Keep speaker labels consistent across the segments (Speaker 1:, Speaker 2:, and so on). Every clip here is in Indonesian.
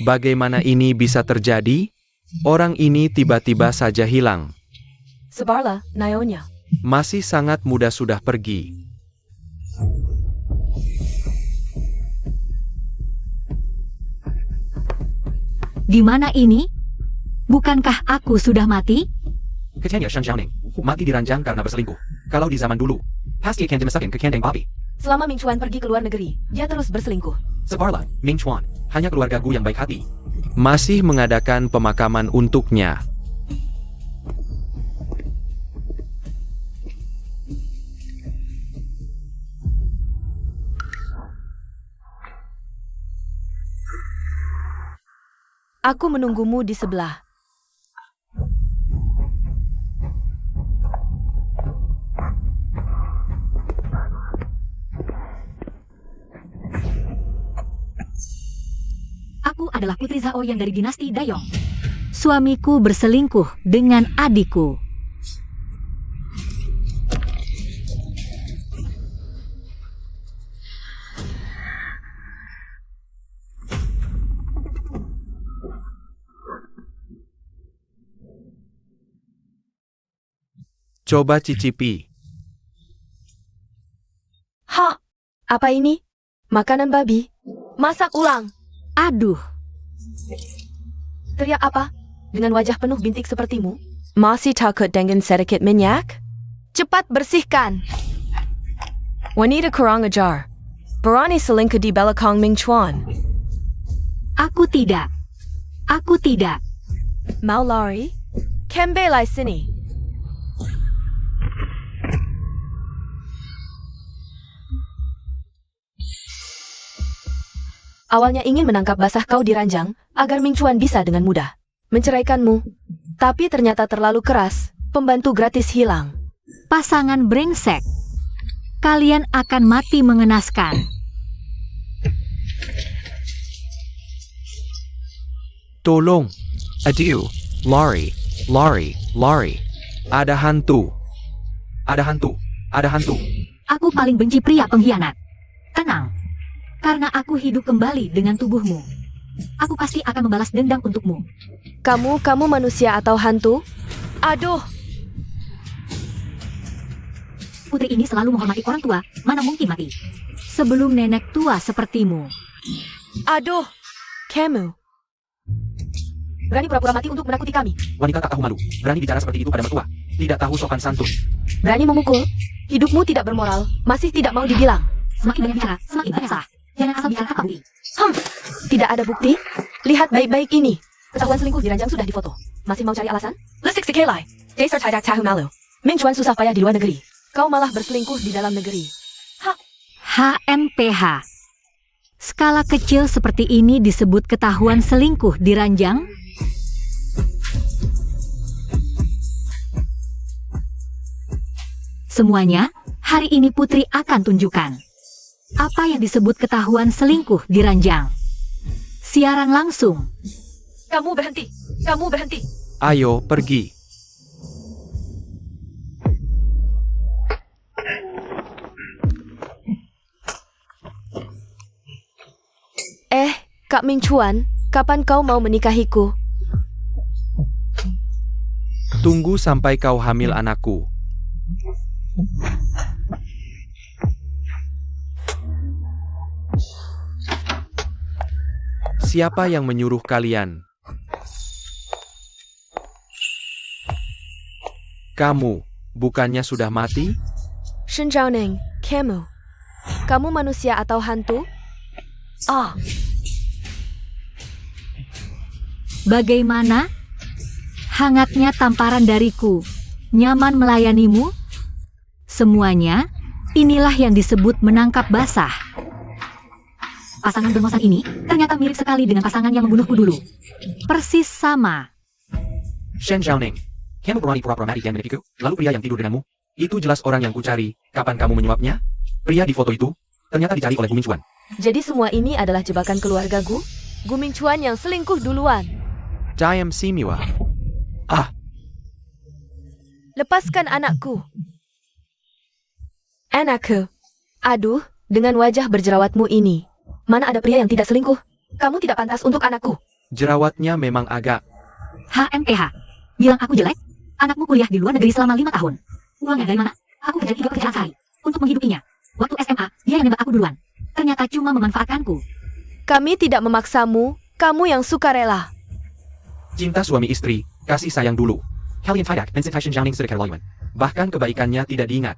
Speaker 1: Bagaimana ini bisa terjadi? Orang ini tiba-tiba saja hilang.
Speaker 2: Sebarlah, Nyonya.
Speaker 1: Masih sangat muda sudah pergi.
Speaker 3: Di mana ini? Bukankah aku sudah mati?
Speaker 1: Ketanya Shen Xiaoning, mati diranjang karena berselingkuh. Kalau di zaman dulu, pasti akan dimasukin ke kandang papi.
Speaker 2: Selama Ming Chuan pergi ke luar negeri, dia terus berselingkuh.
Speaker 1: Sebarlah, Ming Chuan, hanya keluarga Gu yang baik hati. Masih mengadakan pemakaman untuknya.
Speaker 2: Aku menunggumu di sebelah.
Speaker 3: Aku adalah Putri Zhao yang dari dinasti Dayong. Suamiku berselingkuh dengan adikku.
Speaker 1: Coba cicipi.
Speaker 2: Ha! Apa ini? Makanan babi? Masak ulang!
Speaker 3: Aduh,
Speaker 2: Teriak apa? Dengan wajah penuh bintik sepertimu? Masih takut dengan sedikit minyak? Cepat bersihkan! Wanita kurang ajar. Berani selingkuh di belakang Ming Chuan.
Speaker 3: aku tidak. Aku tidak.
Speaker 2: Mau lari? Kembali sini. Awalnya ingin menangkap basah kau di ranjang, agar Ming Chuan bisa dengan mudah menceraikanmu. Tapi ternyata terlalu keras, pembantu gratis hilang.
Speaker 3: Pasangan brengsek. Kalian akan mati mengenaskan.
Speaker 1: Tolong. Adieu. Lari. Lari. Lari. Ada hantu. Ada hantu. Ada hantu.
Speaker 3: Aku paling benci pria pengkhianat. Tenang. Karena aku hidup kembali dengan tubuhmu. Aku pasti akan membalas dendam untukmu.
Speaker 2: Kamu manusia atau hantu? Aduh,
Speaker 3: Putri ini selalu menghormati orang tua, mana mungkin mati. Sebelum nenek tua sepertimu.
Speaker 2: aduh, kamu. Berani pura-pura mati untuk menakuti kami.
Speaker 1: Wanita tak tahu malu. Berani bicara seperti itu pada mertua. Tidak tahu sopan santun.
Speaker 2: Berani memukul. Hidupmu tidak bermoral, masih tidak mau dibilang.
Speaker 3: Semakin banyak bicara, semakin banyak salah. Jangan asal bicara tanpa bukti.
Speaker 2: Tidak ada bukti? Lihat baik-baik ini. Ketahuan selingkuh di ranjang sudah difoto. Masih mau cari alasan? Lesik sikelai. Dasar tidak tahu malu. Ming Chuan susah payah di luar negeri. Kau malah berselingkuh di dalam negeri.
Speaker 3: HMPH. Skala kecil seperti ini disebut ketahuan selingkuh di ranjang? Semuanya, hari ini Putri akan tunjukkan. Apa yang disebut ketahuan selingkuh di ranjang? Siaran langsung.
Speaker 2: Kamu berhenti. Kamu berhenti.
Speaker 1: Ayo, pergi.
Speaker 2: Kak Ming Chuan, kapan kau mau menikahiku?
Speaker 1: Tunggu sampai kau hamil anakku. Siapa yang menyuruh kalian? Kamu, bukannya sudah mati?
Speaker 2: Shen Zhaoning, kamu. Kamu manusia atau hantu?
Speaker 3: Bagaimana? Hangatnya tamparan dariku. Nyaman melayanimu? Semuanya, inilah yang disebut menangkap basah. Pasangan bermosan ini ternyata mirip sekali dengan pasangan yang membunuhku dulu. Persis sama.
Speaker 1: Shen Zhaoning, kamu berani pura-pura mati dan menipuku? Lalu pria yang tidur denganmu? Itu jelas orang yang kucari. Kapan kamu menyuapnya? Pria di foto itu ternyata dicari oleh Gu Mingchuan.
Speaker 2: Jadi semua ini adalah jebakan keluarga Gu? Gu Mingchuan yang selingkuh duluan.
Speaker 1: Diam Simiwa.
Speaker 2: Lepaskan anakku. Anakku. Aduh, dengan wajah berjerawatmu ini. Mana ada pria yang tidak selingkuh? Kamu tidak pantas untuk anakku.
Speaker 1: Jerawatnya memang agak...
Speaker 3: HMPH. Bilang aku jelek? Anakmu kuliah di luar negeri selama 5 tahun. Uangnya dari mana? Aku kerja 3 pekerjaan sehari untuk menghidupinya. Waktu SMA, dia yang nembak aku duluan. Ternyata cuma memanfaatkanku.
Speaker 2: Kami tidak memaksamu, kamu yang sukarela.
Speaker 1: Cinta suami istri, kasih sayang dulu. Kalian tidak mencintai Jiangning sedekah lawan. Bahkan kebaikannya tidak diingat.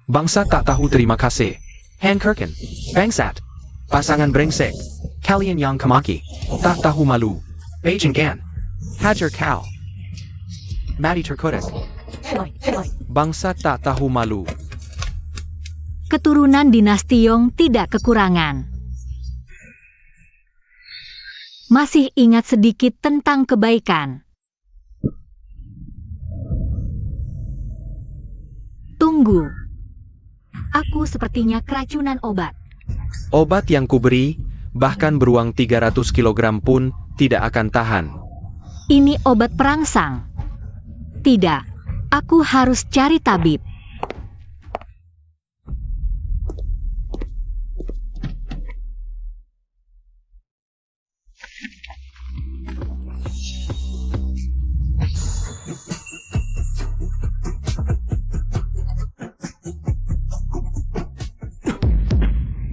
Speaker 1: Bangsa tak tahu terima kasih. Han Kirken, bangsat. Pasangan brengsek. Kalian yang kemaki. Tak tahu malu. Beijing Gan. Hajar kau. Mati terkodak. Bangsa tak tahu malu.
Speaker 3: Keturunan dinasti Yong tidak kekurangan. Masih ingat sedikit tentang kebaikan. Tunggu. Aku sepertinya keracunan obat.
Speaker 1: Obat yang kuberi, bahkan beruang 300 kg pun tidak akan tahan.
Speaker 3: Ini obat perangsang. Tidak, aku harus cari tabib.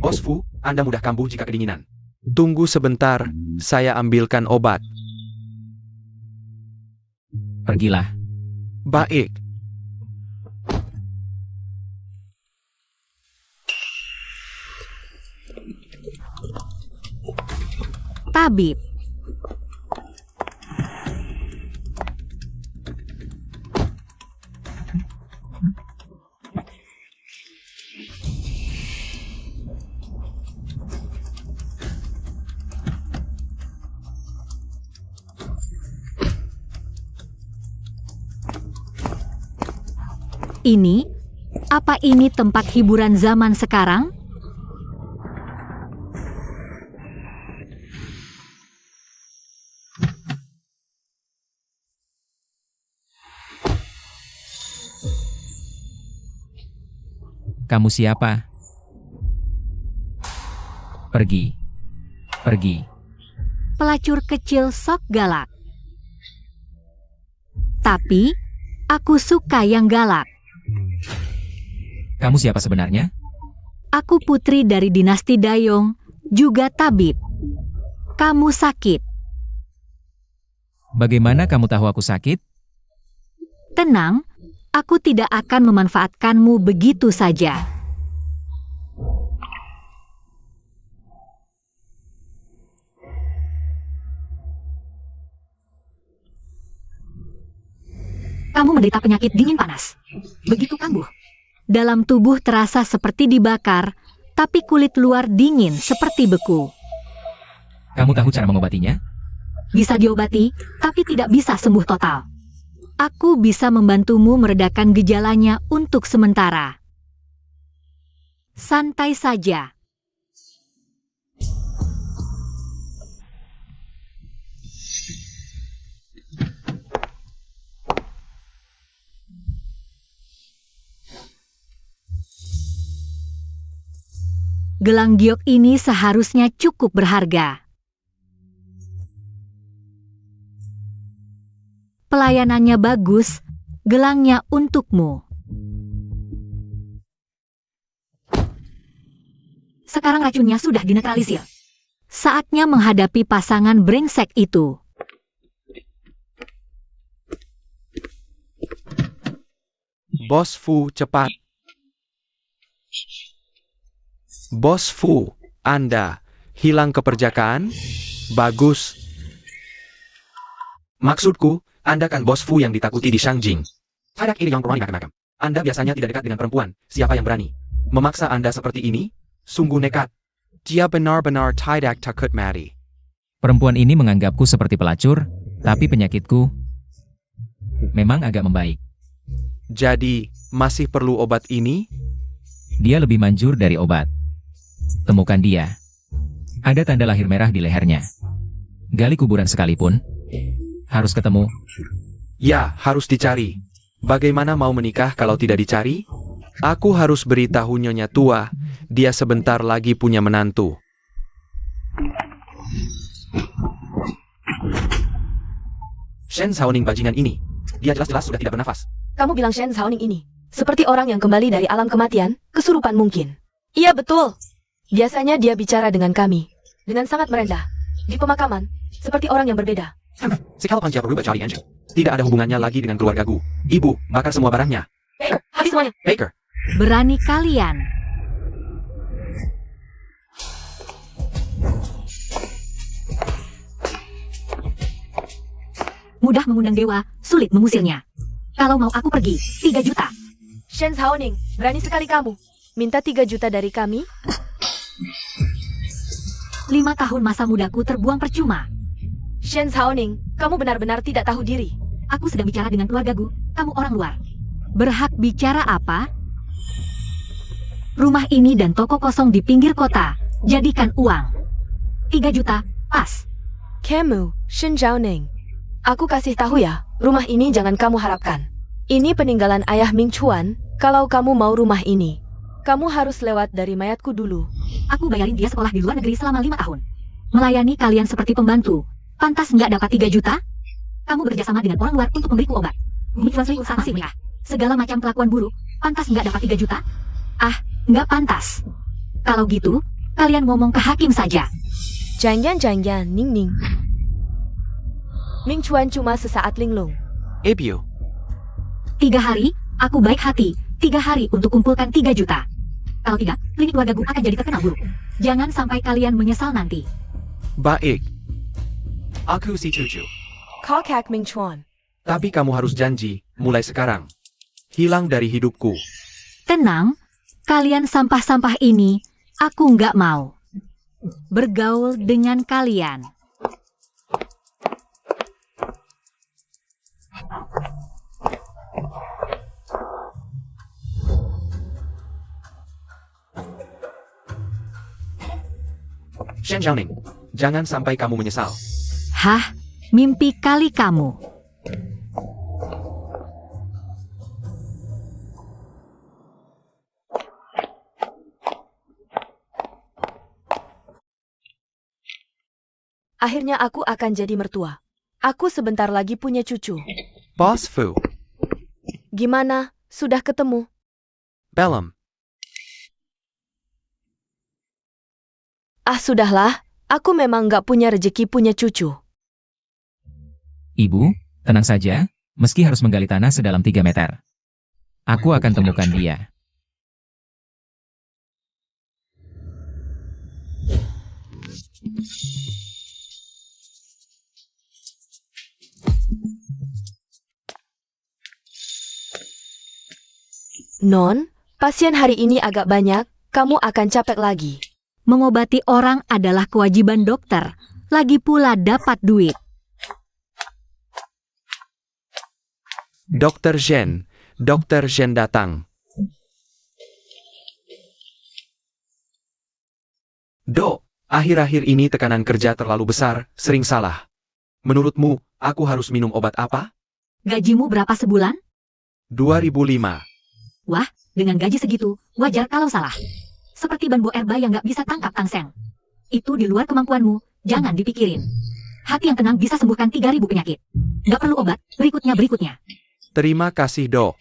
Speaker 1: Bos Fu, Anda mudah kambuh jika kedinginan. Tunggu sebentar, saya ambilkan obat.
Speaker 4: Pergilah.
Speaker 1: Baik.
Speaker 3: Tabib. Ini, apa ini tempat hiburan zaman sekarang?
Speaker 4: Kamu siapa? Pergi. Pergi.
Speaker 3: Pelacur kecil sok galak. Tapi, aku suka yang galak.
Speaker 4: Kamu siapa sebenarnya?
Speaker 3: Aku putri dari dinasti Dayong, juga tabib. Kamu sakit.
Speaker 4: Bagaimana kamu tahu aku sakit?
Speaker 3: Tenang, aku tidak akan memanfaatkanmu begitu saja. Kamu menderita penyakit dingin panas. Begitu kambuh. Dalam tubuh terasa seperti dibakar, tapi kulit luar dingin seperti beku.
Speaker 4: Kamu tahu cara mengobatinya?
Speaker 3: Bisa diobati, tapi tidak bisa sembuh total. Aku bisa membantumu meredakan gejalanya untuk sementara. Santai saja. Gelang giok ini seharusnya cukup berharga. Pelayanannya bagus, gelangnya untukmu. Sekarang racunnya sudah dinetralisir. Saatnya menghadapi pasangan brengsek itu.
Speaker 1: Bos Fu, cepat. Bos Fu, Anda hilang keperjakaan? Bagus. Maksudku, Anda kan Bos Fu yang ditakuti di Shangjing. Tidak iri yang berani macam-macam. Anda biasanya tidak dekat dengan perempuan. Siapa yang berani memaksa Anda seperti ini? Sungguh nekat. Dia benar-benar tidak takut mati.
Speaker 4: Perempuan ini menganggapku seperti pelacur, tapi penyakitku memang agak membaik.
Speaker 1: Jadi, masih perlu obat ini?
Speaker 4: Dia lebih manjur dari obat. Temukan dia. Ada tanda lahir merah di lehernya. Gali kuburan sekalipun. Harus ketemu.
Speaker 1: Ya, harus dicari. Bagaimana mau menikah kalau tidak dicari? Aku harus beritahu Nyonya Tua, dia sebentar lagi punya menantu. Shen Xiaoning bajingan ini. Dia jelas-jelas sudah tidak bernafas.
Speaker 2: Kamu bilang Shen Xiaoning ini seperti orang yang kembali dari alam kematian, kesurupan mungkin. Iya betul. Biasanya dia bicara dengan kami dengan sangat merendah. Di pemakaman, seperti orang yang berbeda.
Speaker 1: Si Kalpan Jia berubah Charlie Angel. Tidak ada hubungannya lagi dengan keluarga Gu. Ibu, bakar semua barangnya.
Speaker 2: Baker, habis semuanya.
Speaker 1: Baker,
Speaker 3: Berani kalian. Mudah mengundang dewa, sulit mengusirnya. Kalau mau aku pergi, 3 juta.
Speaker 2: Shen Xiaoning, berani sekali kamu. Minta 3 juta dari kami?
Speaker 3: 5 tahun masa mudaku terbuang percuma.
Speaker 2: Shen Xiaoning, kamu benar-benar tidak tahu diri.
Speaker 3: Aku sedang bicara dengan keluargaku, kamu orang luar. Berhak bicara apa? Rumah ini dan toko kosong di pinggir kota, jadikan uang. 3 juta, pas.
Speaker 2: Kamu, Shen Xiaoning. Aku kasih tahu ya, rumah ini jangan kamu harapkan. Ini peninggalan ayah Ming Chuan. Kalau kamu mau rumah ini, kamu harus lewat dari mayatku dulu.
Speaker 3: Aku bayarin dia sekolah di luar negeri selama 5 tahun. Melayani kalian seperti pembantu. Pantas nggak dapat 3 juta? Kamu bekerjasama dengan orang luar untuk memberiku obat. Masih merah. Segala macam kelakuan buruk. Pantas nggak dapat 3 juta? Ah, nggak pantas. Kalau gitu, kalian ngomong ke hakim saja.
Speaker 2: Jangan, Ning. Ming Chuan cuma sesaat linglung.
Speaker 1: Ebio.
Speaker 3: 3 hari, aku baik hati. 3 hari untuk kumpulkan 3 juta. Kalau tidak, klinik keluargaku akan jadi terkenal buruk. Jangan sampai kalian menyesal nanti.
Speaker 1: Baik. Aku setuju.
Speaker 2: Kokak Ming Chuan.
Speaker 1: Tapi kamu harus janji, mulai sekarang. Hilang dari hidupku.
Speaker 3: Tenang, kalian sampah-sampah ini, aku nggak mau bergaul dengan kalian.
Speaker 1: Shen Xiaoning, jangan sampai kamu menyesal.
Speaker 3: Hah? Mimpi kali kamu.
Speaker 2: Akhirnya aku akan jadi mertua. Aku sebentar lagi punya cucu.
Speaker 1: Boss Fu.
Speaker 2: Gimana? Sudah ketemu?
Speaker 1: Belum.
Speaker 2: Ah sudahlah, aku memang nggak punya rezeki punya cucu.
Speaker 4: Ibu, tenang saja, meski harus menggali tanah sedalam 3 meter. Aku akan temukan dia.
Speaker 2: Non, pasien hari ini agak banyak, kamu akan capek lagi.
Speaker 3: Mengobati orang adalah kewajiban dokter. Lagi pula dapat duit.
Speaker 1: Dokter Shen datang. Dok, akhir-akhir ini tekanan kerja terlalu besar, sering salah. Menurutmu, aku harus minum obat apa?
Speaker 3: Gajimu berapa sebulan?
Speaker 1: 2005.
Speaker 3: Wah, dengan gaji segitu, wajar kalau salah. Seperti ban Boerba yang nggak bisa tangkap tangseng. Itu di luar kemampuanmu, jangan dipikirin. Hati yang tenang bisa sembuhkan 3.000 penyakit. Nggak perlu obat, berikutnya.
Speaker 1: Terima kasih, Dok.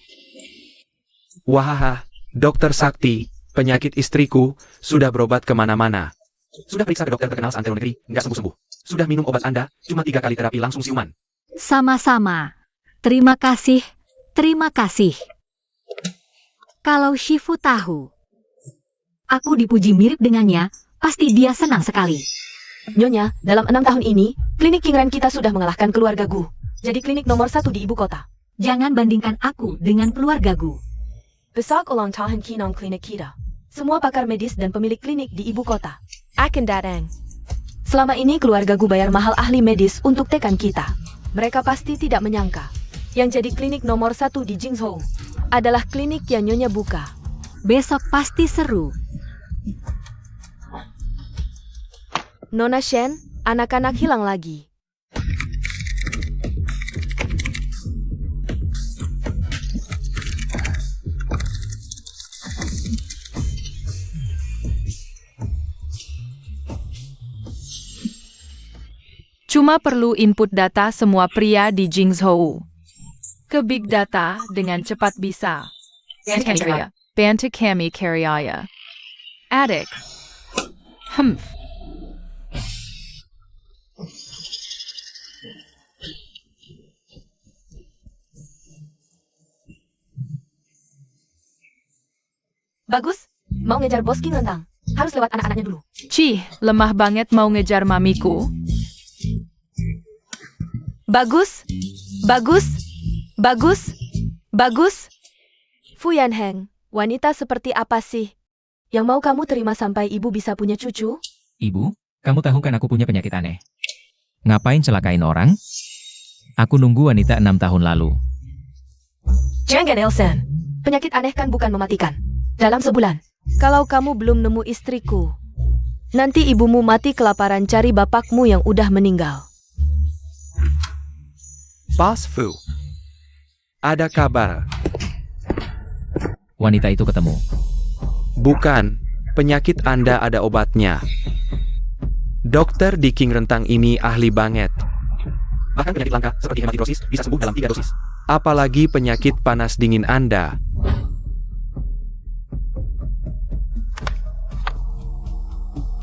Speaker 1: Wahaha, Dokter Sakti, penyakit istriku, sudah berobat kemana-mana. Sudah periksa ke dokter terkenal seantero negeri, nggak sembuh-sembuh. Sudah minum obat Anda, cuma 3 kali terapi langsung siuman.
Speaker 3: Sama-sama. Terima kasih. Kalau Shifu tahu aku dipuji mirip dengannya, pasti dia senang sekali.
Speaker 2: Nyonya, dalam 6 tahun ini, klinik Kingran kita sudah mengalahkan keluarga Gu. Jadi klinik nomor 1 di ibu kota.
Speaker 3: Jangan bandingkan aku dengan keluargaku.
Speaker 2: Besok ulang tahun Kinong klinik kita. Semua pakar medis dan pemilik klinik di ibu kota akan datang. Selama ini keluarga Gu bayar mahal ahli medis untuk tekan kita. Mereka pasti tidak menyangka. Yang jadi klinik nomor 1 di Jingzhou adalah klinik yang Nyonya buka.
Speaker 3: Besok pasti seru.
Speaker 2: Nona Shen, anak-anak hilang lagi.
Speaker 5: Cuma perlu input data semua pria di Jingzhou. Ke big data dengan cepat bisa. Bantakami Karyaya. Adik.
Speaker 2: Bagus. Mau ngejar bos King Rentang. Harus lewat anak-anaknya dulu.
Speaker 5: Cih, lemah banget mau ngejar mamiku.
Speaker 2: Bagus. Bagus. Bagus. Bagus. Fu Yanheng, wanita seperti apa sih yang mau kamu terima sampai ibu bisa punya cucu?
Speaker 4: Ibu, kamu tahu kan aku punya penyakit aneh. Ngapain celakain orang? Aku nunggu wanita 6 tahun lalu.
Speaker 2: Jangan Elsen. Penyakit aneh kan bukan mematikan. Dalam sebulan. Kalau kamu belum nemu istriku, nanti ibumu mati kelaparan cari bapakmu yang udah meninggal.
Speaker 1: Boss Fu. Ada kabar.
Speaker 4: Wanita itu ketemu.
Speaker 1: Bukan, penyakit Anda ada obatnya. Dokter di King Rentang ini ahli banget. Bahkan penyakit langka seperti hematirosis bisa sembuh dalam 3 dosis. Apalagi penyakit panas dingin Anda.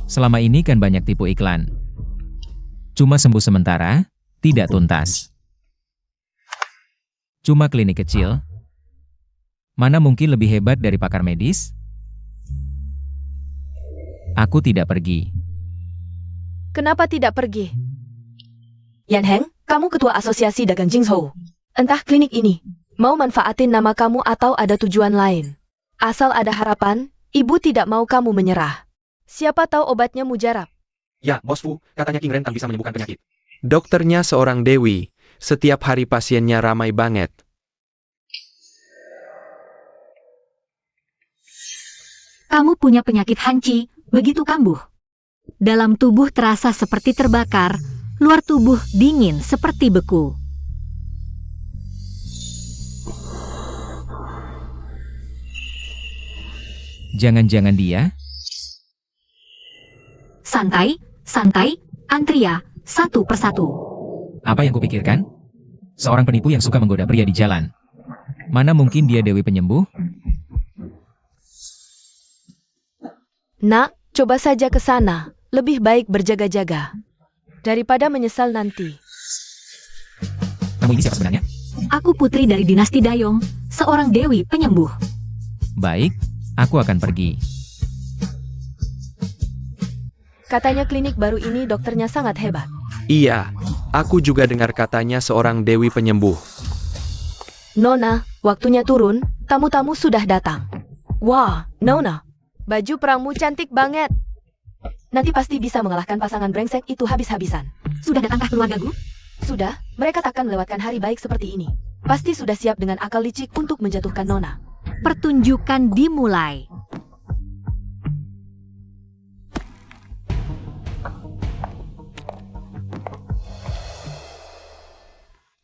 Speaker 4: Selama ini kan banyak tipu iklan. Cuma sembuh sementara, tidak tuntas. Cuma klinik kecil. Mana mungkin lebih hebat dari pakar medis? Aku tidak pergi.
Speaker 2: Kenapa tidak pergi? Yanheng, kamu ketua asosiasi dagang Jingzhou. Entah klinik ini mau manfaatin nama kamu atau ada tujuan lain. Asal ada harapan, ibu tidak mau kamu menyerah. Siapa tahu obatnya mujarab.
Speaker 1: Ya, Bos Fu, katanya King Rentang bisa menyembuhkan penyakit. Dokternya seorang dewi. Setiap hari pasiennya ramai banget.
Speaker 3: Kamu punya penyakit hanci, begitu kambuh. Dalam tubuh terasa seperti terbakar, luar tubuh dingin seperti beku.
Speaker 4: Jangan-jangan dia?
Speaker 3: Santai, santai, antria, satu persatu.
Speaker 4: Apa yang kupikirkan? Seorang penipu yang suka menggoda pria di jalan. Mana mungkin dia dewi penyembuh?
Speaker 2: Nak, coba saja ke sana. Lebih baik berjaga-jaga daripada menyesal nanti.
Speaker 4: Kamu ini siapa sebenarnya?
Speaker 3: Aku putri dari dinasti Dayong, seorang dewi penyembuh.
Speaker 4: Baik, aku akan pergi.
Speaker 2: Katanya klinik baru ini dokternya sangat hebat.
Speaker 1: Iya, aku juga dengar katanya seorang dewi penyembuh.
Speaker 2: Nona, waktunya turun, tamu-tamu sudah datang. Wah, Nona, baju perangmu cantik banget. Nanti pasti bisa mengalahkan pasangan brengsek itu habis-habisan.
Speaker 3: Sudah datangkah keluargaku?
Speaker 2: Sudah, mereka takkan melewatkan hari baik seperti ini. Pasti sudah siap dengan akal licik untuk menjatuhkan Nona.
Speaker 3: Pertunjukan dimulai.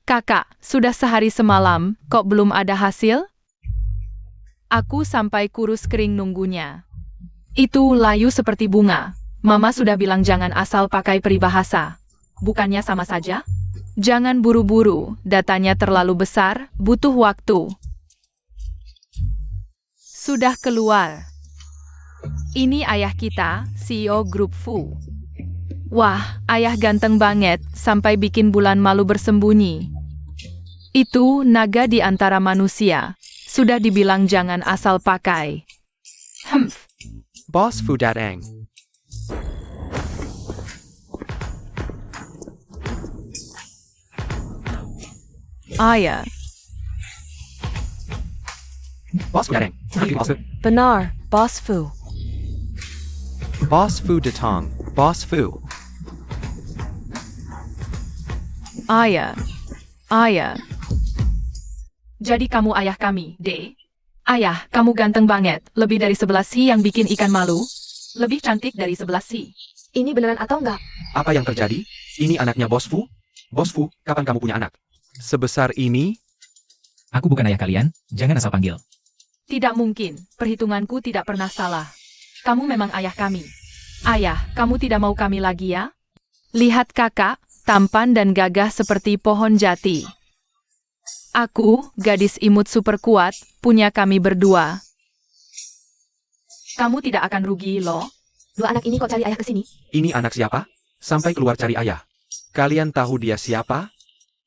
Speaker 5: Kakak, sudah sehari semalam, kok belum ada hasil? Aku sampai kurus kering nunggunya. Itu layu seperti bunga. Mama sudah bilang jangan asal pakai peribahasa. Bukannya sama saja? Jangan buru-buru, datanya terlalu besar, butuh waktu. Sudah keluar. Ini ayah kita, CEO Grup Fu. Wah, ayah ganteng banget, sampai bikin bulan malu bersembunyi. Itu naga di antara manusia. Sudah dibilang jangan asal pakai.
Speaker 1: Boss Fu datang.
Speaker 5: Ayah.
Speaker 1: Boss Fu datang.
Speaker 2: Benar, Boss Fu.
Speaker 1: Boss Fu datang. Boss Fu.
Speaker 5: Ayah. Ayah. Jadi kamu ayah kami, De. Ayah, kamu ganteng banget. Lebih dari 11 si yang bikin ikan malu. Lebih cantik dari 11 si.
Speaker 2: Ini beneran atau enggak?
Speaker 1: Apa yang terjadi? Ini anaknya Bos Fu? Bos Fu, kapan kamu punya anak? Sebesar ini?
Speaker 4: Aku bukan ayah kalian, jangan asal panggil.
Speaker 5: Tidak mungkin, perhitunganku tidak pernah salah. Kamu memang ayah kami. Ayah, kamu tidak mau kami lagi ya? Lihat kakak, tampan dan gagah seperti pohon jati. Aku, gadis imut super kuat, punya kami berdua. Kamu tidak akan rugi, loh.
Speaker 2: Dua anak ini kok cari ayah ke sini?
Speaker 1: Ini anak siapa? Sampai keluar cari ayah. Kalian tahu dia siapa?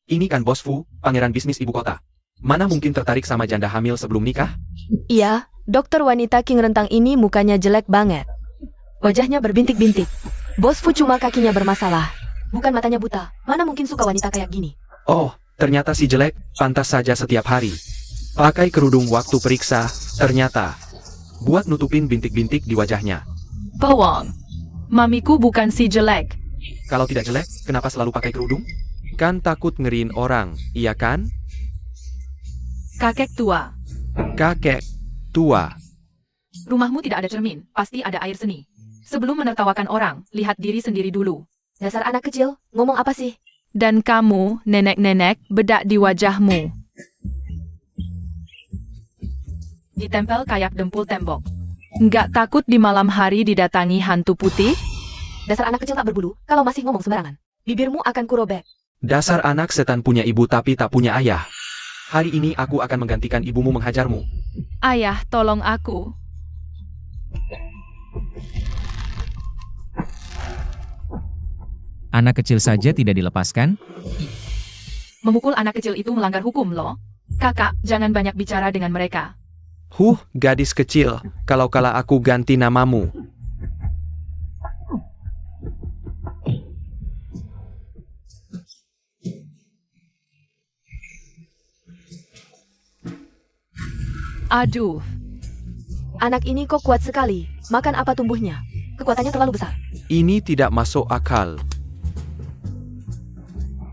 Speaker 1: Ini kan Bos Fu, pangeran bisnis ibu kota. Mana mungkin tertarik sama janda hamil sebelum nikah?
Speaker 2: Iya, dokter wanita King Rentang ini mukanya jelek banget. Wajahnya berbintik-bintik. Bos Fu cuma kakinya bermasalah. Bukan matanya buta. Mana mungkin suka wanita kayak gini?
Speaker 1: Oh, ternyata si jelek, pantas saja setiap hari. Pakai kerudung waktu periksa, ternyata. Buat nutupin bintik-bintik di wajahnya.
Speaker 5: Bohong. Mamiku bukan si jelek.
Speaker 1: Kalau tidak jelek, kenapa selalu pakai kerudung? Kan takut ngeriin orang, iya kan?
Speaker 5: Kakek tua.
Speaker 1: Kakek tua.
Speaker 5: Rumahmu tidak ada cermin, pasti ada air seni. Sebelum menertawakan orang, lihat diri sendiri dulu.
Speaker 2: Dasar anak kecil, ngomong apa sih?
Speaker 5: Dan kamu, nenek-nenek, bedak di wajahmu. Ditempel kayak dempul tembok. Nggak takut di malam hari didatangi hantu putih?
Speaker 2: Dasar anak kecil tak berbulu, kalau masih ngomong sembarangan. Bibirmu akan kurobek.
Speaker 1: Dasar anak setan punya ibu tapi tak punya ayah. Hari ini aku akan menggantikan ibumu menghajarmu.
Speaker 5: Ayah, tolong aku.
Speaker 4: Anak kecil saja tidak dilepaskan?
Speaker 5: Memukul anak kecil itu melanggar hukum, loh. Kakak, jangan banyak bicara dengan mereka.
Speaker 1: Gadis kecil, kalau kala aku ganti namamu.
Speaker 5: Aduh,
Speaker 2: Anak ini kok kuat sekali. Makan apa tumbuhnya? Kekuatannya terlalu besar.
Speaker 1: Ini tidak masuk akal.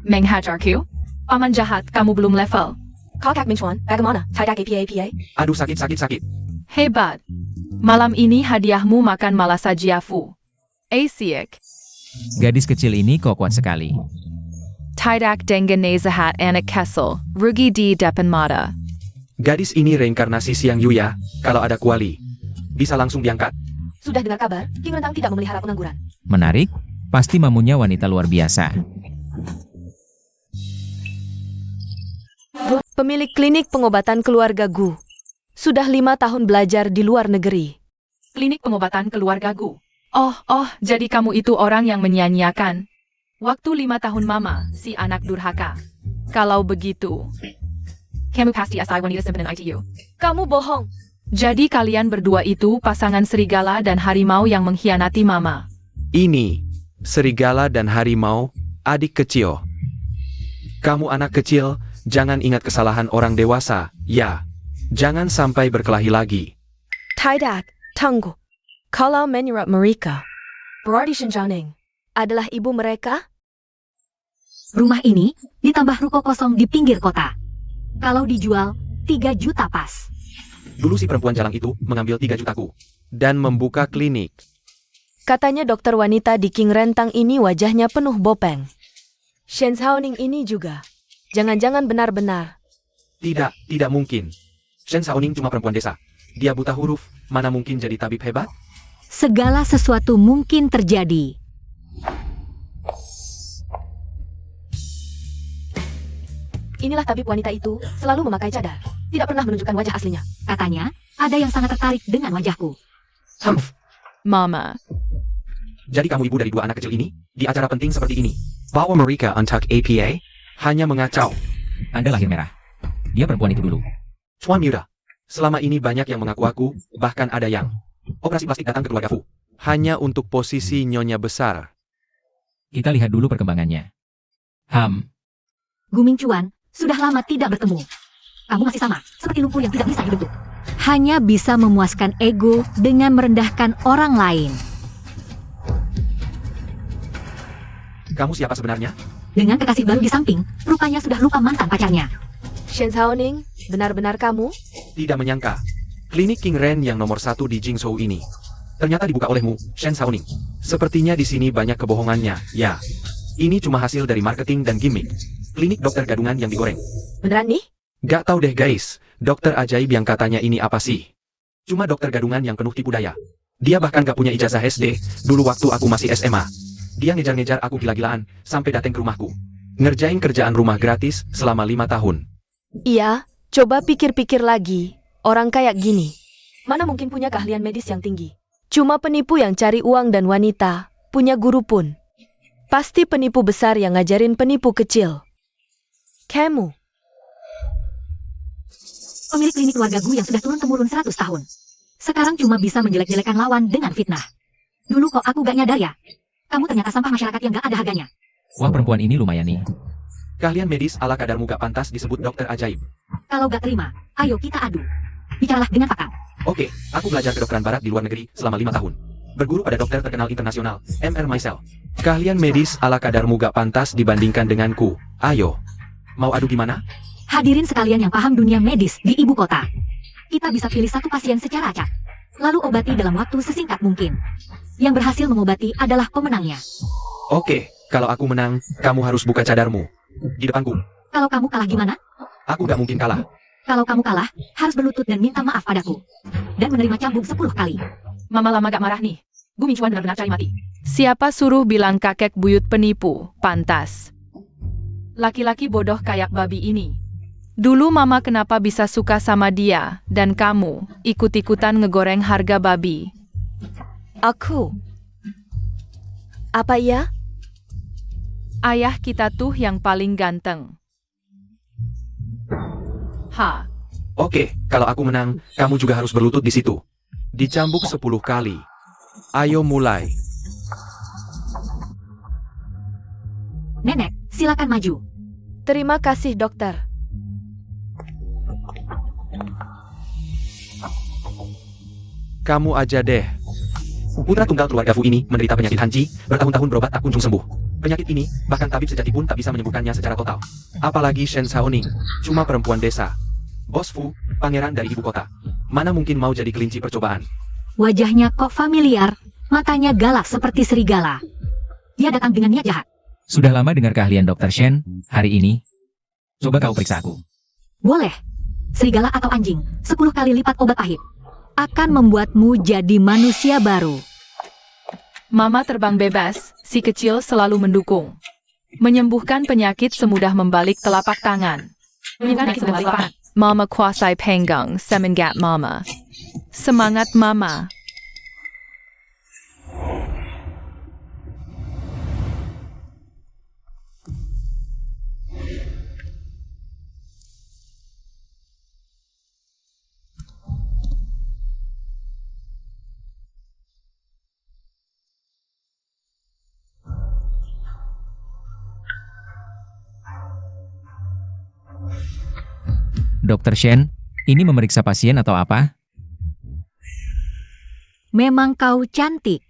Speaker 5: menghajarku? Paman jahat, kamu belum level.
Speaker 2: Kakak Minchuan, bagaimana? Tidak APA.
Speaker 1: Aduh sakit.
Speaker 5: Hebat. Malam ini hadiahmu makan malasajiafu. Asiak.
Speaker 4: Gadis kecil ini kok kuat sekali.
Speaker 5: Tidak dengan nazahat anak kessel. Rugi di depan mata.
Speaker 1: Gadis ini reinkarnasi Siang Yuya, kalau ada kuali. Bisa langsung diangkat.
Speaker 2: Sudah dengar kabar, King Rentang tidak memelihara pengangguran.
Speaker 4: Menarik, pasti mamunya wanita luar biasa.
Speaker 2: Pemilik klinik pengobatan keluarga Gu. Sudah 5 tahun belajar di luar negeri.
Speaker 5: Klinik pengobatan keluarga Gu. Oh, jadi kamu itu orang yang menyanyiakan. Waktu 5 tahun mama, si anak durhaka. Kalau begitu, kamu pasti asal wanita simpenan ITU.
Speaker 2: Kamu bohong.
Speaker 5: Jadi kalian berdua itu pasangan serigala dan harimau yang mengkhianati mama.
Speaker 1: Ini, serigala dan harimau, adik kecil. Kamu anak kecil, jangan ingat kesalahan orang dewasa, ya. Jangan sampai berkelahi lagi.
Speaker 2: Tidak, tunggu. Kalau menurut mereka, berarti Shenjianing adalah ibu mereka?
Speaker 3: Rumah ini ditambah ruko kosong di pinggir kota. Kalau dijual, 3 juta pas.
Speaker 1: Dulu si perempuan jalang itu mengambil 3 jutaku. Dan membuka klinik.
Speaker 2: Katanya dokter wanita di King Rentang ini wajahnya penuh bopeng. Shen Xiaoning ini juga. Jangan-jangan benar-benar.
Speaker 1: Tidak mungkin. Shen Xiaoning cuma perempuan desa. Dia buta huruf, mana mungkin jadi tabib hebat?
Speaker 3: Segala sesuatu mungkin terjadi.
Speaker 2: Inilah tabib wanita itu, selalu memakai cadar. Tidak pernah menunjukkan wajah aslinya.
Speaker 3: Katanya, ada yang sangat tertarik dengan wajahku.
Speaker 1: Humph.
Speaker 5: Mama.
Speaker 1: Jadi kamu ibu dari 2 anak kecil ini, di acara penting seperti ini. Bawa mereka untuk APA, hanya mengacau.
Speaker 4: Anda lahir merah. Dia perempuan itu dulu.
Speaker 1: Chuan Miura. Selama ini banyak yang mengaku aku, bahkan ada yang operasi plastik datang ke keluarga Fu. Hanya untuk posisi nyonya besar.
Speaker 4: Kita lihat dulu perkembangannya.
Speaker 3: Gu Mingchuan, sudah lama tidak bertemu. Kamu masih sama, seperti lumpur yang tidak bisa dibentuk. Hanya bisa memuaskan ego dengan merendahkan orang lain.
Speaker 1: Kamu siapa sebenarnya?
Speaker 3: Dengan kekasih baru di samping, rupanya sudah lupa mantan pacarnya.
Speaker 2: Shen Xiaoning, benar-benar kamu?
Speaker 1: Tidak menyangka. Klinik King Ren yang nomor 1 di Jingzhou ini. Ternyata dibuka olehmu, Shen Xiaoning. Sepertinya di sini banyak kebohongannya, ya. Ini cuma hasil dari marketing dan gimmick. Klinik dokter gadungan yang digoreng.
Speaker 2: Beneran nih?
Speaker 1: Gak tahu deh guys, dokter ajaib yang katanya ini apa sih? Cuma dokter gadungan yang penuh tipu daya. Dia bahkan gak punya ijazah SD, dulu waktu aku masih SMA. Dia ngejar-ngejar aku gila-gilaan, sampai datang ke rumahku. Ngerjain kerjaan rumah gratis selama 5 tahun.
Speaker 2: Iya, coba pikir-pikir lagi. Orang kayak gini, mana mungkin punya keahlian medis yang tinggi? Cuma penipu yang cari uang dan wanita, punya guru pun. Pasti penipu besar yang ngajarin penipu kecil. Kamu.
Speaker 3: Pemilik klinik keluarga Gu yang sudah turun-temurun 100 tahun. Sekarang cuma bisa menjelek-jelekan lawan dengan fitnah. Dulu kok aku gak nyadar ya? Kamu ternyata sampah masyarakat yang gak ada harganya.
Speaker 4: Wah, perempuan ini lumayan nih.
Speaker 1: Keahlian medis ala kadarmu gak pantas disebut dokter ajaib.
Speaker 3: Kalau gak terima, ayo kita adu. Bicaralah dengan fakta.
Speaker 1: Oke, aku belajar kedokteran barat di luar negeri selama 5 tahun. Berguru pada dokter terkenal internasional, MR Maisel. Keahlian medis ala kadarmu gak pantas dibandingkan denganku. Ayo, mau adu gimana?
Speaker 3: Hadirin sekalian yang paham dunia medis di ibu kota. Kita bisa pilih satu pasien secara acak. Lalu obati dalam waktu sesingkat mungkin. Yang berhasil mengobati adalah pemenangnya.
Speaker 1: Oke, kalau aku menang, kamu harus buka cadarmu. Di depanku.
Speaker 3: Kalau kamu kalah gimana?
Speaker 1: Aku gak mungkin kalah.
Speaker 3: Kalau kamu kalah, harus berlutut dan minta maaf padaku. Dan menerima cambuk 10 kali.
Speaker 5: Mama lama gak marah nih. Gu Mincuan benar-benar cari mati. Siapa suruh bilang kakek buyut penipu? Pantas. Laki-laki bodoh kayak babi ini. Dulu mama kenapa bisa suka sama dia, dan kamu ikut-ikutan ngegoreng harga babi.
Speaker 2: Aku. Apa iya?
Speaker 5: Ayah kita tuh yang paling ganteng. Ha.
Speaker 1: Oke, kalau aku menang, kamu juga harus berlutut di situ. Dicambuk 10 kali. Ayo mulai.
Speaker 3: Nenek, silakan maju.
Speaker 2: Terima kasih dokter.
Speaker 1: Kamu aja deh. Putra tunggal keluarga Fu ini menderita penyakit Hanji, bertahun-tahun berobat tak kunjung sembuh. Penyakit ini, bahkan tabib sejati pun tak bisa menyembuhkannya secara total. Apalagi Shen Shaoning, cuma perempuan desa. Bos Fu, pangeran dari ibu kota. Mana mungkin mau jadi kelinci percobaan?
Speaker 3: Wajahnya kok familiar, matanya galak seperti serigala. Dia datang dengan niat jahat.
Speaker 4: Sudah lama dengar keahlian Dr. Shen, hari ini. Coba kau periksa aku.
Speaker 3: Boleh. Serigala atau anjing, 10 kali lipat obat pahit. Akan membuatmu jadi manusia baru.
Speaker 5: Mama terbang bebas, si kecil selalu mendukung. Menyembuhkan penyakit semudah membalik telapak tangan. Mama kuasai penggang, semengat mama. Semangat mama.
Speaker 4: Dr. Shen, ini memeriksa pasien atau apa?
Speaker 3: Memang kau cantik.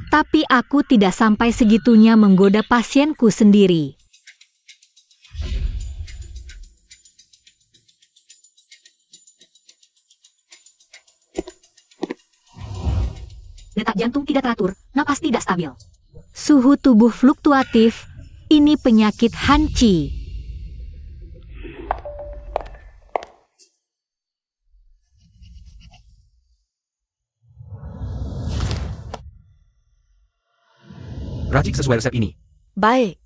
Speaker 3: Tapi aku tidak sampai segitunya menggoda pasienku sendiri. Detak jantung tidak teratur, napas tidak stabil. Suhu tubuh fluktuatif, ini penyakit Hanci.
Speaker 1: Racik sesuai resep ini.
Speaker 2: Baik.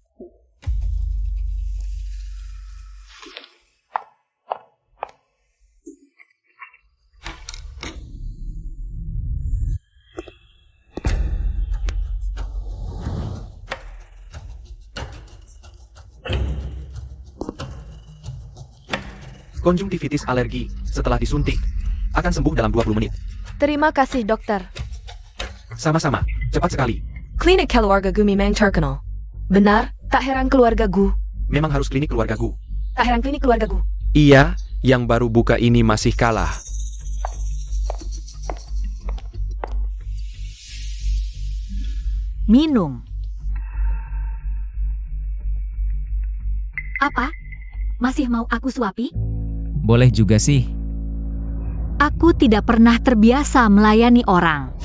Speaker 1: Konjungtivitis alergi, setelah disuntik, akan sembuh dalam 20 menit.
Speaker 2: Terima kasih dokter.
Speaker 1: Sama-sama, cepat sekali.
Speaker 2: Klinik keluarga Gu memang terkenal. Benar, tak heran keluarga Gu.
Speaker 1: Memang harus klinik keluarga Gu.
Speaker 2: Tak heran klinik keluarga Gu.
Speaker 1: Iya, yang baru buka ini masih kalah.
Speaker 3: Minum. Apa? Masih mau aku suapi?
Speaker 4: Boleh juga sih.
Speaker 3: Aku tidak pernah terbiasa melayani orang.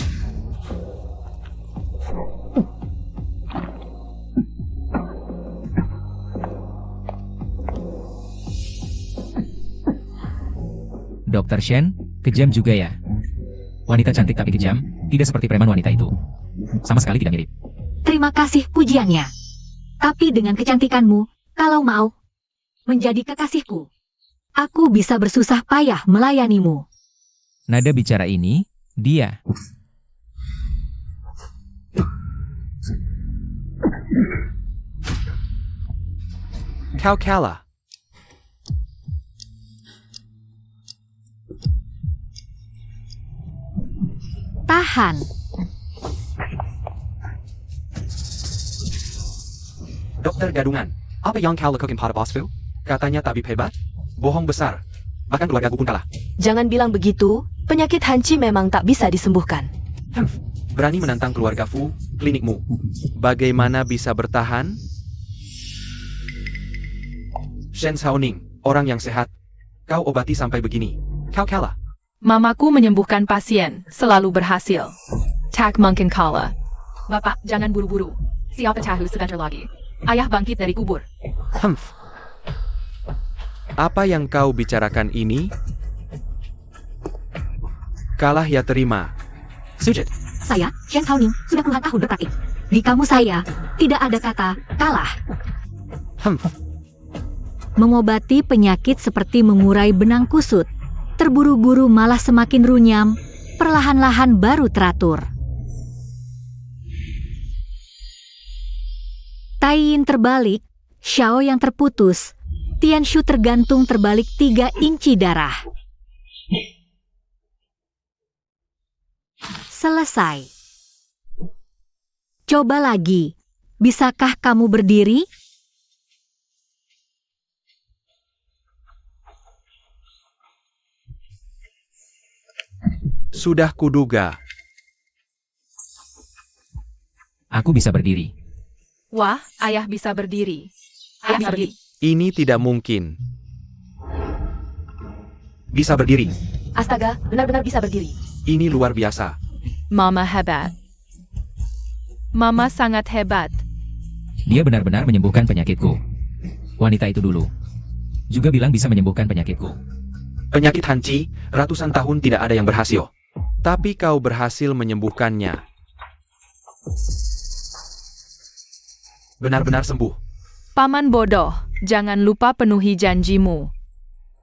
Speaker 4: Dr. Shen, kejam juga ya. Wanita cantik tapi kejam, tidak seperti preman wanita itu. Sama sekali tidak mirip.
Speaker 3: Terima kasih pujiannya. Tapi dengan kecantikanmu, kalau mau menjadi kekasihku, aku bisa bersusah payah melayanimu.
Speaker 4: Nada bicara ini, dia.
Speaker 1: Kau kalah.
Speaker 3: Tahan.
Speaker 1: Dokter gadungan. Apa yang kau lakukan pada bosku? Katanya tabib hebat? Bohong besar. Bahkan keluargaku pun kalah.
Speaker 2: Jangan bilang begitu, penyakit hanci memang tak bisa disembuhkan.
Speaker 1: Berani menantang keluarga Fu, klinikmu. Bagaimana bisa bertahan? Shen Shaoning, orang yang sehat. Kau obati sampai begini. Kau kalah.
Speaker 5: Mamaku menyembuhkan pasien, selalu berhasil. Tak mungkin kalah. Bapak, jangan buru-buru. Siapa tahu sebentar lagi ayah bangkit dari kubur.
Speaker 1: Apa yang kau bicarakan ini? Kalah ya terima. Sujit.
Speaker 3: Saya, Shen Shaoning, sudah puluhan tahun berpraktik. Di kamus saya, tidak ada kata kalah. Mengobati penyakit seperti mengurai benang kusut. Terburu-buru malah semakin runyam, perlahan-lahan baru teratur. Taiyin terbalik, Xiao yang terputus, Tianshu tergantung terbalik 3 inci darah. Selesai. Coba lagi. Bisakah kamu berdiri?
Speaker 1: Sudah kuduga.
Speaker 4: Aku bisa berdiri.
Speaker 5: Wah, ayah bisa berdiri. Ayah bisa berdiri.
Speaker 1: Ini tidak mungkin. Bisa berdiri.
Speaker 2: Astaga, benar-benar bisa berdiri.
Speaker 1: Ini luar biasa.
Speaker 5: Mama hebat. Mama sangat hebat.
Speaker 4: Dia benar-benar menyembuhkan penyakitku. Wanita itu dulu juga bilang bisa menyembuhkan penyakitku.
Speaker 1: Penyakit hanci, ratusan tahun tidak ada yang berhasil. Tapi kau berhasil menyembuhkannya. Benar-benar sembuh.
Speaker 5: Paman bodoh, jangan lupa penuhi janjimu.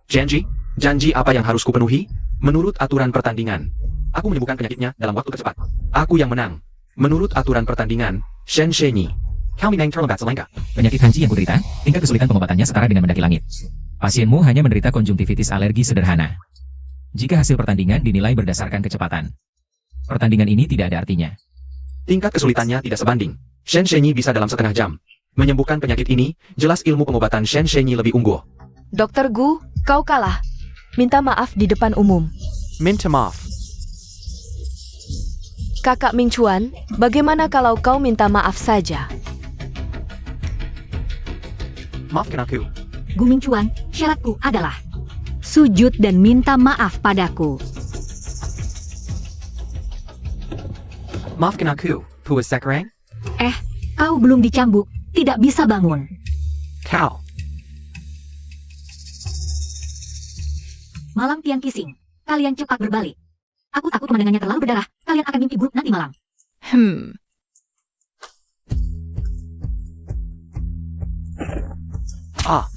Speaker 1: Janji? Janji apa yang harus kupenuhi? Menurut aturan pertandingan, aku menyembuhkan penyakitnya dalam waktu tercepat. Aku yang menang. Menurut aturan pertandingan, Shen Shenyi. Kau minang terlambat selangkah.
Speaker 4: Penyakit hanci yang kuderita, tingkat kesulitan pengobatannya setara dengan mendaki langit. Pasienmu hanya menderita konjungtivitis alergi sederhana. Jika hasil pertandingan dinilai berdasarkan kecepatan, pertandingan ini tidak ada artinya.
Speaker 1: Tingkat kesulitannya tidak sebanding. Shen Shenyi bisa dalam setengah jam menyembuhkan penyakit ini. Jelas ilmu pengobatan Shen Shenyi lebih unggul.
Speaker 2: Dokter Gu, kau kalah. Minta maaf di depan umum.
Speaker 1: Minta maaf.
Speaker 2: Kakak Ming Chuan, bagaimana kalau kau minta maaf saja?
Speaker 1: Maafkan aku.
Speaker 3: Gu Mingchuan, syaratku adalah sujud dan minta maaf padaku.
Speaker 1: Maafkan aku, Puas Sakrang.
Speaker 3: Kau belum dicambuk, tidak bisa bangun.
Speaker 1: Kau.
Speaker 3: Malam Tiang Kising, kalian cepat berbalik. Aku takut pemandangannya terlalu berdarah, kalian akan mimpi buruk nanti malam.
Speaker 1: Ah.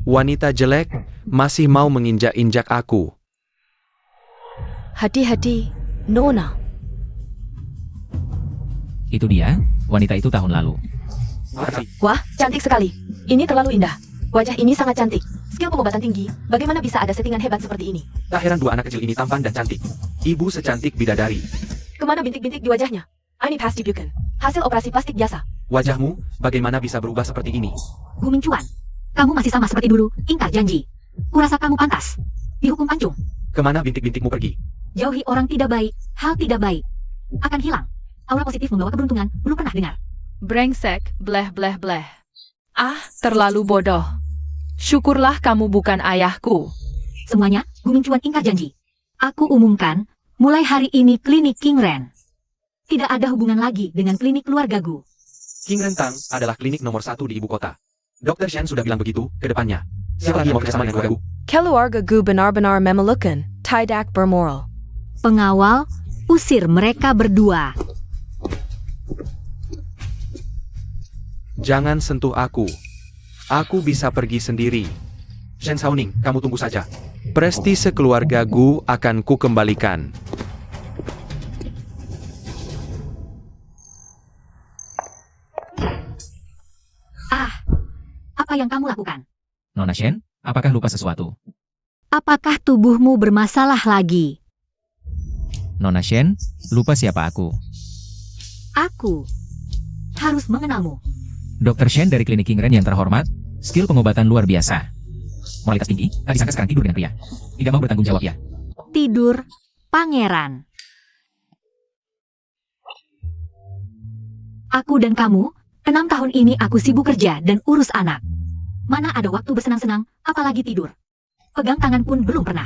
Speaker 1: Wanita jelek masih mau menginjak-injak aku.
Speaker 2: Hati-hati, Nona.
Speaker 4: Itu dia, wanita itu tahun lalu.
Speaker 2: Wah, cantik sekali. Ini terlalu indah. Wajah ini sangat cantik. Skill pengobatan tinggi. Bagaimana bisa ada settingan hebat seperti ini?
Speaker 1: Tak heran dua anak kecil ini tampan dan cantik. Ibu secantik bidadari.
Speaker 2: Kemana bintik-bintik di wajahnya? Ini pasti bukan hasil operasi plastik biasa.
Speaker 1: Wajahmu, bagaimana bisa berubah seperti ini?
Speaker 3: Gu Mingchuan, kamu masih sama seperti dulu, ingkar janji. Kurasa kamu pantas dihukum pancung.
Speaker 1: Kemana bintik-bintikmu pergi?
Speaker 3: Jauhi orang tidak baik, hal tidak baik akan hilang. Aura positif membawa keberuntungan, belum pernah dengar.
Speaker 5: Brengsek, bleh bleh bleh. Ah, terlalu bodoh. Syukurlah kamu bukan ayahku.
Speaker 3: Semuanya, Gu Mingchuan ingkar janji. Aku umumkan, mulai hari ini klinik King Ren tidak ada hubungan lagi dengan klinik keluarga Gu.
Speaker 1: King Rentang adalah klinik nomor 1 di ibu kota. Dr. Shen sudah bilang begitu ke depannya. Siapa lagi yang mau kerjasama dengan keluargaku?
Speaker 2: Keluarga gu benar-benar memelukan, tidak bermoral.
Speaker 3: Pengawal, usir mereka berdua.
Speaker 1: Jangan sentuh aku. Aku bisa pergi sendiri. Shen Shaoning, kamu tunggu saja. Prestise keluarga Gu akan ku kembalikan.
Speaker 3: Apa yang kamu lakukan?
Speaker 4: Nona Shen, apakah lupa sesuatu?
Speaker 3: Apakah tubuhmu bermasalah lagi?
Speaker 4: Nona Shen, lupa siapa aku?
Speaker 3: Aku harus mengenalmu.
Speaker 4: Dr. Shen dari klinik King Ren yang terhormat, skill pengobatan luar biasa. Moralitas tinggi, tak disangka sekarang tidur dengan pria. Tidak mau bertanggung jawab ya?
Speaker 3: Tidur, pangeran. Aku dan kamu, 6 tahun ini aku sibuk kerja dan urus anak. Mana ada waktu bersenang-senang, apalagi tidur. Pegang tangan pun belum pernah.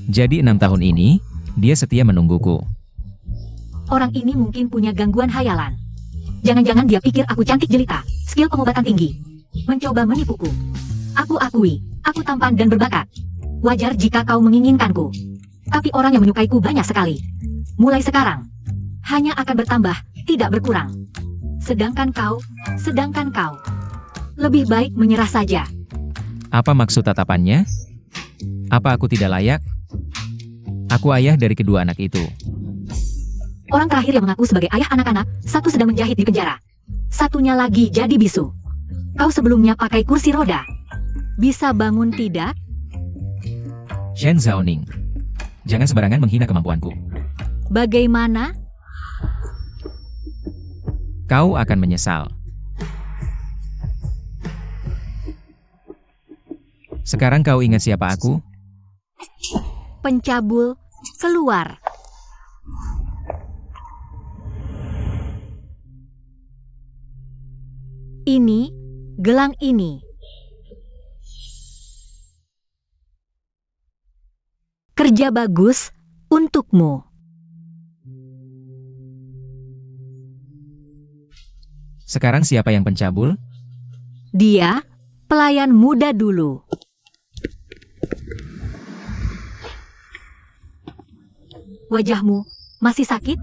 Speaker 4: Jadi 6 tahun ini, dia setia menungguku.
Speaker 3: Orang ini mungkin punya gangguan hayalan. Jangan-jangan dia pikir aku cantik jelita, skill pengobatan tinggi. Mencoba menipuku. Aku akui, aku tampan dan berbakat. Wajar jika kau menginginkanku. Tapi orang yang menyukaiku banyak sekali. Mulai sekarang, hanya akan bertambah, tidak berkurang. Sedangkan kau, lebih baik menyerah saja.
Speaker 4: Apa maksud tatapannya? Apa aku tidak layak? Aku ayah dari kedua anak itu.
Speaker 3: Orang terakhir yang mengaku sebagai ayah anak-anak, satu sedang menjahit di penjara. Satunya lagi jadi bisu. Kau sebelumnya pakai kursi roda. Bisa bangun tidak?
Speaker 4: Shen Shaoning, jangan sembarangan menghina kemampuanku.
Speaker 3: Bagaimana?
Speaker 4: Kau akan menyesal. Sekarang kau ingat siapa aku?
Speaker 3: Pencabul, keluar. Ini, gelang ini. Kerja bagus untukmu.
Speaker 4: Sekarang siapa yang pencabul?
Speaker 3: Dia, pelayan muda dulu. Wajahmu masih sakit?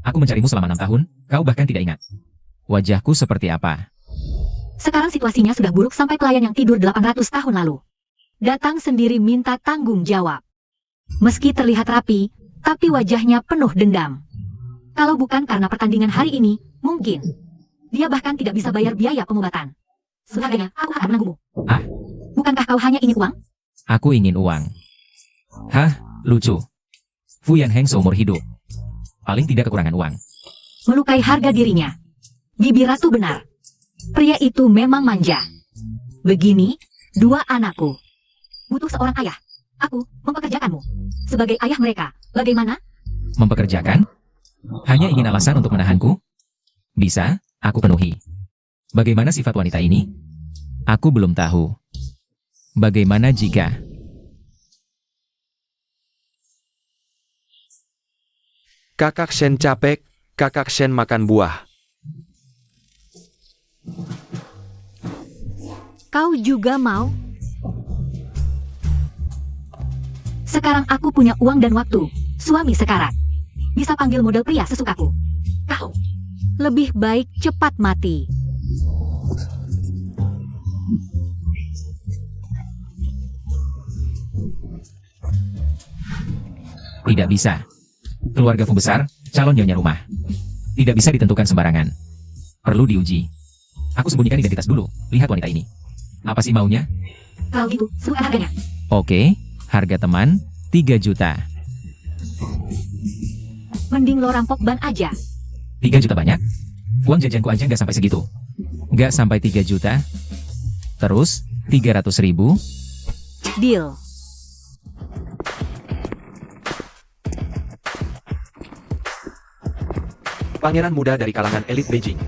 Speaker 4: Aku mencarimu selama 6 tahun, kau bahkan tidak ingat. Wajahku seperti apa?
Speaker 3: Sekarang situasinya sudah buruk sampai pelayan yang tidur 800 tahun lalu datang sendiri minta tanggung jawab. Meski terlihat rapi, tapi wajahnya penuh dendam. Kalau bukan karena pertandingan hari ini, mungkin dia bahkan tidak bisa bayar biaya pengobatan. Seharusnya aku akan menangguhmu.
Speaker 4: Ah?
Speaker 3: Bukankah kau hanya ingin uang?
Speaker 4: Aku ingin uang. Hah, lucu. Fu Yanheng seumur hidup. Paling tidak kekurangan uang.
Speaker 3: Melukai harga dirinya. Bibi Ratu benar. Pria itu memang manja. Begini, 2 anakku. Butuh seorang ayah. Aku mempekerjakanmu. Sebagai ayah mereka, bagaimana?
Speaker 4: Mempekerjakan? Hanya ingin alasan untuk menahanku? Bisa, aku penuhi. Bagaimana sifat wanita ini? Aku belum tahu. Bagaimana jika...
Speaker 1: Kakak Shen capek, kakak Shen makan buah.
Speaker 3: Kau juga mau? Sekarang aku punya uang dan waktu. Suami sekarat. Bisa panggil model pria sesukaku. Kau lebih baik cepat mati.
Speaker 4: Tidak bisa. Keluarga Fu besar, calon nyonya rumah. Tidak bisa ditentukan sembarangan. Perlu diuji. Aku sembunyikan identitas dulu. Lihat wanita ini. Apa sih maunya?
Speaker 3: Kalau gitu, sebutkan harganya.
Speaker 4: Oke, harga teman, 3 juta.
Speaker 3: Mending lo rampok ban aja.
Speaker 4: 3 juta banyak? Uang jajanku aja nggak sampai segitu. Nggak sampai 3 juta. Terus, 300.000.
Speaker 3: Deal.
Speaker 1: Pangeran muda dari kalangan elit Beijing.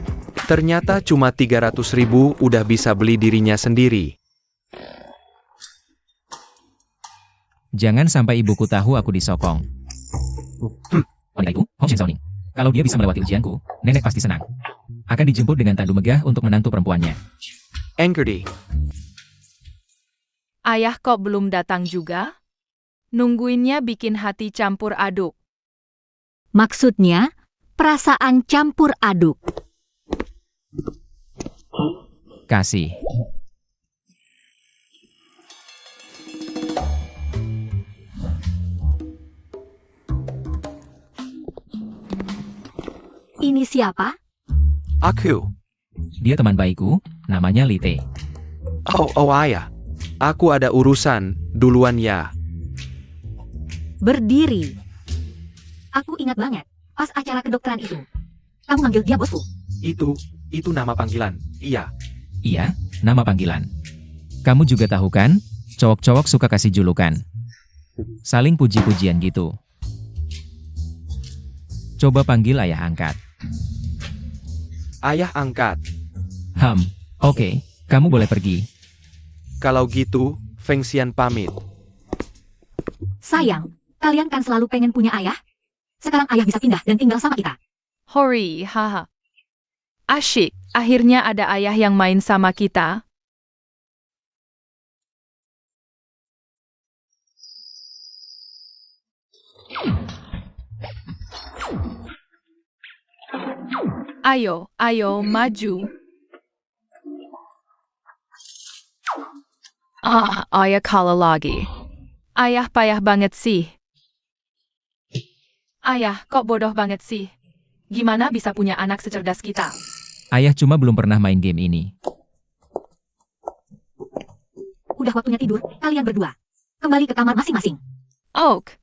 Speaker 1: Ternyata cuma 300.000 udah bisa beli dirinya sendiri.
Speaker 4: Jangan sampai ibuku tahu aku disokong. Wanita itu, Hong Shen Shaoning. Kalau dia bisa melewati ujianku, nenek pasti senang. Akan dijemput dengan tandu megah untuk menantu perempuannya.
Speaker 1: Engerti.
Speaker 5: Ayah kok belum datang juga? Nungguinnya bikin hati campur aduk.
Speaker 3: Maksudnya, perasaan campur aduk.
Speaker 4: Kasih.
Speaker 3: Ini siapa?
Speaker 1: Aku.
Speaker 4: Dia teman baikku, namanya Lite.
Speaker 1: Oh ayah. Aku ada urusan, duluan ya.
Speaker 3: Berdiri. Aku ingat banget, pas acara kedokteran itu. Kamu manggil dia bosku.
Speaker 1: Itu nama panggilan, iya.
Speaker 4: Iya, nama panggilan. Kamu juga tahu kan, cowok-cowok suka kasih julukan. Saling puji-pujian gitu. Coba panggil ayah angkat.
Speaker 1: Ayah angkat.
Speaker 4: Oke, kamu boleh pergi.
Speaker 1: Kalau gitu, Feng Xian pamit.
Speaker 3: Sayang, kalian kan selalu pengen punya ayah. Sekarang ayah bisa pindah dan tinggal sama kita.
Speaker 5: Hori, haha. Asyik, akhirnya ada ayah yang main sama kita. Ayo, maju. Ayah kalah lagi. Ayah payah banget sih. Ayah, kok bodoh banget sih? Gimana bisa punya anak secerdas kita?
Speaker 4: Ayah cuma belum pernah main game ini.
Speaker 3: Udah waktunya tidur, kalian berdua. Kembali ke kamar masing-masing.
Speaker 5: Oak.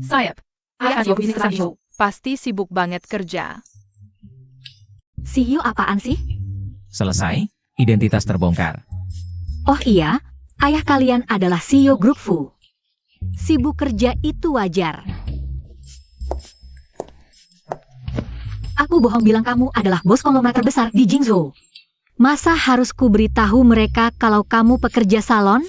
Speaker 5: Sayap. Ayah kasih bisnis ke Sanjo. Pasti sibuk banget kerja.
Speaker 3: CEO apaan sih?
Speaker 4: Selesai, identitas terbongkar.
Speaker 3: Oh iya, ayah kalian adalah CEO Grup Fu. Sibuk kerja itu wajar. Aku bohong bilang kamu adalah bos konglomerat terbesar di Jingzhou. Masa harus ku beritahu mereka kalau kamu pekerja salon?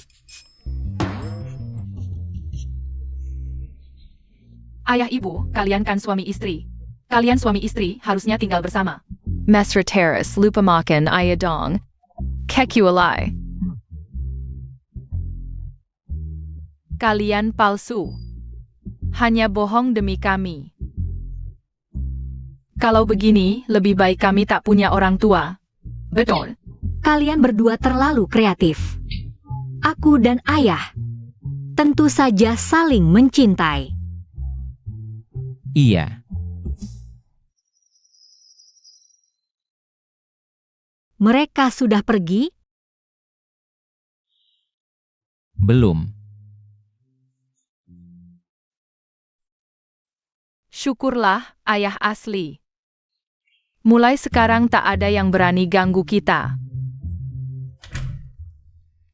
Speaker 5: Ayah ibu, kalian kan suami istri. Kalian suami istri harusnya tinggal bersama. Master Terrace, lupa makan ayah dong. Kekualai. Kalian palsu. Hanya bohong demi kami. Kalau begini, lebih baik kami tak punya orang tua. Betul.
Speaker 3: Kalian berdua terlalu kreatif. Aku dan ayah tentu saja saling mencintai.
Speaker 4: Iya,
Speaker 3: Mereka sudah pergi?
Speaker 4: belum.
Speaker 5: Syukurlah, ayah asli. Mulai sekarang tak ada yang berani ganggu kita.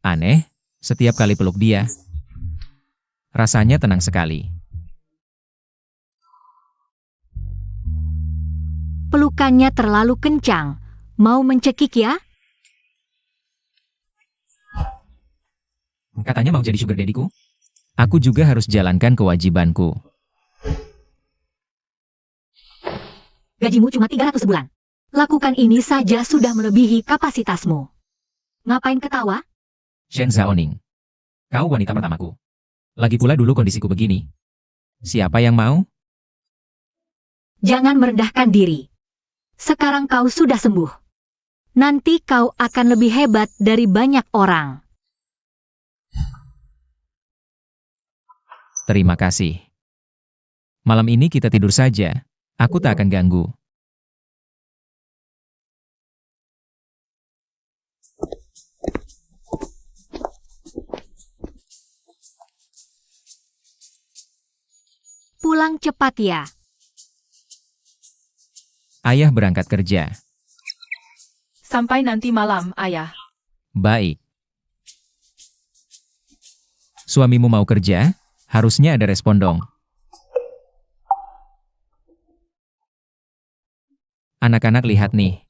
Speaker 4: Aneh, setiap kali peluk dia, rasanya tenang sekali.
Speaker 3: Pelukannya terlalu kencang. Mau mencekik ya?
Speaker 4: Katanya mau jadi sugar daddy-ku? Aku juga harus jalankan kewajibanku.
Speaker 3: Gajimu cuma 300 sebulan. Lakukan ini saja sudah melebihi kapasitasmu. Ngapain ketawa?
Speaker 4: Shen Xiaoning, kau wanita pertamaku. Lagi pula dulu kondisiku begini. Siapa yang mau?
Speaker 3: Jangan merendahkan diri. Sekarang kau sudah sembuh. Nanti kau akan lebih hebat dari banyak orang.
Speaker 4: Terima kasih. Malam ini kita tidur saja. Aku tak akan ganggu.
Speaker 3: Pulang cepat ya.
Speaker 4: Ayah berangkat kerja.
Speaker 5: Sampai nanti malam, ayah.
Speaker 4: Baik. Suamimu mau kerja? Harusnya ada respon dong. Anak-anak lihat nih.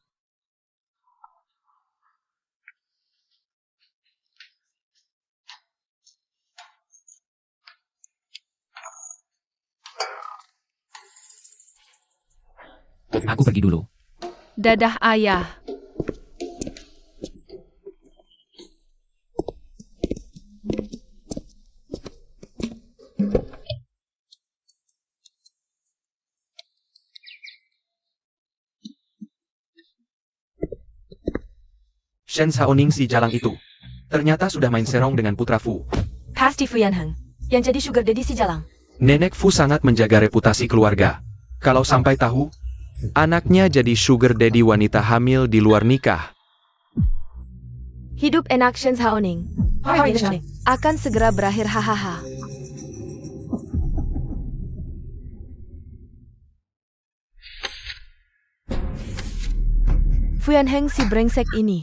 Speaker 4: Aku pergi dulu.
Speaker 5: Dadah ayah.
Speaker 1: Shen Xiaoning si jalang itu. Ternyata sudah main serong dengan putra Fu.
Speaker 2: Pasti Fu Yanheng, yang jadi sugar daddy si Jalang.
Speaker 1: Nenek Fu sangat menjaga reputasi keluarga. Kalau sampai tahu, anaknya jadi sugar daddy wanita hamil di luar nikah.
Speaker 2: Hidup enak Shen Xiaoning. Akan segera berakhir hahaha. Fu Yanheng si brengsek ini.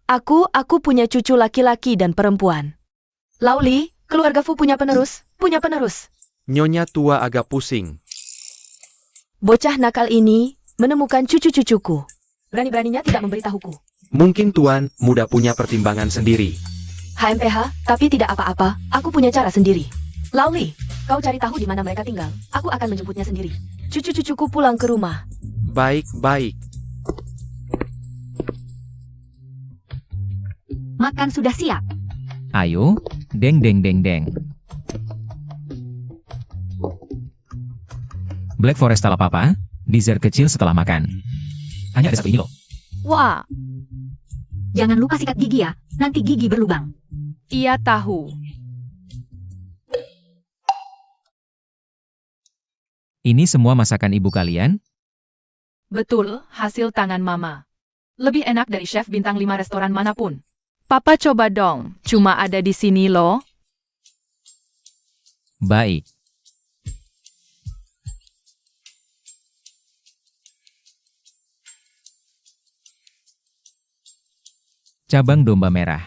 Speaker 2: Aku punya cucu laki-laki dan perempuan. Lauli, keluarga Fu punya penerus.
Speaker 1: Nyonya tua agak pusing.
Speaker 2: Bocah nakal ini menemukan cucu-cucuku. Berani-beraninya tidak memberitahuku.
Speaker 1: Mungkin Tuan muda punya pertimbangan sendiri.
Speaker 2: HMPH, tapi tidak apa-apa. Aku punya cara sendiri. Lauli, kau cari tahu di mana mereka tinggal. Aku akan menjemputnya sendiri. Cucu-cucuku pulang ke rumah.
Speaker 1: Baik-baik.
Speaker 3: Makan sudah siap.
Speaker 4: Ayo, deng deng deng deng. Black Forest ala papa, dessert kecil setelah makan. Hanya ada satu ini loh.
Speaker 5: Wah,
Speaker 3: Jangan lupa sikat gigi ya, nanti gigi berlubang.
Speaker 5: ia tahu.
Speaker 4: Ini semua masakan ibu kalian?
Speaker 5: Betul, hasil tangan mama. Lebih enak dari chef bintang 5 restoran manapun. Papa coba dong, cuma ada di sini loh.
Speaker 4: Baik. Cabang domba merah.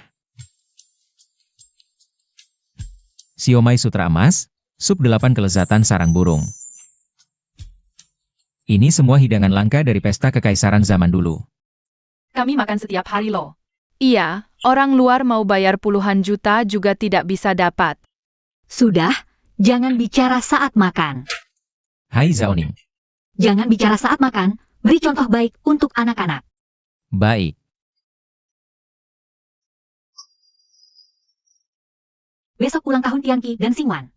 Speaker 4: Siomay sutra emas, sup 8 kelezatan sarang burung. Ini semua hidangan langka dari pesta kekaisaran zaman dulu.
Speaker 5: Kami makan setiap hari loh. Iya, orang luar mau bayar puluhan juta juga tidak bisa dapat.
Speaker 3: Sudah, jangan bicara saat makan.
Speaker 4: Hai Zaoning.
Speaker 3: Jangan bicara saat makan, beri contoh baik untuk anak-anak.
Speaker 4: Baik.
Speaker 3: Besok ulang tahun Tianqi dan Xingwan.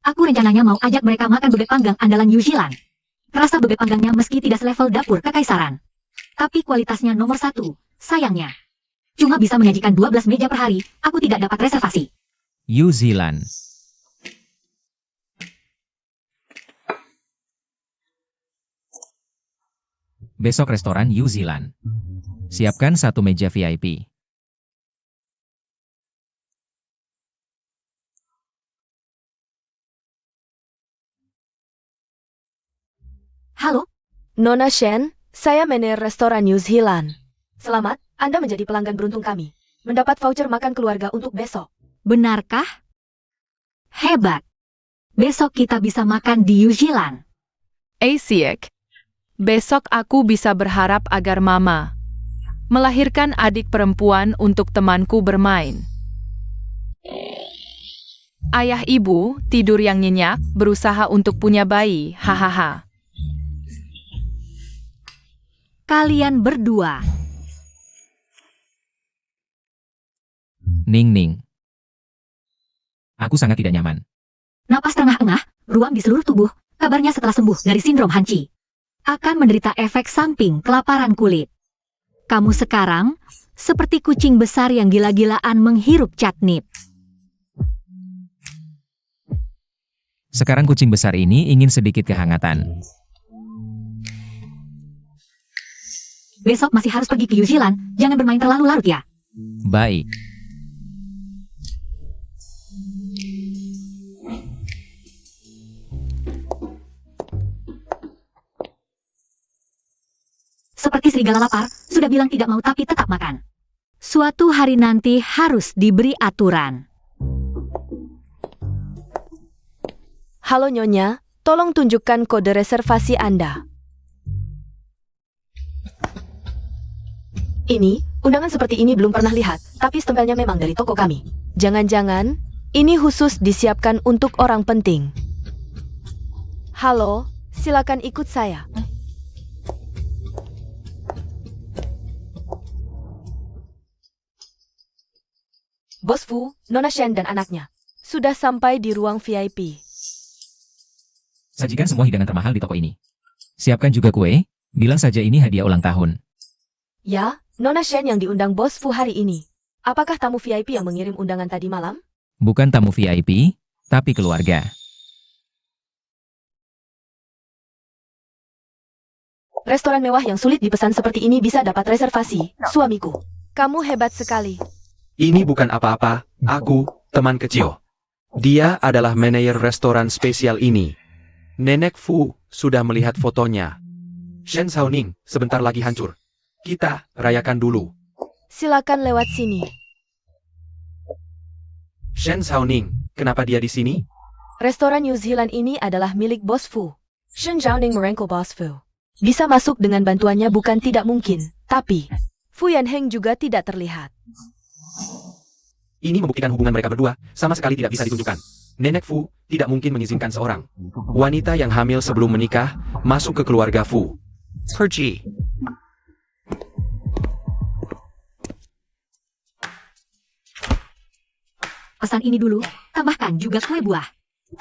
Speaker 3: Aku rencananya mau ajak mereka makan bebek panggang andalan New Zealand. Rasa bebek panggangnya meski tidak selevel dapur kekaisaran. Tapi kualitasnya nomor 1, sayangnya. Cuma bisa menyajikan 12 meja per hari, aku tidak dapat reservasi.
Speaker 4: New Zealand. Besok restoran New Zealand. Siapkan 1 meja VIP.
Speaker 3: Halo,
Speaker 2: Nona Shen, saya manajer restoran New Zealand. Selamat, Anda menjadi pelanggan beruntung kami. Mendapat voucher makan keluarga untuk besok.
Speaker 3: benarkah? Hebat. Besok kita bisa makan di New Zealand.
Speaker 5: Asiek. Besok aku bisa berharap agar mama melahirkan adik perempuan untuk temanku bermain. Ayah ibu tidur yang nyenyak, berusaha untuk punya bayi, hahaha.
Speaker 3: Kalian berdua.
Speaker 4: Ning Ning. Aku sangat tidak nyaman.
Speaker 3: Napas terengah-engah, ruam di seluruh tubuh, kabarnya setelah sembuh dari sindrom Hanci. Akan menderita efek samping kelaparan kulit. Kamu sekarang seperti kucing besar yang gila-gilaan menghirup catnip.
Speaker 4: Sekarang kucing besar ini ingin sedikit kehangatan.
Speaker 3: Besok masih harus pergi ke New Zealand, jangan bermain terlalu larut ya.
Speaker 4: Baik.
Speaker 3: Seperti serigala lapar, sudah bilang tidak mau tapi tetap makan. Suatu hari nanti harus diberi aturan.
Speaker 2: Halo Nyonya, tolong tunjukkan kode reservasi Anda. Ini, undangan seperti ini belum pernah lihat, tapi stempelnya memang dari toko kami. Jangan-jangan, Ini khusus disiapkan untuk orang penting. Halo, silakan ikut saya. Bos Fu, Nona Shen dan anaknya sudah sampai di ruang VIP.
Speaker 4: Sajikan semua hidangan termahal di toko ini. Siapkan juga kue, bilang saja ini hadiah ulang tahun.
Speaker 2: Ya, Nona Shen yang diundang Bos Fu hari ini. Apakah tamu VIP yang mengirim undangan tadi malam?
Speaker 4: Bukan tamu VIP, tapi keluarga.
Speaker 2: Restoran mewah yang sulit dipesan seperti ini bisa dapat reservasi, suamiku. Kamu hebat sekali.
Speaker 1: Ini bukan apa-apa, aku, teman kecil. Dia adalah manajer restoran spesial ini. Nenek Fu sudah melihat fotonya. Shen Xiaoning sebentar lagi hancur. Kita rayakan dulu.
Speaker 2: Silakan lewat sini.
Speaker 1: Shen Xiaoning, kenapa dia di sini?
Speaker 2: Restoran New Zealand ini adalah milik Bos Fu. Shen Xiaoning merangkul Bos Fu. Bisa masuk dengan bantuannya bukan tidak mungkin, tapi Fu Yanheng juga tidak terlihat.
Speaker 1: Ini membuktikan hubungan mereka berdua sama sekali tidak bisa ditunjukkan. Nenek Fu tidak mungkin mengizinkan seorang wanita yang hamil sebelum menikah masuk ke keluarga Fu. Pergi.
Speaker 3: Pesan ini dulu, tambahkan juga kue buah.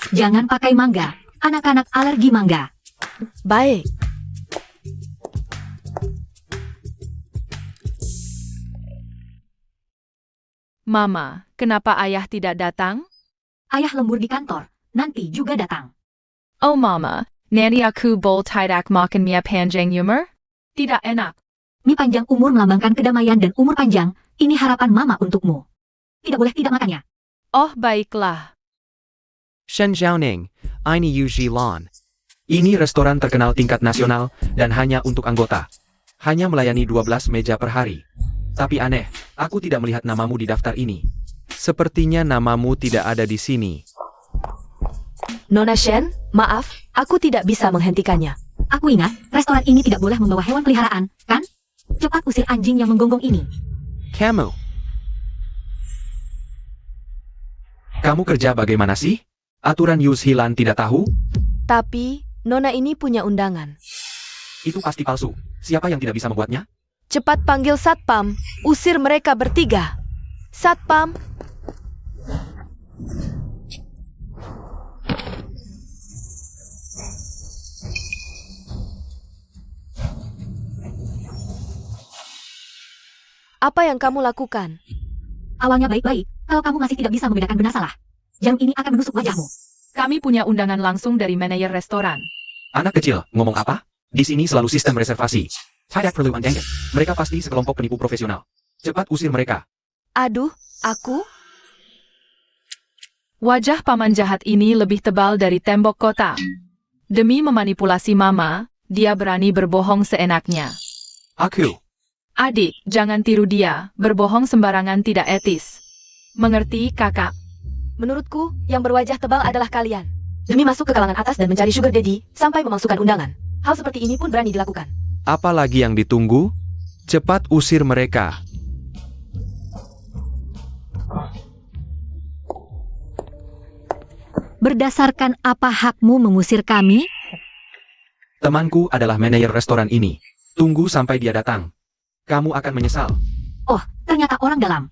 Speaker 3: Jangan pakai mangga, anak-anak alergi mangga.
Speaker 2: Baik.
Speaker 5: Mama, kenapa ayah tidak datang?
Speaker 3: Ayah lembur di kantor, nanti juga datang.
Speaker 5: Oh mama, nanti aku boleh tidak makan mie panjang umur? Tidak enak.
Speaker 3: Mie panjang umur melambangkan kedamaian dan umur panjang, ini harapan mama untukmu. Tidak boleh tidak makannya.
Speaker 5: Oh baiklah.
Speaker 1: Shen Xiaoning, ini Yu Lan. Ini restoran terkenal tingkat nasional dan hanya untuk anggota. Hanya melayani 12 meja per hari. Tapi aneh, aku tidak melihat namamu di daftar ini. Sepertinya namamu tidak ada di sini.
Speaker 2: Nona Shen, maaf, aku tidak bisa menghentikannya.
Speaker 3: Aku ingat, restoran ini tidak boleh membawa hewan peliharaan, kan? Cepat usir anjing yang menggonggong ini.
Speaker 1: Kamu kerja bagaimana sih? Aturan Yu Lan tidak tahu?
Speaker 2: Tapi, Nona ini punya undangan.
Speaker 1: Itu pasti palsu. Siapa yang tidak bisa membuatnya?
Speaker 2: Cepat panggil Satpam, usir mereka bertiga. Satpam. Apa yang kamu lakukan?
Speaker 3: Awalnya baik-baik, kalau kamu masih tidak bisa membedakan benar salah. Jam ini akan menusuk wajahmu.
Speaker 5: Kami punya undangan langsung dari manajer restoran.
Speaker 1: Anak kecil, ngomong apa? Di sini selalu sistem reservasi. Tidak perlu undangan. Mereka pasti sekelompok penipu profesional. Cepat usir mereka.
Speaker 2: Aduh, aku?
Speaker 5: Wajah paman jahat ini lebih tebal dari tembok kota. Demi memanipulasi mama, dia berani berbohong seenaknya.
Speaker 1: Aku.
Speaker 5: Adik, jangan tiru dia, berbohong sembarangan tidak etis. Mengerti, kakak?
Speaker 2: Menurutku, yang berwajah tebal adalah kalian. Demi masuk ke kalangan atas dan mencari sugar daddy, sampai memasukkan undangan. Hal seperti ini pun berani dilakukan.
Speaker 1: Apa lagi yang ditunggu? Cepat usir mereka.
Speaker 3: Berdasarkan apa hakmu mengusir kami?
Speaker 1: Temanku adalah manajer restoran ini. Tunggu sampai dia datang. Kamu akan menyesal.
Speaker 3: Oh, ternyata orang dalam.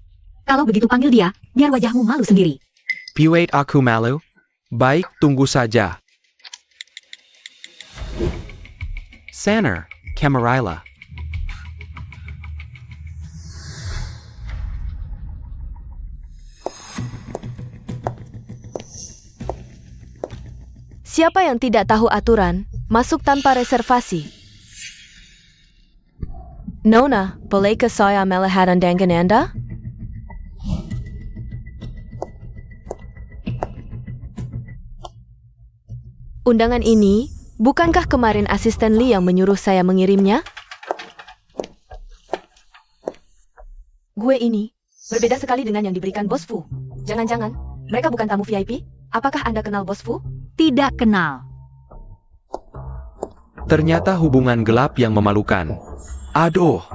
Speaker 3: Kalau begitu panggil dia, biar wajahmu malu sendiri.
Speaker 1: Piwait aku malu. Baik, tunggu saja. Saner, Camarilla.
Speaker 2: Siapa yang tidak tahu aturan, masuk tanpa reservasi. Nona, bolehkah saya melihat undangan Anda? Undangan ini, bukankah kemarin asisten Lee yang menyuruh saya mengirimnya? Gue ini, berbeda sekali dengan yang diberikan Bos Fu. Jangan-jangan, mereka bukan tamu VIP? Apakah Anda kenal Bos Fu?
Speaker 3: Tidak kenal.
Speaker 1: Ternyata hubungan gelap yang memalukan. Aduh,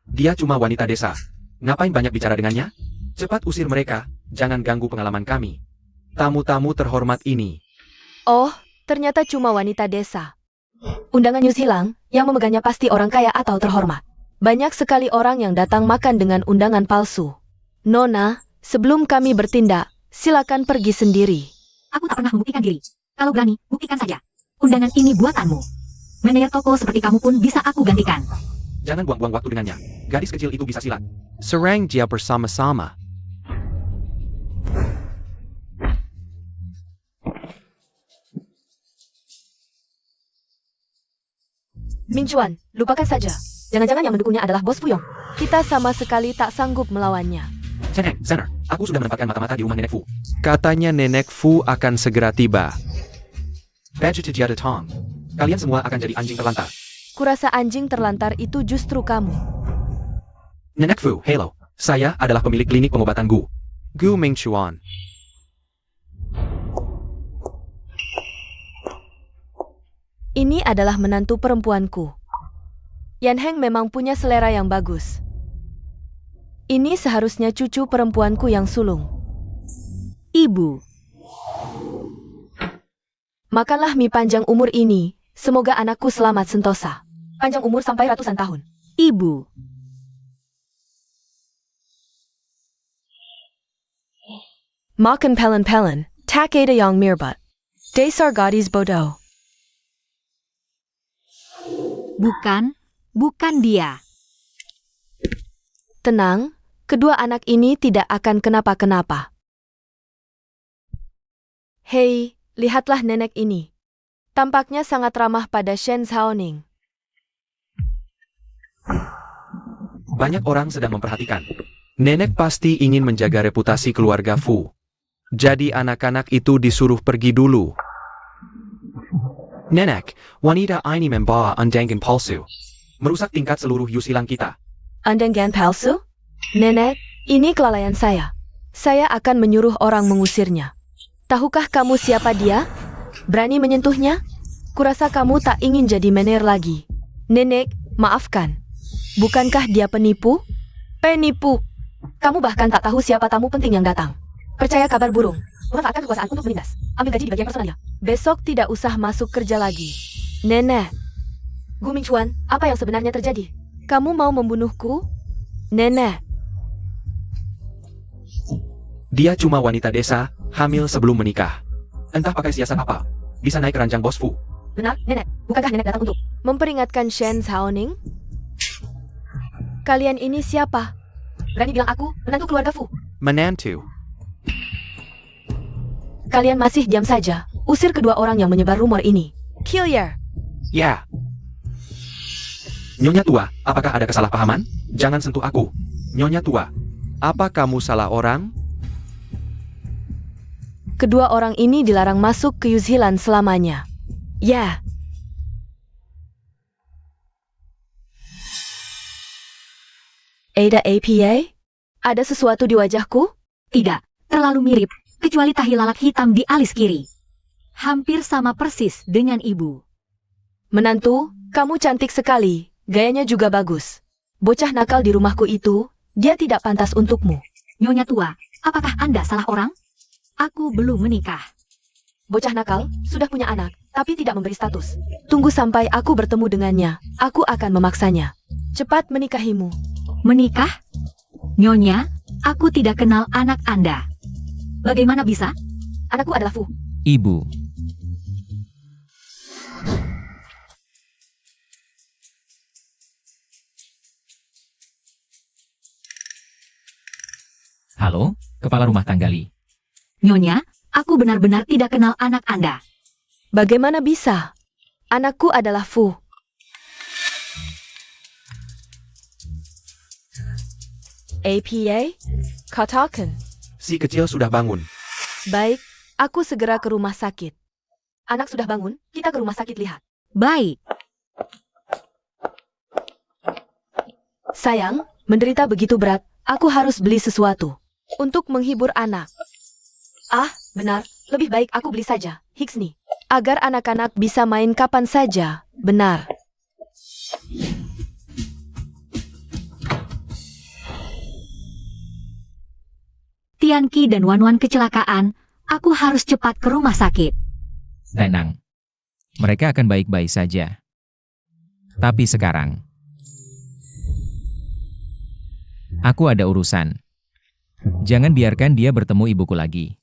Speaker 1: dia cuma wanita desa. Ngapain banyak bicara dengannya? Cepat usir mereka, Jangan ganggu pengalaman kami. Tamu-tamu terhormat ini.
Speaker 2: Oh, ternyata cuma wanita desa. Undangan New Zealand, yang memegangnya pasti orang kaya atau terhormat. Banyak sekali orang yang datang makan dengan undangan palsu. Nona, sebelum kami bertindak, silakan pergi sendiri.
Speaker 3: Aku tak pernah membuktikan diri. Kalau berani, buktikan saja. Undangan ini buatanmu. Manajer toko seperti kamu pun bisa aku gantikan.
Speaker 1: Jangan buang-buang waktu dengannya. Gadis kecil itu bisa silat. Serang dia bersama-sama.
Speaker 2: Ming Chuan, lupakan saja. Jangan-jangan yang mendukungnya adalah Bos Fuyong. Kita sama sekali tak sanggup melawannya.
Speaker 1: Chen Heng, Senator, aku sudah menempatkan mata-mata di rumah Nenek Fu. Katanya Nenek Fu akan segera tiba. Baju Tijiada Tong. Kalian semua akan jadi anjing terlantar.
Speaker 2: Kurasa anjing terlantar itu justru kamu.
Speaker 1: Nenek Fu, hello. Saya adalah pemilik klinik pengobatan Gu. Gu Ming Chuan.
Speaker 2: Ini adalah menantu perempuanku. Yan Heng memang punya selera yang bagus. Ini seharusnya cucu perempuanku yang sulung.
Speaker 3: Ibu,
Speaker 2: Makanlah mie panjang umur ini. Semoga anakku selamat sentosa. Panjang umur sampai ratusan tahun.
Speaker 3: ibu.
Speaker 2: Makan pelen-pelen, tak ada yang mirbat. Dasar gadis bodoh.
Speaker 3: Bukan dia.
Speaker 2: Tenang, kedua anak ini tidak akan kenapa-kenapa. Hei, lihatlah nenek ini. Tampaknya sangat ramah pada Shen Zhaoning.
Speaker 1: Banyak orang sedang memperhatikan. Nenek pasti ingin menjaga reputasi keluarga Fu. Jadi anak-anak itu disuruh pergi dulu. Nenek, wanita ini membawa undangan palsu. Merusak tingkat seluruh Yusilang kita.
Speaker 2: Undangan palsu? Nenek, ini kelalaian saya. Saya akan menyuruh orang mengusirnya. Tahukah kamu siapa dia? Berani menyentuhnya? Kurasa kamu tak ingin jadi manajer lagi. Nenek, maafkan. Bukankah dia penipu? Penipu! Kamu bahkan tak tahu siapa tamu penting yang datang. Percaya kabar burung. Memanfaatkan kekuasaan untuk menindas. Ambil gaji di bagian personalnya. Besok tidak usah masuk kerja lagi. Nenek. Gu Mingchuan, apa yang sebenarnya terjadi? Kamu mau membunuhku? Nenek.
Speaker 1: Dia cuma wanita desa, hamil sebelum menikah. Entah pakai siasat apa. Bisa naik keranjang Bos Fu.
Speaker 2: Benar, Nenek. Bukankah Nenek datang untuk memperingatkan Shen Zhaoning? Kalian ini siapa? Berani bilang aku, menantu keluarga Fu.
Speaker 1: Menantu.
Speaker 2: Kalian masih diam saja. Usir kedua orang yang menyebar rumor ini. Killer.
Speaker 1: Ya. Nyonya tua, apakah ada kesalahpahaman? Jangan sentuh aku. Nyonya tua, apa kamu salah orang?
Speaker 2: Kedua orang ini dilarang masuk ke Yuzilan selamanya. Ya. Ada APA? Ada sesuatu di wajahku?
Speaker 3: Tidak, terlalu mirip, kecuali tahi lalat hitam di alis kiri. Hampir sama persis dengan ibu.
Speaker 2: Menantu, kamu cantik sekali. Gayanya juga bagus. Bocah nakal di rumahku itu, dia tidak pantas untukmu.
Speaker 3: Nyonya tua, apakah Anda salah orang? Aku belum menikah.
Speaker 2: Bocah nakal, sudah punya anak, tapi tidak memberi status. Tunggu sampai aku bertemu dengannya, aku akan memaksanya. Cepat menikahimu.
Speaker 3: Menikah? Nyonya, aku tidak kenal anak Anda. Bagaimana bisa?
Speaker 2: Anakku adalah Fu.
Speaker 4: Ibu. Halo, kepala rumah tangga Li.
Speaker 3: Nyonya, aku benar-benar tidak kenal anak Anda.
Speaker 2: Bagaimana bisa? Anakku adalah Fu. APA? Katakan.
Speaker 1: Si kecil sudah bangun.
Speaker 2: Baik, aku segera ke rumah sakit. Anak sudah bangun, kita ke rumah sakit lihat.
Speaker 3: Baik,
Speaker 2: Sayang, menderita begitu berat, aku harus beli sesuatu. Untuk menghibur anak. Ah, benar, lebih baik aku beli saja, Hicksni. Agar anak-anak bisa main kapan saja, benar.
Speaker 3: Tianqi dan Wanwan kecelakaan, aku harus cepat ke rumah sakit.
Speaker 4: Tenang. Mereka akan baik-baik saja. Tapi sekarang, aku ada urusan. Jangan biarkan dia bertemu ibuku lagi.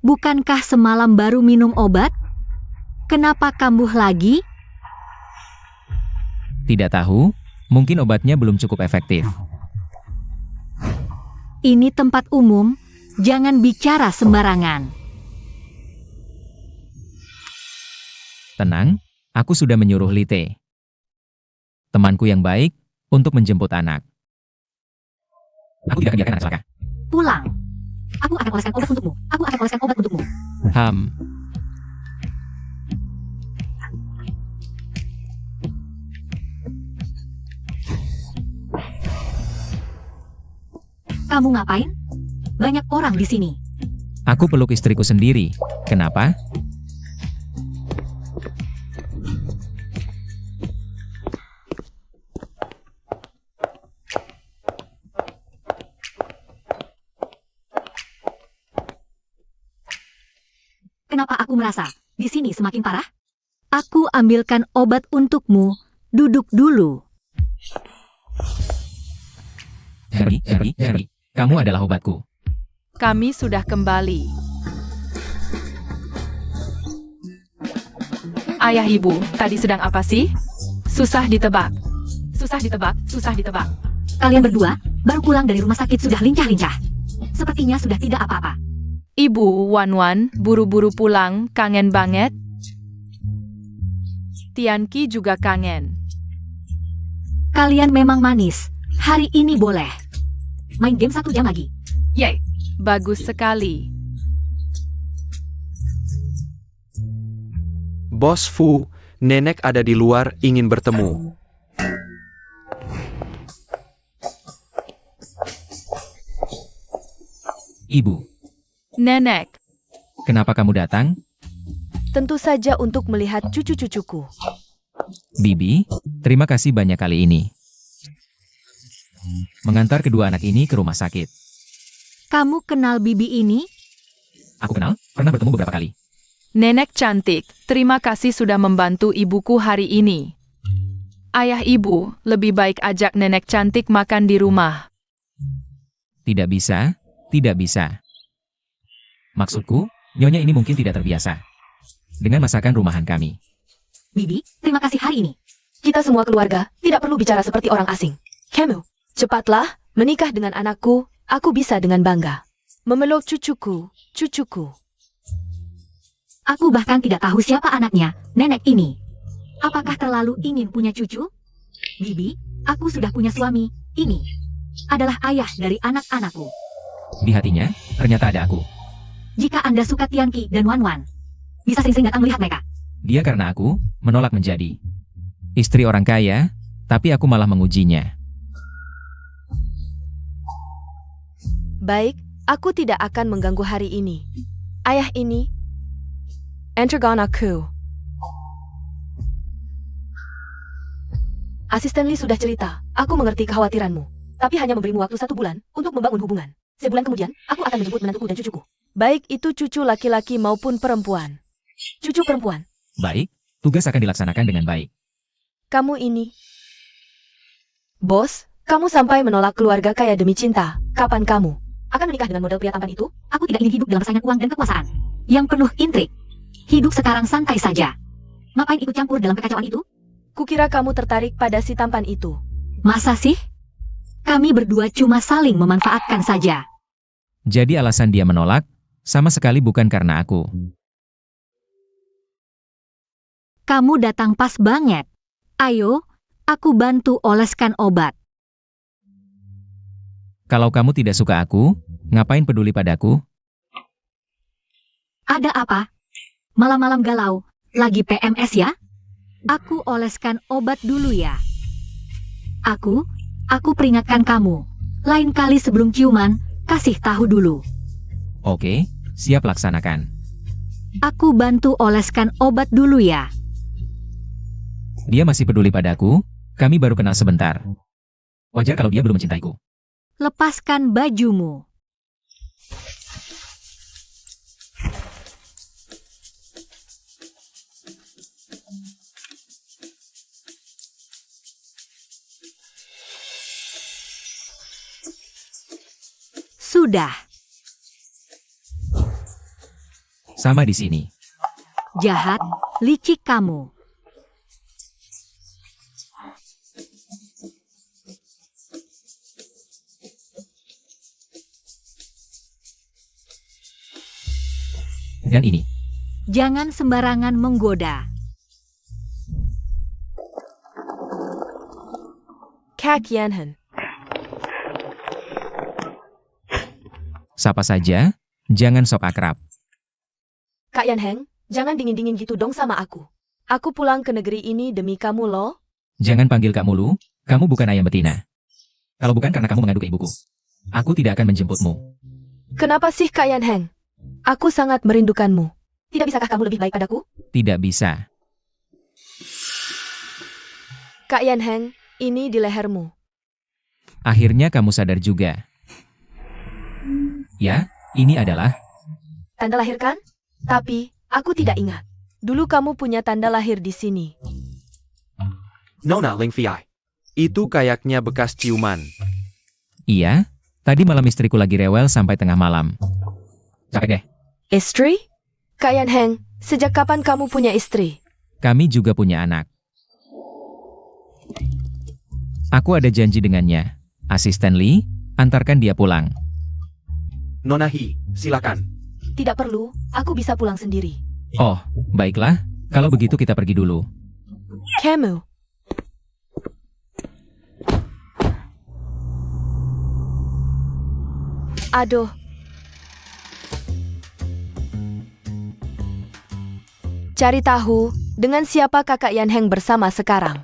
Speaker 3: Bukankah semalam baru minum obat? Kenapa kambuh lagi?
Speaker 4: Tidak tahu, mungkin obatnya belum cukup efektif.
Speaker 3: Ini tempat umum, jangan bicara sembarangan.
Speaker 4: Tenang, aku sudah menyuruh Lite, temanku yang baik, untuk menjemput anak. Aku tidak akan biarkan anak celaka.
Speaker 3: Pulang. Aku akan oleskan obat untukmu. Aku akan oleskan obat untukmu. Kamu ngapain? Banyak orang di sini.
Speaker 4: Aku peluk istriku sendiri. Kenapa?
Speaker 3: Kenapa aku merasa di sini semakin parah? Aku ambilkan obat untukmu. Duduk dulu.
Speaker 4: Harry, kamu adalah obatku.
Speaker 5: Kami sudah kembali. Ayah ibu, tadi sedang apa sih? Susah ditebak. Susah ditebak, susah ditebak.
Speaker 3: Kalian berdua baru pulang dari rumah sakit sudah lincah-lincah. Sepertinya sudah tidak apa-apa.
Speaker 5: Ibu, Wanwan, buru-buru pulang, kangen banget. Tianqi juga kangen.
Speaker 3: Kalian memang manis. Hari ini boleh. Main game 1 jam lagi.
Speaker 5: Yeay, bagus sekali.
Speaker 1: Bos Fu, nenek ada di luar ingin bertemu.
Speaker 4: Ibu,
Speaker 5: Nenek,
Speaker 4: kenapa kamu datang?
Speaker 2: Tentu saja untuk melihat cucu-cucuku.
Speaker 4: Bibi, terima kasih banyak kali ini. Mengantar kedua anak ini ke rumah sakit.
Speaker 3: Kamu kenal Bibi ini?
Speaker 4: Aku kenal, pernah bertemu beberapa kali.
Speaker 5: nenek cantik, terima kasih sudah membantu ibuku hari ini. Ayah ibu, lebih baik ajak nenek cantik makan di rumah.
Speaker 4: Tidak bisa, tidak bisa. Maksudku, nyonya ini mungkin tidak terbiasa dengan masakan rumahan kami.
Speaker 3: Bibi, terima kasih hari ini.
Speaker 2: Kita semua keluarga, tidak perlu bicara seperti orang asing. Kamu, cepatlah, menikah dengan anakku, aku bisa dengan bangga memeluk cucuku, cucuku.
Speaker 3: Aku bahkan tidak tahu siapa anaknya, nenek ini. Apakah terlalu ingin punya cucu? Bibi, aku sudah punya suami, ini adalah ayah dari anak-anakku.
Speaker 4: Di hatinya, ternyata ada aku.
Speaker 3: Jika Anda suka Tianqi dan Wanwan, bisa sering-sering datang melihat mereka.
Speaker 4: Dia karena aku, menolak menjadi istri orang kaya, tapi aku malah mengujinya.
Speaker 2: Baik, aku tidak akan mengganggu hari ini. Ayah ini, Entergon aku. Asisten Lee sudah cerita, aku mengerti kekhawatiranmu. Tapi hanya memberimu waktu 1 bulan untuk membangun hubungan. Sebulan kemudian, aku akan menjemput menantuku dan cucuku. Baik itu cucu laki-laki maupun perempuan. Cucu perempuan.
Speaker 4: Baik, tugas akan dilaksanakan dengan baik.
Speaker 2: Kamu ini. Bos, kamu sampai menolak keluarga kaya demi cinta. Kapan kamu akan menikah dengan model pria tampan itu?
Speaker 3: Aku tidak ingin hidup dalam persaingan uang dan kekuasaan yang penuh intrik. Hidup sekarang santai saja. Ngapain ikut campur dalam kekacauan itu?
Speaker 2: Kukira kamu tertarik pada si tampan itu.
Speaker 3: Masa sih? Kami berdua cuma saling memanfaatkan saja.
Speaker 4: Jadi alasan dia menolak, sama sekali bukan karena aku.
Speaker 3: Kamu datang pas banget. Ayo, aku bantu oleskan obat.
Speaker 4: Kalau kamu tidak suka aku, ngapain peduli padaku?
Speaker 3: Ada apa? Malam-malam galau, lagi PMS ya? Aku oleskan obat dulu ya. Aku peringatkan kamu. Lain kali sebelum ciuman, kasih tahu dulu.
Speaker 4: Oke, siap laksanakan.
Speaker 3: Aku bantu oleskan obat dulu ya.
Speaker 4: Dia masih peduli padaku, kami baru kenal sebentar. Wajar kalau dia belum mencintaiku.
Speaker 3: Lepaskan bajumu. Sudah,
Speaker 4: Sama di sini.
Speaker 3: jahat, licik kamu.
Speaker 4: Dan ini.
Speaker 3: Jangan sembarangan menggoda.
Speaker 2: Kak Yanhen.
Speaker 4: Sapa saja, jangan sok akrab.
Speaker 2: Kak Yanheng, jangan dingin-dingin gitu dong sama aku. Aku pulang ke negeri ini demi kamu loh.
Speaker 4: Jangan panggil Kak Mulu, kamu bukan ayam betina. Kalau bukan karena kamu mengadu ke ibuku, aku tidak akan menjemputmu.
Speaker 2: Kenapa sih Kak Yanheng? Aku sangat merindukanmu. Tidak bisakah kamu lebih baik padaku?
Speaker 4: Tidak bisa.
Speaker 2: Kak Yanheng, ini di lehermu.
Speaker 4: Akhirnya kamu sadar juga. Ya, ini adalah...
Speaker 2: Tanda lahir kan? Tapi, aku tidak ingat. Dulu kamu punya tanda lahir di sini.
Speaker 1: Nona Ling Fiai. Itu kayaknya bekas ciuman.
Speaker 4: Iya, tadi malam istriku lagi rewel sampai tengah malam. Capek deh.
Speaker 2: Istri? Kak Yanheng, sejak kapan kamu punya istri?
Speaker 4: Kami juga punya anak. Aku ada janji dengannya. Asisten Lee, antarkan dia pulang.
Speaker 1: Nona Hi, silakan.
Speaker 2: Tidak perlu, aku bisa pulang sendiri.
Speaker 4: Oh, baiklah. Kalau begitu kita pergi dulu.
Speaker 2: Kamu. Aduh. Cari tahu, dengan siapa kakak Yanheng bersama sekarang?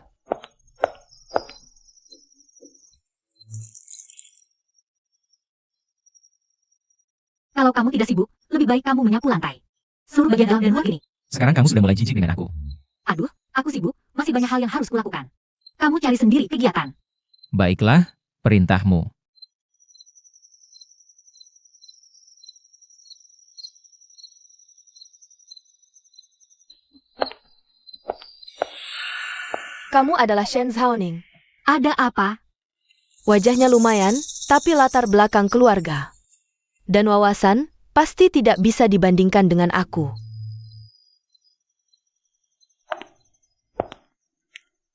Speaker 3: Kalau kamu tidak sibuk, lebih baik kamu menyapu lantai. Suruh bagian dalam dan luar ini.
Speaker 4: Sekarang kamu sudah mulai jijik dengan aku.
Speaker 3: Aduh, aku sibuk, masih banyak hal yang harus kulakukan. Kamu cari sendiri kegiatan.
Speaker 4: Baiklah, perintahmu.
Speaker 2: Kamu adalah Shen Zhaoning.
Speaker 3: Ada apa?
Speaker 2: Wajahnya lumayan, tapi latar belakang keluarga. Dan wawasan, pasti tidak bisa dibandingkan dengan aku.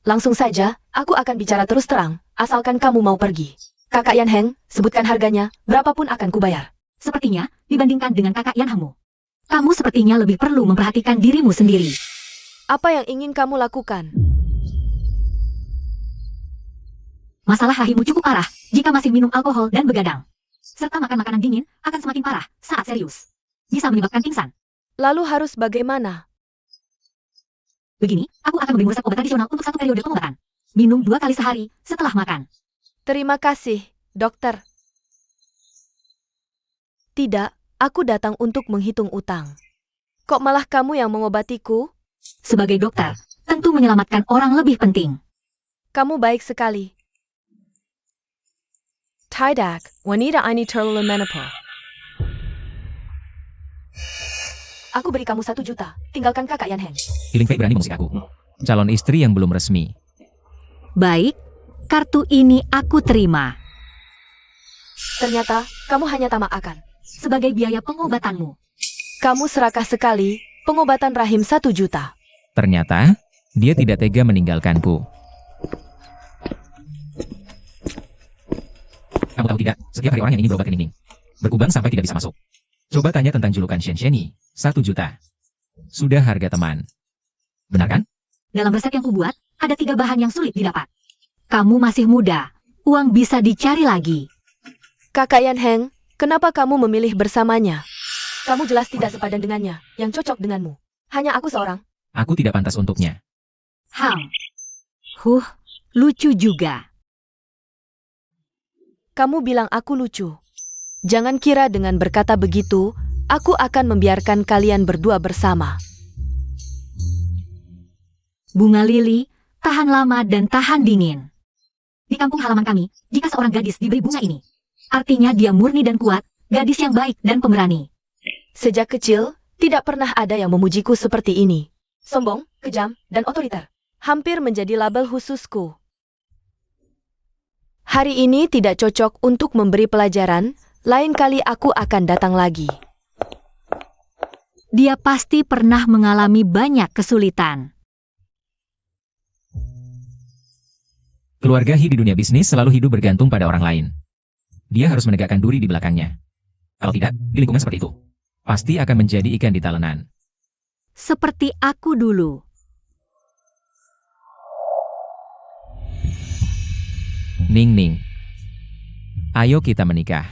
Speaker 2: Langsung saja, aku akan bicara terus terang, asalkan kamu mau pergi. Kakak Yanheng, sebutkan harganya, berapapun akan kubayar.
Speaker 3: Sepertinya, dibandingkan dengan kakak Yanhamu. Kamu sepertinya lebih perlu memperhatikan dirimu sendiri.
Speaker 2: Apa yang ingin kamu lakukan?
Speaker 3: Masalah rahimu cukup parah jika masih minum alkohol dan begadang. Serta makan makanan dingin akan semakin parah saat serius. Bisa menyebabkan pingsan.
Speaker 2: Lalu harus bagaimana?
Speaker 3: Begini, aku akan memberi resep obat tradisional untuk satu periode pengobatan. Minum 2 kali sehari setelah makan.
Speaker 2: Terima kasih, dokter. Tidak, aku datang untuk menghitung utang. Kok malah kamu yang mengobatiku?
Speaker 3: Sebagai dokter, tentu menyelamatkan orang lebih penting.
Speaker 2: Kamu baik sekali. Tidak, wanita ini terlalu menopause. Aku beri kamu 1 juta, tinggalkan kakak Yanheng.
Speaker 4: Iling Fei berani mengusik aku. Calon istri yang belum resmi.
Speaker 3: Baik, kartu ini aku terima.
Speaker 2: Ternyata, kamu hanya tamak akan.
Speaker 3: Sebagai biaya pengobatanmu.
Speaker 2: Kamu serakah sekali, pengobatan rahim 1 juta.
Speaker 4: Ternyata, dia tidak tega meninggalkanku. Kamu tahu tidak, setiap hari orang yang ingin berobat ke Ningning berkubang sampai tidak bisa masuk. Coba tanya tentang julukan Shen Sheni, 1 juta. Sudah harga teman. Benar kan?
Speaker 3: Dalam resep yang kubuat, ada 3 bahan yang sulit didapat. Kamu masih muda, uang bisa dicari lagi.
Speaker 2: Kakak Yanheng, kenapa kamu memilih bersamanya? Kamu jelas tidak sepadan dengannya, yang cocok denganmu. Hanya aku seorang.
Speaker 4: Aku tidak pantas untuknya.
Speaker 3: Lucu juga.
Speaker 2: Kamu bilang aku lucu. Jangan kira dengan berkata begitu, aku akan membiarkan kalian berdua bersama.
Speaker 3: Bunga lili, tahan lama dan tahan dingin. Di kampung halaman kami, jika seorang gadis diberi bunga ini, artinya dia murni dan kuat, gadis yang baik dan pemberani.
Speaker 2: Sejak kecil, tidak pernah ada yang memujiku seperti ini. Sombong, kejam, dan otoriter. Hampir menjadi label khususku. Hari ini tidak cocok untuk memberi pelajaran, lain kali aku akan datang lagi.
Speaker 3: Dia pasti pernah mengalami banyak kesulitan.
Speaker 4: Keluarga He di dunia bisnis selalu hidup bergantung pada orang lain. Dia harus menegakkan duri di belakangnya. Kalau tidak, di lingkungan seperti itu, pasti akan menjadi ikan di talenan.
Speaker 3: Seperti aku dulu.
Speaker 4: Ning Ning. Ayo kita menikah.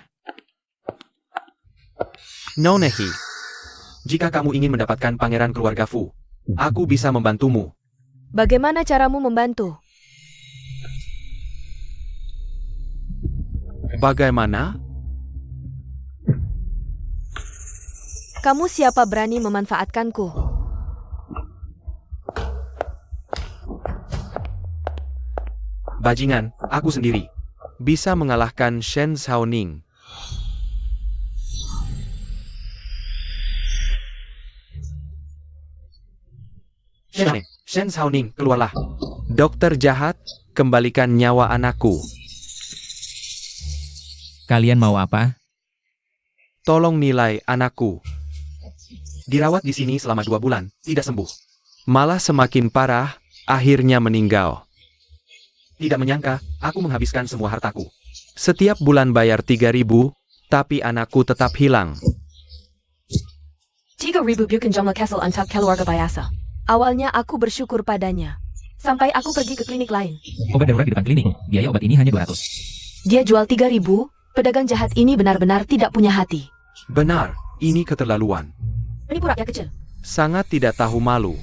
Speaker 1: Nona He. Jika kamu ingin mendapatkan pangeran keluarga Fu, aku bisa membantumu.
Speaker 2: Bagaimana caramu membantu?
Speaker 1: Bagaimana?
Speaker 2: Kamu siapa berani memanfaatkanku?
Speaker 1: Bajingan, aku sendiri. Bisa mengalahkan Shen Xiaoning. Shen Xiaoning, keluarlah. Dokter jahat, kembalikan nyawa anakku.
Speaker 4: Kalian mau apa?
Speaker 1: Tolong nilai anakku. Dirawat di sini selama 2 bulan, tidak sembuh. Malah semakin parah, akhirnya meninggal. Tidak menyangka, aku menghabiskan semua hartaku. Setiap bulan bayar 3.000, tapi anakku tetap hilang.
Speaker 2: 3.000 bukan jumlah Kessel untuk keluarga biasa. Awalnya aku bersyukur padanya. Sampai aku pergi ke klinik lain.
Speaker 4: Obat darurat di depan klinik, biaya obat ini hanya 200.
Speaker 2: Dia jual 3.000, pedagang jahat ini benar-benar tidak punya hati.
Speaker 1: Benar, ini keterlaluan.
Speaker 2: Penipu rakyat kecil.
Speaker 1: Sangat tidak tahu malu.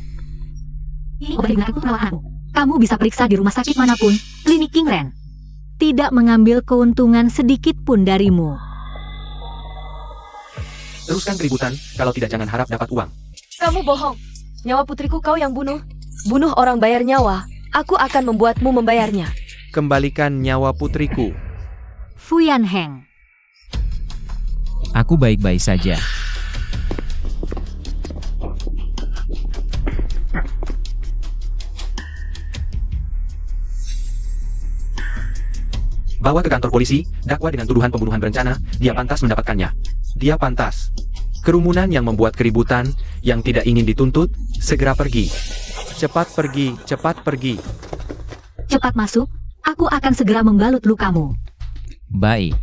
Speaker 3: Ini obat digunakan untuk merawat anakku. Kamu bisa periksa di rumah sakit manapun, klinik King Ren. Tidak mengambil keuntungan sedikit pun darimu.
Speaker 1: Teruskan keributan, kalau tidak jangan harap dapat uang.
Speaker 2: Kamu bohong. Nyawa putriku kau yang bunuh. Bunuh orang bayar nyawa. Aku akan membuatmu membayarnya.
Speaker 1: Kembalikan nyawa putriku.
Speaker 3: Fuyan Heng.
Speaker 4: Aku baik-baik saja.
Speaker 1: Bawa ke kantor polisi, dakwa dengan tuduhan pembunuhan berencana, dia pantas mendapatkannya. Dia pantas. Kerumunan yang membuat keributan, yang tidak ingin dituntut, segera pergi. Cepat pergi, cepat pergi.
Speaker 3: Cepat masuk, aku akan segera membalut lukamu.
Speaker 4: Baik.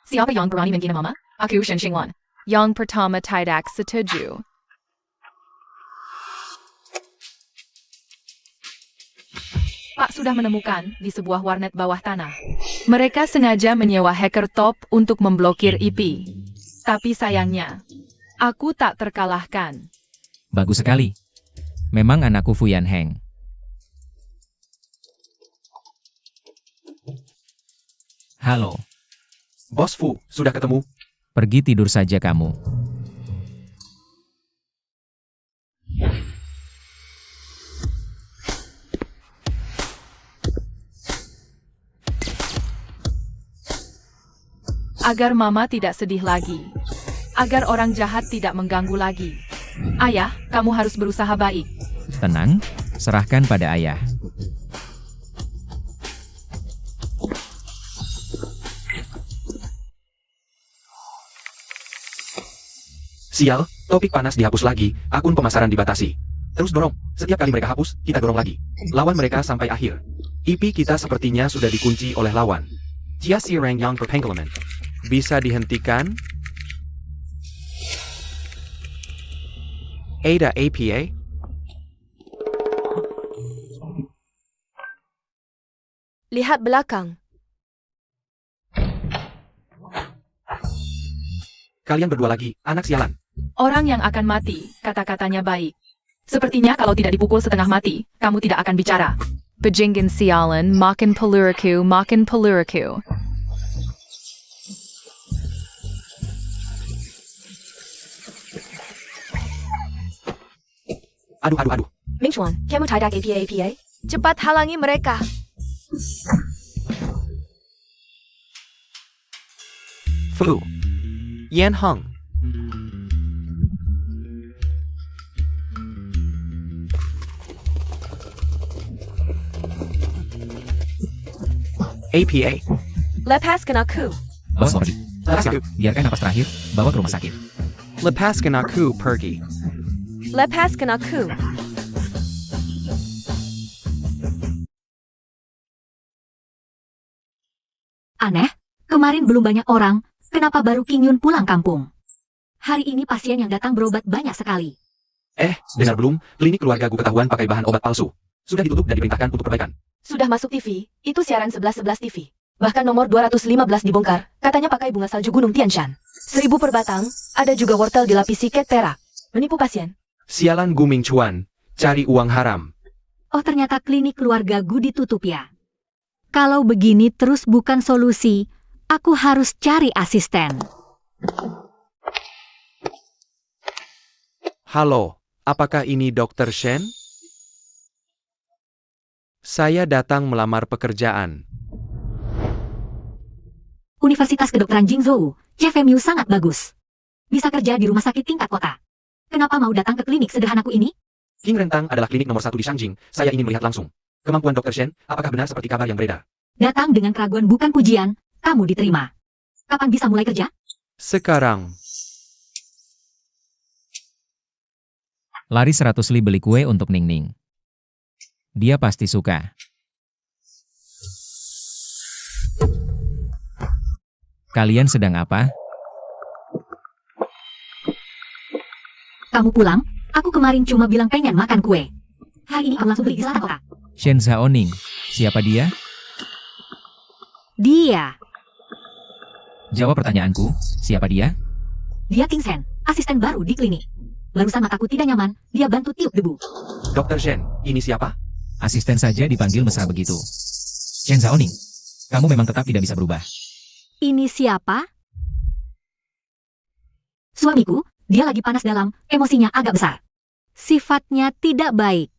Speaker 5: Siapa yang berani menghina mama? Aku Shen Xingwan. Yang pertama tidak setuju. Pak sudah menemukan di sebuah warnet bawah tanah. Mereka sengaja menyewa hacker top untuk memblokir IP. Tapi sayangnya, aku tak terkalahkan.
Speaker 4: Bagus sekali. Memang anakku Fuyan Heng. Halo.
Speaker 1: Bos Fu, sudah ketemu?
Speaker 4: Pergi tidur saja kamu.
Speaker 5: Agar mama tidak sedih lagi. Agar orang jahat tidak mengganggu lagi. Ayah, kamu harus berusaha baik.
Speaker 4: Tenang, serahkan pada ayah.
Speaker 1: Sial, topik panas dihapus lagi, akun pemasaran dibatasi. Terus dorong, setiap kali mereka hapus, kita dorong lagi. Lawan mereka sampai akhir. IP kita sepertinya sudah dikunci oleh lawan. Jia Si Rang Yang Perpengalaman. Bisa dihentikan? Ada APA?
Speaker 2: Lihat belakang.
Speaker 1: Kalian berdua lagi, anak sialan.
Speaker 5: Orang yang akan mati, kata-katanya baik. Sepertinya kalau tidak dipukul setengah mati, kamu tidak akan bicara. Bajingan sialan, makin peluriku, makin peluriku.
Speaker 1: Aduh.
Speaker 2: Mingchuan, kamu tidak APA. Cepat halangi mereka.
Speaker 1: Fu. Yan Heng. APA.
Speaker 2: Lepaskan aku.
Speaker 4: Bos mau pergi.
Speaker 1: Lepaskan aku.
Speaker 4: Biarkan napas terakhir, bawa ke rumah sakit.
Speaker 1: Lepaskan aku pergi.
Speaker 2: Lepaskan aku.
Speaker 3: Aneh, kemarin belum banyak orang, kenapa baru King Yun pulang kampung? Hari ini pasien yang datang berobat banyak sekali.
Speaker 1: Dengar belum? Klinik keluarga gue ketahuan pakai bahan obat palsu. Sudah ditutup dan diperintahkan untuk perbaikan.
Speaker 2: Sudah masuk TV, itu siaran 11-11 TV. Bahkan nomor 215 dibongkar, katanya pakai bunga salju Gunung Tian Shan. 1000 per batang, ada juga wortel dilapisi ket perak. Menipu pasien.
Speaker 1: Sialan Gu Mingchuan, cari uang haram.
Speaker 3: Oh ternyata klinik keluarga Gu ditutup ya. Kalau begini terus bukan solusi, aku harus cari asisten.
Speaker 1: Halo, apakah ini Dr. Shen? Saya datang melamar pekerjaan.
Speaker 3: Universitas Kedokteran Jingzhou, JFMU sangat bagus. Bisa kerja di rumah sakit tingkat kota. Kenapa mau datang ke klinik sederhanaku ini?
Speaker 1: King Rentang adalah klinik nomor 1 di Shangjing. Saya ingin melihat langsung. Kemampuan Dr. Shen, apakah benar seperti kabar yang beredar?
Speaker 3: Datang dengan keraguan bukan pujian, kamu diterima. Kapan bisa mulai kerja?
Speaker 1: Sekarang.
Speaker 4: Lari 100 li beli kue untuk Ning Ning. Dia pasti suka. Kalian sedang apa?
Speaker 3: Kamu pulang? Aku kemarin cuma bilang pengen makan kue. Hari ini kamu langsung beli di selatan kota.
Speaker 4: Shen Zhaoning. Siapa dia?
Speaker 3: Dia.
Speaker 4: Jawab pertanyaanku. Siapa dia?
Speaker 3: Dia King Shen, asisten baru di klinik. Barusan mataku tidak nyaman, dia bantu tiup debu.
Speaker 1: Dr. Shen, ini siapa?
Speaker 4: Asisten saja dipanggil mesra begitu. Shen Zhaoning. Kamu memang tetap tidak bisa berubah.
Speaker 3: Ini siapa? Suamiku, dia lagi panas dalam, emosinya agak besar. Sifatnya tidak baik.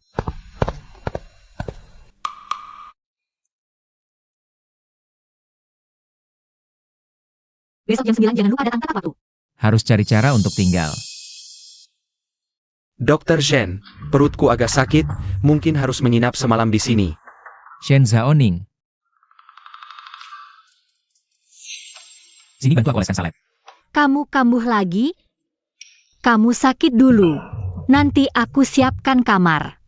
Speaker 3: Besok jam 9 jangan lupa datang tepat waktu.
Speaker 4: Harus cari cara untuk tinggal.
Speaker 1: Dr. Shen, perutku agak sakit, mungkin harus menginap semalam di sini.
Speaker 4: Shen Zhaoning. Sini bantu aku oleskan salep.
Speaker 3: Kamu kambuh lagi? Kamu sakit dulu. Nanti aku siapkan kamar.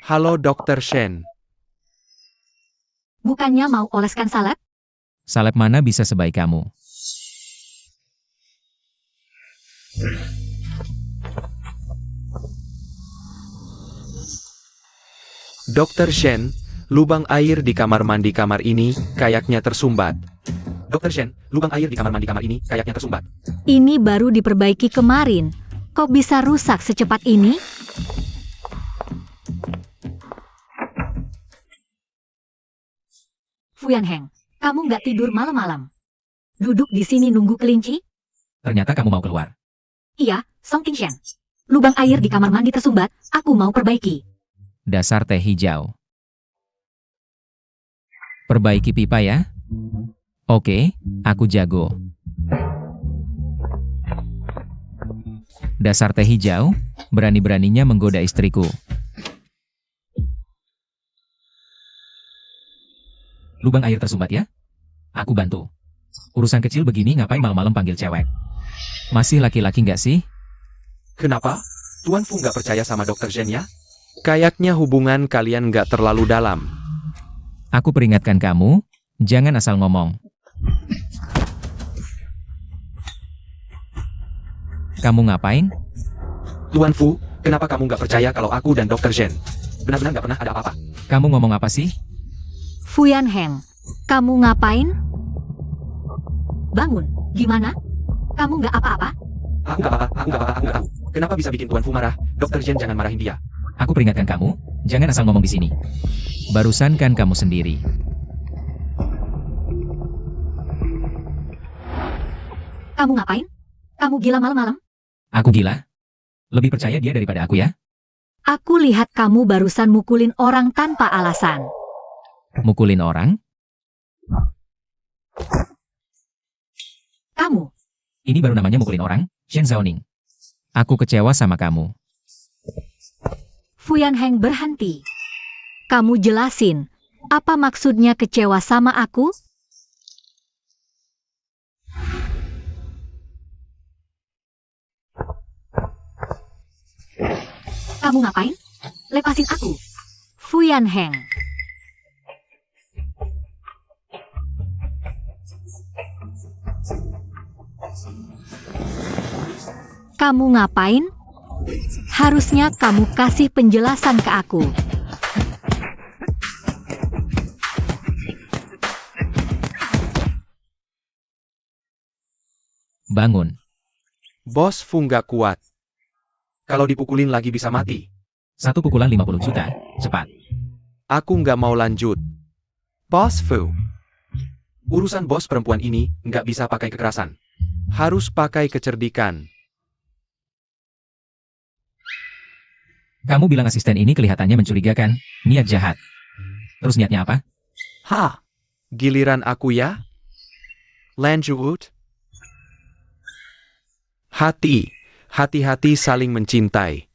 Speaker 1: Halo Dr. Shen.
Speaker 3: Bukannya mau oleskan salep?
Speaker 4: Salep mana bisa sebaik kamu?
Speaker 1: Dr. Shen, lubang air di kamar mandi kamar ini kayaknya tersumbat. Dr. Shen, lubang air di kamar mandi kamar ini kayaknya tersumbat.
Speaker 3: Ini baru diperbaiki kemarin. Kok bisa rusak secepat ini? Fuyan Heng, kamu nggak tidur malam-malam. Duduk di sini nunggu kelinci?
Speaker 4: Ternyata kamu mau keluar.
Speaker 3: Iya, Song Tingshen. Lubang air di kamar mandi tersumbat, aku mau perbaiki.
Speaker 4: Dasar teh hijau. Perbaiki pipa ya. Oke, aku jago. Dasar teh hijau, berani-beraninya menggoda istriku. Lubang air tersumbat ya? Aku bantu. Urusan kecil begini ngapain malam-malam panggil cewek? Masih laki-laki nggak sih?
Speaker 1: Kenapa? Tuan Fu nggak percaya sama Dr. Shen ya? Kayaknya hubungan kalian nggak terlalu dalam.
Speaker 4: Aku peringatkan kamu, jangan asal ngomong. Kamu ngapain?
Speaker 1: Tuan Fu, kenapa kamu nggak percaya kalau aku dan Dr. Shen benar-benar nggak pernah ada apa-apa?
Speaker 4: Kamu ngomong apa sih?
Speaker 3: Fuyan Heng, kamu ngapain? Bangun, gimana? Kamu nggak apa-apa?
Speaker 1: Aku nggak apa-apa, aku nggak tahu. Kenapa bisa bikin Tuan Fu marah? Dr. Jen, jangan marahin dia.
Speaker 4: Aku peringatkan kamu, jangan asal ngomong di sini. Barusan kan kamu sendiri.
Speaker 3: Kamu ngapain? Kamu gila malam-malam?
Speaker 4: Aku gila? Lebih percaya dia daripada aku ya?
Speaker 3: Aku lihat kamu barusan mukulin orang tanpa alasan.
Speaker 4: Mukulin orang?
Speaker 3: Kamu,
Speaker 4: Ini baru namanya mukulin orang, Shen Xiaoning. Aku kecewa sama kamu.
Speaker 3: Fu Yanheng berhenti. Kamu jelasin, apa maksudnya kecewa sama aku? Kamu ngapain? Lepasin aku. Fu Yanheng. Kamu ngapain? Harusnya kamu kasih penjelasan ke aku.
Speaker 4: Bangun.
Speaker 1: Bos Fu nggak kuat. Kalau dipukulin lagi bisa mati.
Speaker 4: Satu pukulan 50 juta. Cepat.
Speaker 1: Aku nggak mau lanjut. Bos Fu. Urusan bos perempuan ini nggak bisa pakai kekerasan. Harus pakai kecerdikan.
Speaker 4: Kamu bilang asisten ini kelihatannya mencurigakan, niat jahat. Terus niatnya apa?
Speaker 1: Ha! Giliran aku ya? Lanjut. Hati-hati saling mencintai.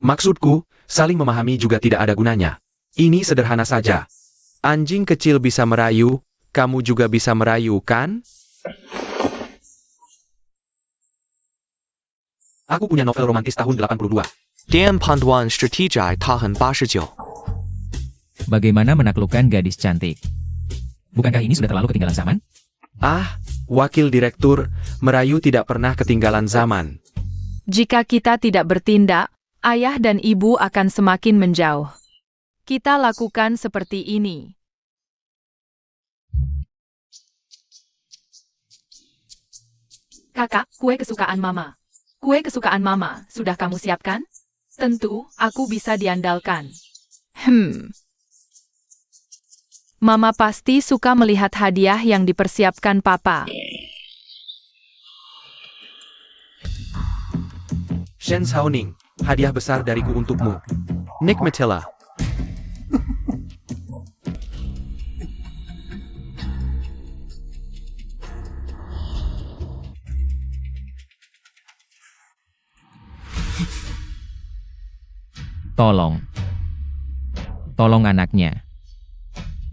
Speaker 1: Maksudku, saling memahami juga tidak ada gunanya. Ini sederhana saja. Anjing kecil bisa merayu, kamu juga bisa merayu, kan? Aku punya novel romantis tahun 82.
Speaker 6: 谍岸判断 strategy 他很89。
Speaker 4: Bagaimana menaklukkan gadis cantik? Bukankah ini sudah terlalu ketinggalan zaman?
Speaker 1: Ah, wakil direktur, merayu tidak pernah ketinggalan zaman.
Speaker 5: Jika kita tidak bertindak, ayah dan ibu akan semakin menjauh. Kita lakukan seperti ini. Kakak, kue kesukaan Mama. Kue kesukaan Mama, sudah kamu siapkan? Tentu, aku bisa diandalkan. Mama pasti suka melihat hadiah yang dipersiapkan Papa.
Speaker 1: Shen Xiaoning, hadiah besar dariku untukmu. Nick Matilla.
Speaker 4: Tolong anaknya.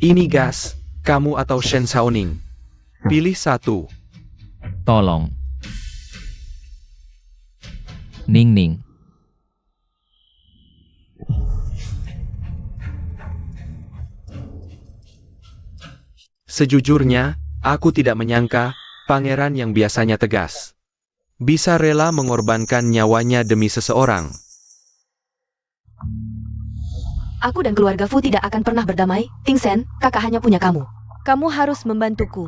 Speaker 1: Ini gas, kamu atau Shen Xiaoning. Pilih satu.
Speaker 4: Tolong. Ning.
Speaker 1: Sejujurnya, aku tidak menyangka, pangeran yang biasanya tegas bisa rela mengorbankan nyawanya demi seseorang.
Speaker 2: Aku dan keluarga Fu tidak akan pernah berdamai. Ting Sen, kakak hanya punya kamu. Kamu harus membantuku.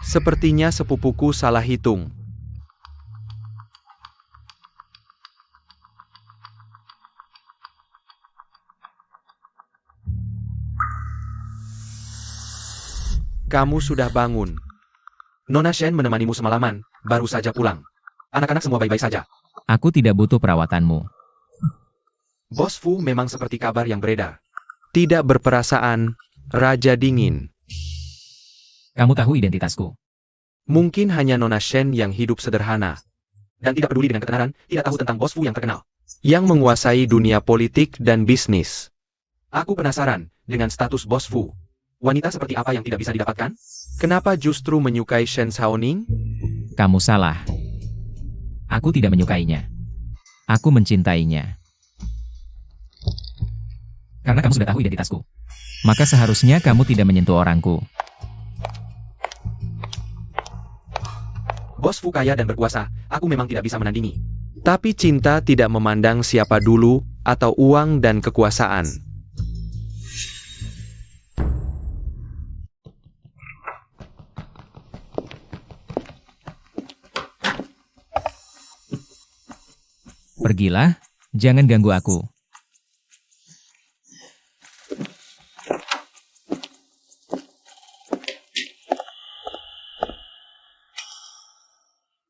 Speaker 1: Sepertinya sepupuku salah hitung. Kamu sudah bangun. Nona Shen menemanimu semalaman, baru saja pulang. Anak-anak semua baik-baik saja.
Speaker 4: Aku tidak butuh perawatanmu.
Speaker 1: Bos Fu memang seperti kabar yang beredar. Tidak berperasaan, raja dingin.
Speaker 4: Kamu tahu identitasku.
Speaker 1: Mungkin hanya Nona Shen yang hidup sederhana. Dan tidak peduli dengan ketenaran, tidak tahu tentang Bos Fu yang terkenal. Yang menguasai dunia politik dan bisnis. Aku penasaran dengan status Bos Fu. Wanita seperti apa yang tidak bisa didapatkan? Kenapa justru menyukai Shen Xiaoning?
Speaker 4: Kamu salah. Aku tidak menyukainya. Aku mencintainya. Karena kamu sudah tahu identitasku. Maka seharusnya kamu tidak menyentuh orangku.
Speaker 1: Bos Fu kaya dan berkuasa, aku memang tidak bisa menandingi. Tapi cinta tidak memandang siapa dulu, atau uang dan kekuasaan.
Speaker 4: Pergilah, jangan ganggu aku.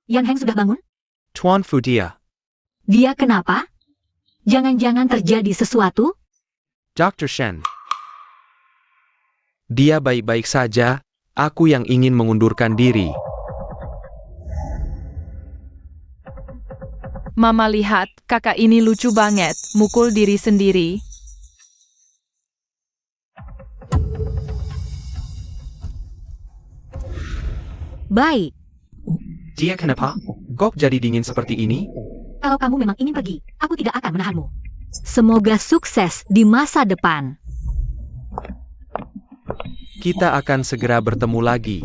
Speaker 3: Yang Heng sudah bangun?
Speaker 6: Tuan Fu dia.
Speaker 3: Dia kenapa? Jangan-jangan terjadi sesuatu?
Speaker 6: Dr. Shen. Dia baik-baik saja, aku yang ingin mengundurkan diri.
Speaker 5: Mama lihat, kakak ini lucu banget, mukul diri sendiri.
Speaker 3: Baik,
Speaker 1: Dia kenapa? Kok jadi dingin seperti ini?
Speaker 3: kalau kamu memang ingin pergi, aku tidak akan menahanmu. Semoga sukses di masa depan.
Speaker 6: Kita akan segera bertemu lagi.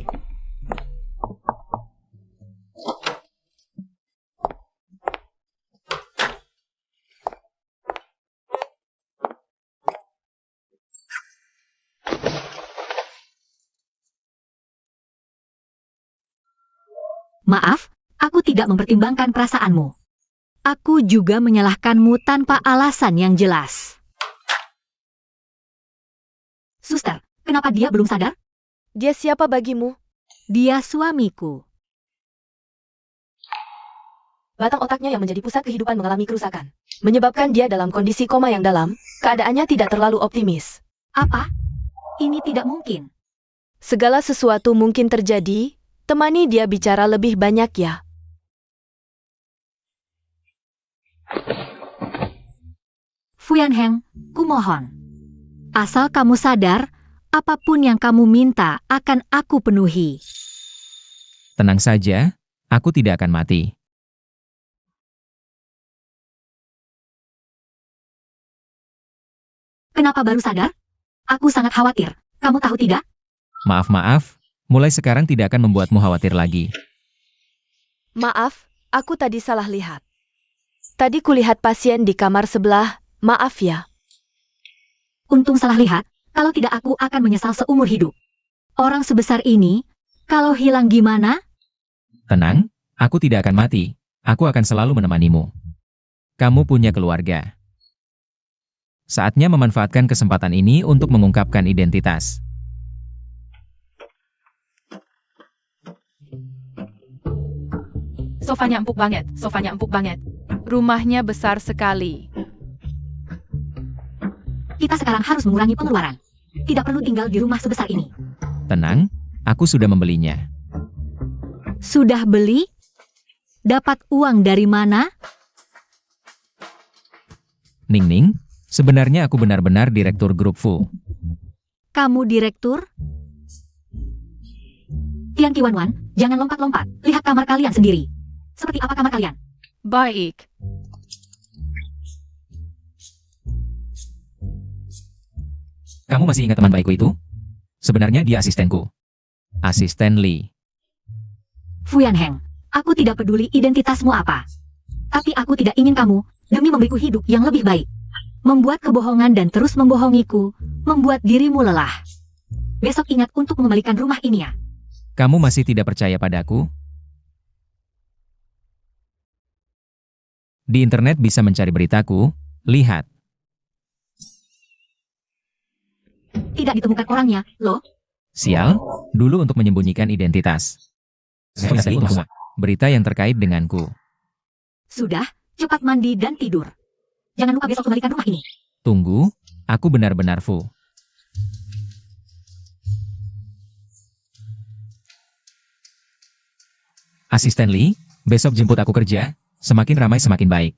Speaker 3: Maaf, aku tidak mempertimbangkan perasaanmu. Aku juga menyalahkanmu tanpa alasan yang jelas. Suster, kenapa dia belum sadar?
Speaker 2: Dia siapa bagimu?
Speaker 3: Dia suamiku.
Speaker 2: Batang otaknya yang menjadi pusat kehidupan mengalami kerusakan. Menyebabkan dia dalam kondisi koma yang dalam, keadaannya tidak terlalu optimis.
Speaker 3: Apa? Ini tidak mungkin.
Speaker 2: Segala sesuatu mungkin terjadi, temani dia bicara lebih banyak ya.
Speaker 3: Fuyan Heng, kumohon. Asal kamu sadar, apapun yang kamu minta akan aku penuhi.
Speaker 4: Tenang saja, aku tidak akan mati.
Speaker 3: Kenapa baru sadar? Aku sangat khawatir. Kamu tahu tidak?
Speaker 4: Maaf, mulai sekarang tidak akan membuatmu khawatir lagi.
Speaker 2: Maaf, aku tadi salah lihat. Tadi kulihat pasien di kamar sebelah, maaf ya.
Speaker 3: Untung salah lihat, kalau tidak aku akan menyesal seumur hidup. Orang sebesar ini, kalau hilang gimana?
Speaker 4: Tenang, aku tidak akan mati. Aku akan selalu menemanimu. Kamu punya keluarga. Saatnya memanfaatkan kesempatan ini untuk mengungkapkan identitas.
Speaker 5: Sofanya empuk banget, sofanya empuk banget. Rumahnya besar sekali.
Speaker 3: Kita sekarang harus mengurangi pengeluaran. Tidak perlu tinggal di rumah sebesar ini.
Speaker 4: Tenang, aku sudah membelinya.
Speaker 3: Sudah beli? Dapat uang dari mana?
Speaker 4: Ning, sebenarnya aku benar-benar direktur grup Fu.
Speaker 3: Kamu direktur? Tian Qiwanwan, jangan lompat-lompat. Lihat kamar kalian sendiri. Seperti apa kamar kalian?
Speaker 5: Baik.
Speaker 4: Kamu masih ingat teman baikku itu? Sebenarnya dia asistenku. Asisten Lee.
Speaker 3: Fuyan Heng, aku tidak peduli identitasmu apa. Tapi aku tidak ingin kamu, demi memberiku hidup yang lebih baik, membuat kebohongan dan terus membohongiku, membuat dirimu lelah. Besok ingat untuk mengembalikan rumah ini ya.
Speaker 4: Kamu masih tidak percaya padaku? Di internet bisa mencari beritaku, lihat.
Speaker 3: Tidak ditemukan orangnya, loh.
Speaker 4: Sial, dulu untuk menyembunyikan identitas. Berita yang terkait denganku.
Speaker 3: Sudah, cepat mandi dan tidur. Jangan lupa besok kembalikan rumah ini.
Speaker 4: Tunggu, aku benar-benar Fu. Asisten Lee, besok jemput aku kerja, semakin ramai semakin baik.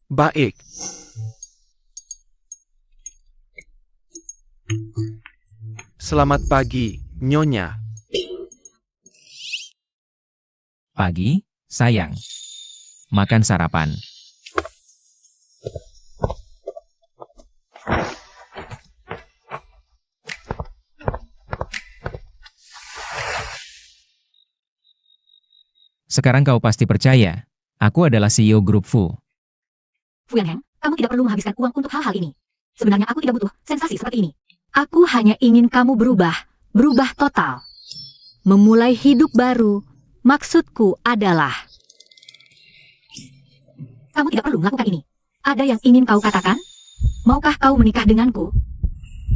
Speaker 6: Baik. Selamat pagi, Nyonya.
Speaker 4: Pagi, sayang. Makan sarapan. Sekarang kau pasti percaya, aku adalah CEO grup Fu.
Speaker 3: Fuyan Heng, kamu tidak perlu menghabiskan uang untuk hal-hal ini. Sebenarnya aku tidak butuh sensasi seperti ini. Aku hanya ingin kamu berubah total. Memulai hidup baru, maksudku adalah... Kamu tidak perlu melakukan ini. Ada yang ingin kau katakan? Maukah kau menikah denganku?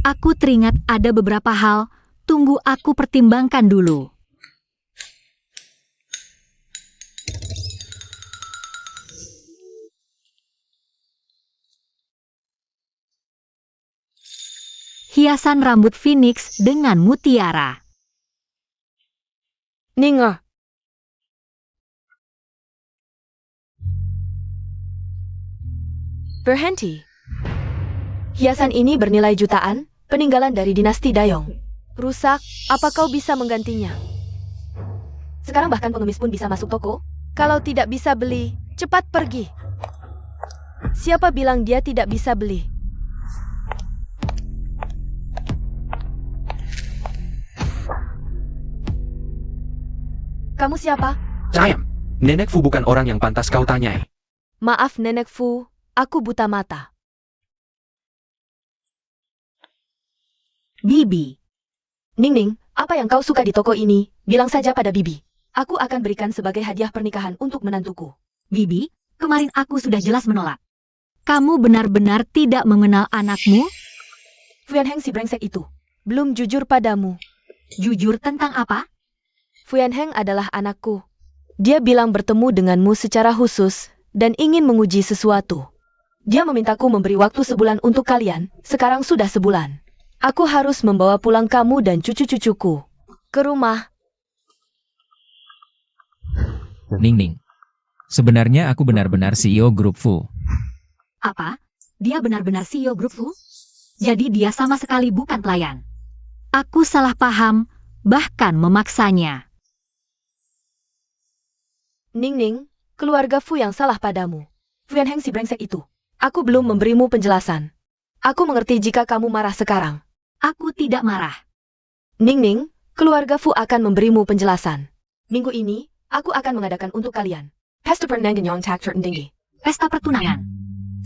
Speaker 3: Aku teringat ada beberapa hal. Tunggu aku pertimbangkan dulu. Hiasan rambut phoenix dengan mutiara.
Speaker 2: Ninger. Berhenti. Hiasan ini bernilai jutaan, peninggalan dari dinasti Dayong. Rusak, apa kau bisa menggantinya? Sekarang bahkan pengemis pun bisa masuk toko. Kalau tidak bisa beli, cepat pergi. Siapa bilang dia tidak bisa beli? Kamu siapa?
Speaker 6: Diam. Nenek Fu bukan orang yang pantas kau tanyai.
Speaker 2: Maaf Nenek Fu, aku buta mata.
Speaker 3: Bibi.
Speaker 2: Ning, apa yang kau suka di toko ini? Bilang saja pada Bibi. Aku akan berikan sebagai hadiah pernikahan untuk menantuku.
Speaker 3: Bibi, kemarin aku sudah jelas menolak. Kamu benar-benar tidak mengenal anakmu?
Speaker 2: Fuyan Heng si brengsek itu. Belum jujur padamu.
Speaker 3: Jujur tentang apa?
Speaker 2: Fuyan Heng adalah anakku. Dia bilang bertemu denganmu secara khusus dan ingin menguji sesuatu. Dia memintaku memberi waktu sebulan untuk kalian. Sekarang sudah sebulan. Aku harus membawa pulang kamu dan cucu-cucuku ke rumah.
Speaker 4: Ning. Sebenarnya aku benar-benar CEO Grup Fu.
Speaker 3: Apa? Dia benar-benar CEO Grup Fu? Jadi dia sama sekali bukan pelayan. Aku salah paham, bahkan memaksanya.
Speaker 2: Ning, keluarga Fu yang salah padamu. Fuyan Heng si brengsek itu. Aku belum memberimu penjelasan. Aku mengerti jika kamu marah sekarang.
Speaker 3: Aku tidak marah.
Speaker 2: Ning, keluarga Fu akan memberimu penjelasan. Minggu ini, aku akan mengadakan untuk kalian Pesta Pernangan Tak Tertinggi.
Speaker 3: Pesta pertunangan.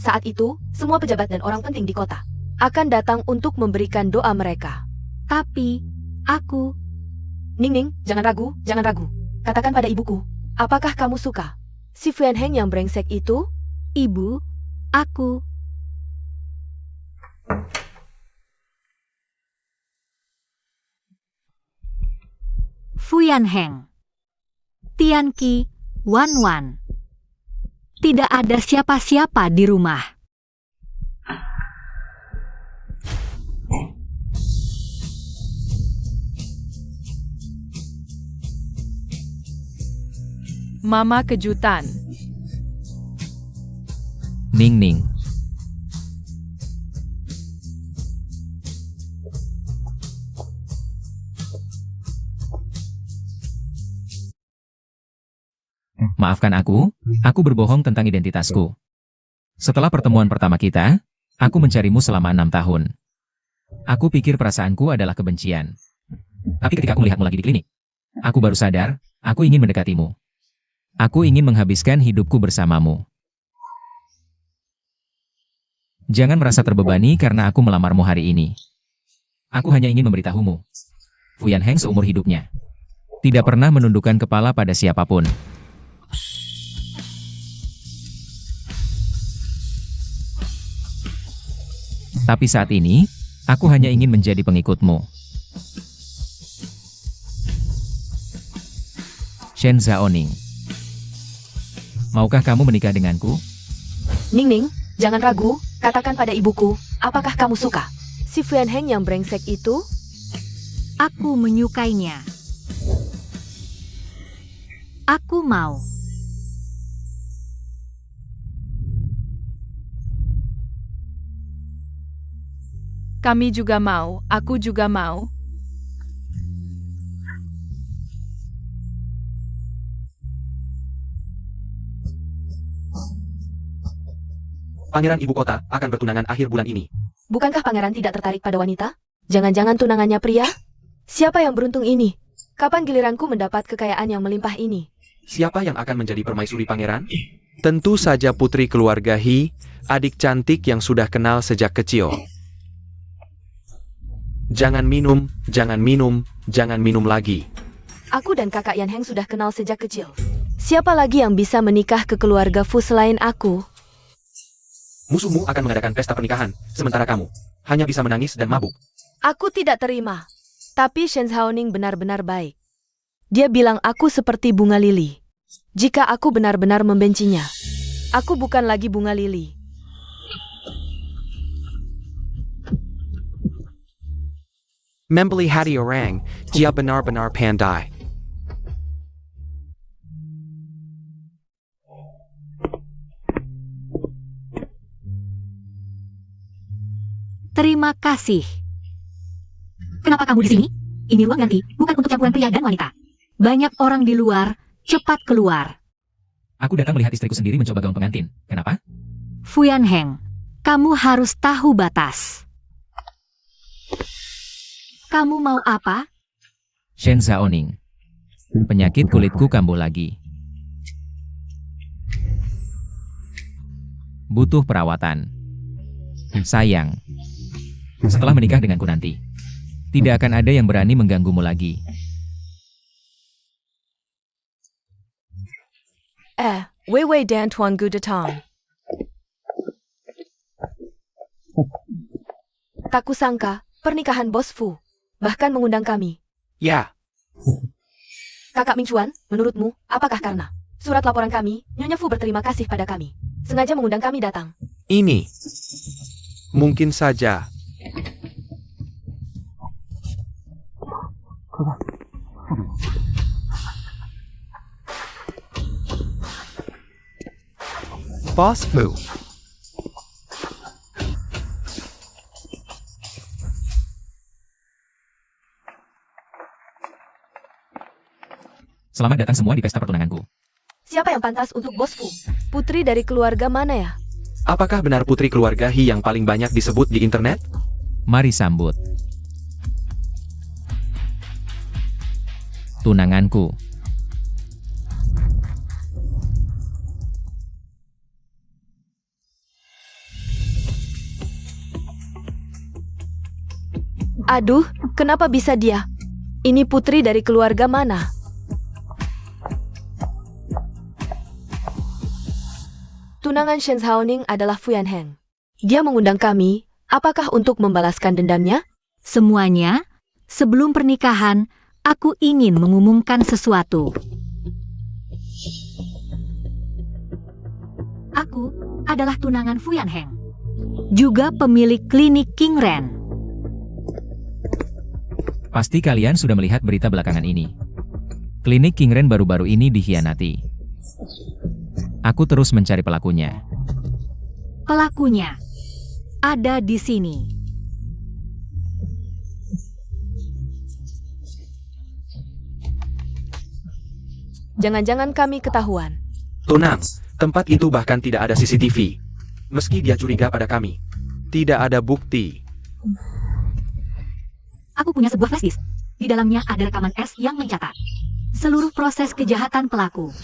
Speaker 2: Saat itu, semua pejabat dan orang penting di kota akan datang untuk memberikan doa mereka.
Speaker 3: Tapi, aku...
Speaker 2: Ning, jangan ragu. Katakan pada ibuku, apakah kamu suka si Fuyan Heng yang brengsek itu?
Speaker 3: Ibu, aku... Fuyan Heng. Tianqi, Wan. Tidak ada siapa-siapa di rumah.
Speaker 5: Mama kejutan.
Speaker 4: Ning. Maafkan aku berbohong tentang identitasku. Setelah pertemuan pertama kita, aku mencarimu selama 6 tahun. Aku pikir perasaanku adalah kebencian. Tapi ketika aku melihatmu lagi di klinik, aku baru sadar, aku ingin mendekatimu. Aku ingin menghabiskan hidupku bersamamu. Jangan merasa terbebani karena aku melamarmu hari ini. Aku hanya ingin memberitahumu. Fuyan Heng seumur hidupnya tidak pernah menundukkan kepala pada siapapun. Tapi saat ini, aku hanya ingin menjadi pengikutmu. Shen Zhaoning. Maukah kamu menikah denganku?
Speaker 2: Ning, jangan ragu. Katakan pada ibuku, apakah kamu suka si Fuyan Heng yang brengsek itu?
Speaker 3: Aku menyukainya. Aku mau.
Speaker 5: Kami juga mau, aku juga mau.
Speaker 6: Pangeran ibu kota akan bertunangan akhir bulan ini.
Speaker 2: Bukankah pangeran tidak tertarik pada wanita? Jangan-jangan tunangannya pria? Siapa yang beruntung ini? Kapan giliranku mendapat kekayaan yang melimpah ini?
Speaker 6: Siapa yang akan menjadi permaisuri pangeran? Tentu saja putri keluarga He, adik cantik yang sudah kenal sejak kecil. Jangan minum lagi.
Speaker 2: Aku dan kakak Yan Heng sudah kenal sejak kecil. Siapa lagi yang bisa menikah ke keluarga Fu selain aku?
Speaker 1: Musuhmu akan mengadakan pesta pernikahan, sementara kamu hanya bisa menangis dan mabuk.
Speaker 2: Aku tidak terima. Tapi Shen Zhaoning benar-benar baik. Dia bilang aku seperti bunga lili. Jika aku benar-benar membencinya, aku bukan lagi bunga lili.
Speaker 6: Membeli hati orang, dia benar-benar pandai.
Speaker 3: Terima kasih. Kenapa kamu di sini? Ini ruang ganti, bukan untuk campuran pria dan wanita. Banyak orang di luar, cepat keluar.
Speaker 4: Aku datang melihat istriku sendiri mencoba gaun pengantin. Kenapa?
Speaker 3: Fuyan Heng, kamu harus tahu batas. Kamu mau apa?
Speaker 4: Shen Zhaoning. Penyakit kulitku kambuh lagi. Butuh perawatan. Sayang. Setelah menikah denganku nanti, tidak akan ada yang berani mengganggumu lagi.
Speaker 2: Wei Wei Dan Tuan Gu Datang. Tak kusangka, pernikahan Bos Fu bahkan mengundang kami.
Speaker 1: Ya,
Speaker 2: Kakak Mingchuan, menurutmu, apakah karena surat laporan kami, Nyonya Fu berterima kasih pada kami, sengaja mengundang kami datang?
Speaker 6: Ini mungkin saja. Boss Fu.
Speaker 4: Selamat datang semua di pesta pertunanganku.
Speaker 2: Siapa yang pantas untuk Bos Fu? Putri dari keluarga mana ya?
Speaker 1: apakah benar putri keluarga He yang paling banyak disebut di internet?
Speaker 4: Mari sambut tunanganku.
Speaker 2: Aduh, kenapa bisa dia? Ini putri dari keluarga mana? Tunangan Shen Zhaoning adalah Fuyan Heng. Dia mengundang kami, apakah untuk membalaskan dendamnya?
Speaker 3: Semuanya, sebelum pernikahan, aku ingin mengumumkan sesuatu. Aku adalah tunangan Fuyan Heng, juga pemilik klinik King Ren.
Speaker 4: Pasti kalian sudah melihat berita belakangan ini. Klinik King Ren baru-baru ini dikhianati. Aku terus mencari pelakunya.
Speaker 3: Pelakunya ada di sini.
Speaker 2: Jangan-jangan kami ketahuan.
Speaker 1: Tenang, tempat itu bahkan tidak ada CCTV. Meski dia curiga pada kami.
Speaker 6: Tidak ada bukti.
Speaker 3: Aku punya sebuah flash disk. Di dalamnya ada rekaman S yang mencatat seluruh proses kejahatan pelaku.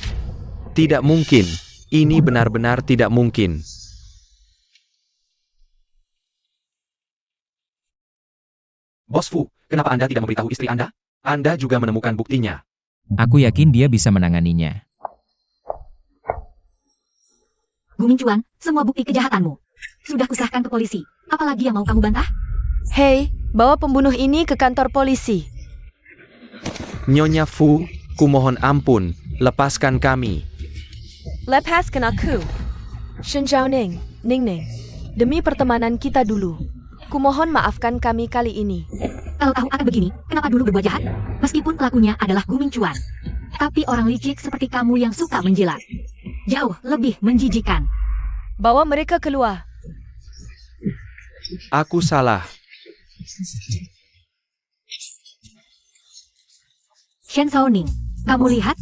Speaker 6: Tidak mungkin. Ini benar-benar tidak mungkin.
Speaker 1: Bos Fu, kenapa Anda tidak memberitahu istri Anda? Anda juga menemukan buktinya.
Speaker 4: Aku yakin dia bisa menanganinya.
Speaker 3: Gu Mingchuan, semua bukti kejahatanmu sudah kusahkan ke polisi. Apalagi yang mau kamu bantah?
Speaker 2: Hei, bawa pembunuh ini ke kantor polisi.
Speaker 6: Nyonya Fu, kumohon ampun, lepaskan kami.
Speaker 2: Lepaskan aku. Shen Zhaoning, Ning Ning. Demi pertemanan kita dulu. Kumohon maafkan kami kali ini.
Speaker 3: Kalau tahu akan begini, kenapa dulu berbuat jahat? Meskipun pelakunya adalah Gu Mingchuan. Tapi orang licik seperti kamu yang suka menjilat. Jauh lebih menjijikan.
Speaker 2: Bawa mereka keluar.
Speaker 6: Aku salah.
Speaker 3: Shen Zhaoning, kamu lihat?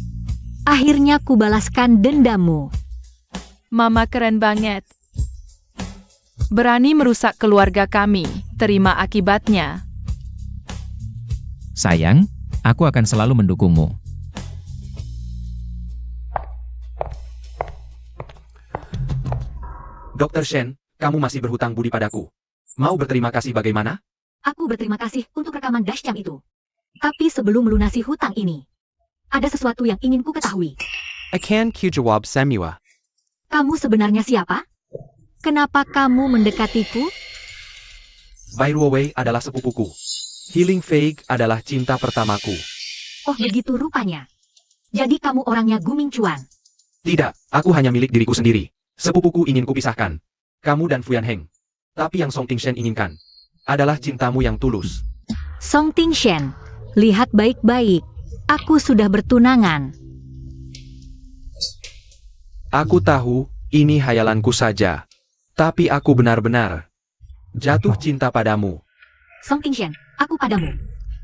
Speaker 3: Akhirnya kubalaskan dendammu.
Speaker 5: Mama keren banget. Berani merusak keluarga kami, terima akibatnya.
Speaker 4: Sayang, aku akan selalu mendukungmu.
Speaker 1: Dr. Shen, kamu masih berhutang budi padaku. Mau berterima kasih bagaimana?
Speaker 3: Aku berterima kasih untuk rekaman dashcam itu. Tapi sebelum melunasi hutang ini, ada sesuatu yang ingin ku ketahui.
Speaker 6: Akan ku jawab semua.
Speaker 3: Kamu sebenarnya siapa? Kenapa kamu mendekatiku?
Speaker 6: Bai Ruowei adalah sepupuku. Healing Fake adalah cinta pertamaku.
Speaker 3: Oh begitu rupanya. Jadi kamu orangnya Gu Mingchuan.
Speaker 6: Tidak, aku hanya milik diriku sendiri. Sepupuku ingin kupisahkan. Kamu dan Fuyan Heng. Tapi yang Song Tingshen inginkan adalah cintamu yang tulus.
Speaker 3: Song Tingshen, lihat baik-baik. Aku sudah bertunangan.
Speaker 6: Aku tahu, ini hayalanku saja. Tapi aku benar-benar jatuh cinta padamu.
Speaker 3: Song Tingshen, aku padamu.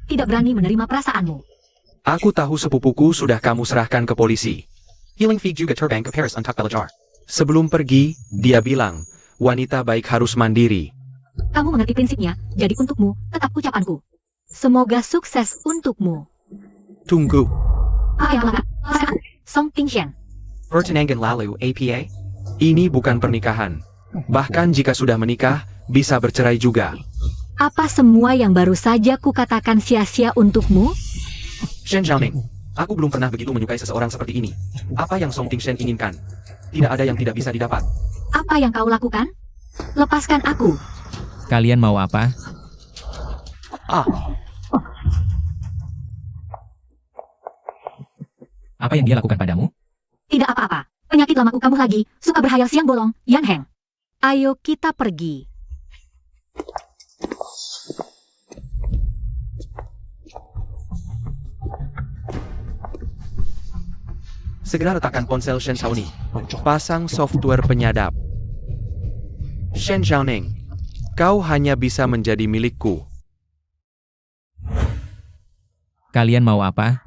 Speaker 3: Tidak berani menerima perasaanmu.
Speaker 6: Aku tahu sepupuku sudah kamu serahkan ke polisi.
Speaker 1: Healing Fig juga terbang ke Paris untuk belajar.
Speaker 6: Sebelum pergi, dia bilang, wanita baik harus mandiri.
Speaker 3: Kamu mengerti prinsipnya, jadi untukmu, tetap ucapanku. Semoga sukses untukmu.
Speaker 6: Tunggu.
Speaker 3: Apa yang lama? Song Tingshen.
Speaker 1: Pertunangan lalu, APA?
Speaker 6: Ini bukan pernikahan. Bahkan jika sudah menikah, bisa bercerai juga.
Speaker 3: Apa semua yang baru saja kukatakan sia-sia untukmu?
Speaker 1: Shen Zhaoning, aku belum pernah begitu menyukai seseorang seperti ini. Apa yang Song Tingshen inginkan? Tidak ada yang tidak bisa didapat.
Speaker 3: Apa yang kau lakukan? Lepaskan aku.
Speaker 4: Kalian mau apa? Apa yang dia lakukan padamu?
Speaker 3: Tidak apa-apa. Penyakit lamaku kambuh lagi. Suka berhayal siang bolong. Yan Heng. Ayo kita pergi.
Speaker 6: Segera letakkan ponsel Shen Shaoning. Pasang software penyadap. Shen Zhaoning, kau hanya bisa menjadi milikku.
Speaker 4: Kalian mau apa?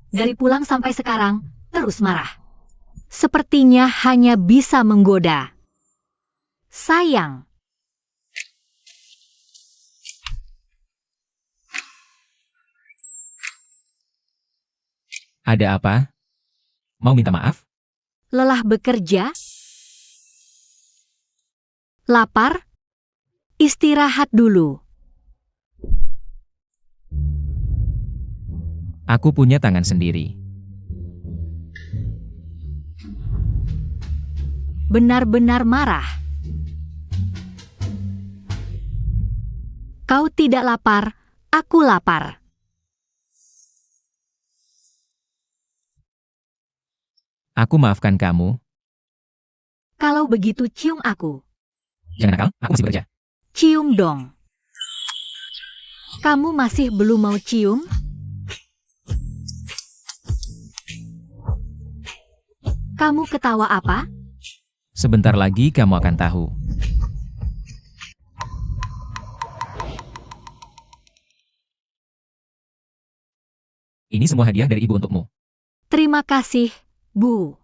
Speaker 3: Dari pulang sampai sekarang, terus marah. Sepertinya hanya bisa menggoda. Sayang.
Speaker 4: Ada apa? Mau minta maaf?
Speaker 3: Lelah bekerja? Lapar? Istirahat dulu.
Speaker 4: Aku punya tangan sendiri.
Speaker 3: Benar-benar marah. Kau tidak lapar, aku lapar.
Speaker 4: Aku maafkan kamu.
Speaker 3: Kalau begitu cium aku.
Speaker 4: Jangan nakal, aku masih bekerja.
Speaker 3: Cium dong. Kamu masih belum mau cium? Kamu ketawa apa?
Speaker 4: Sebentar lagi kamu akan tahu. Ini semua hadiah dari ibu untukmu.
Speaker 3: Terima kasih, Bu.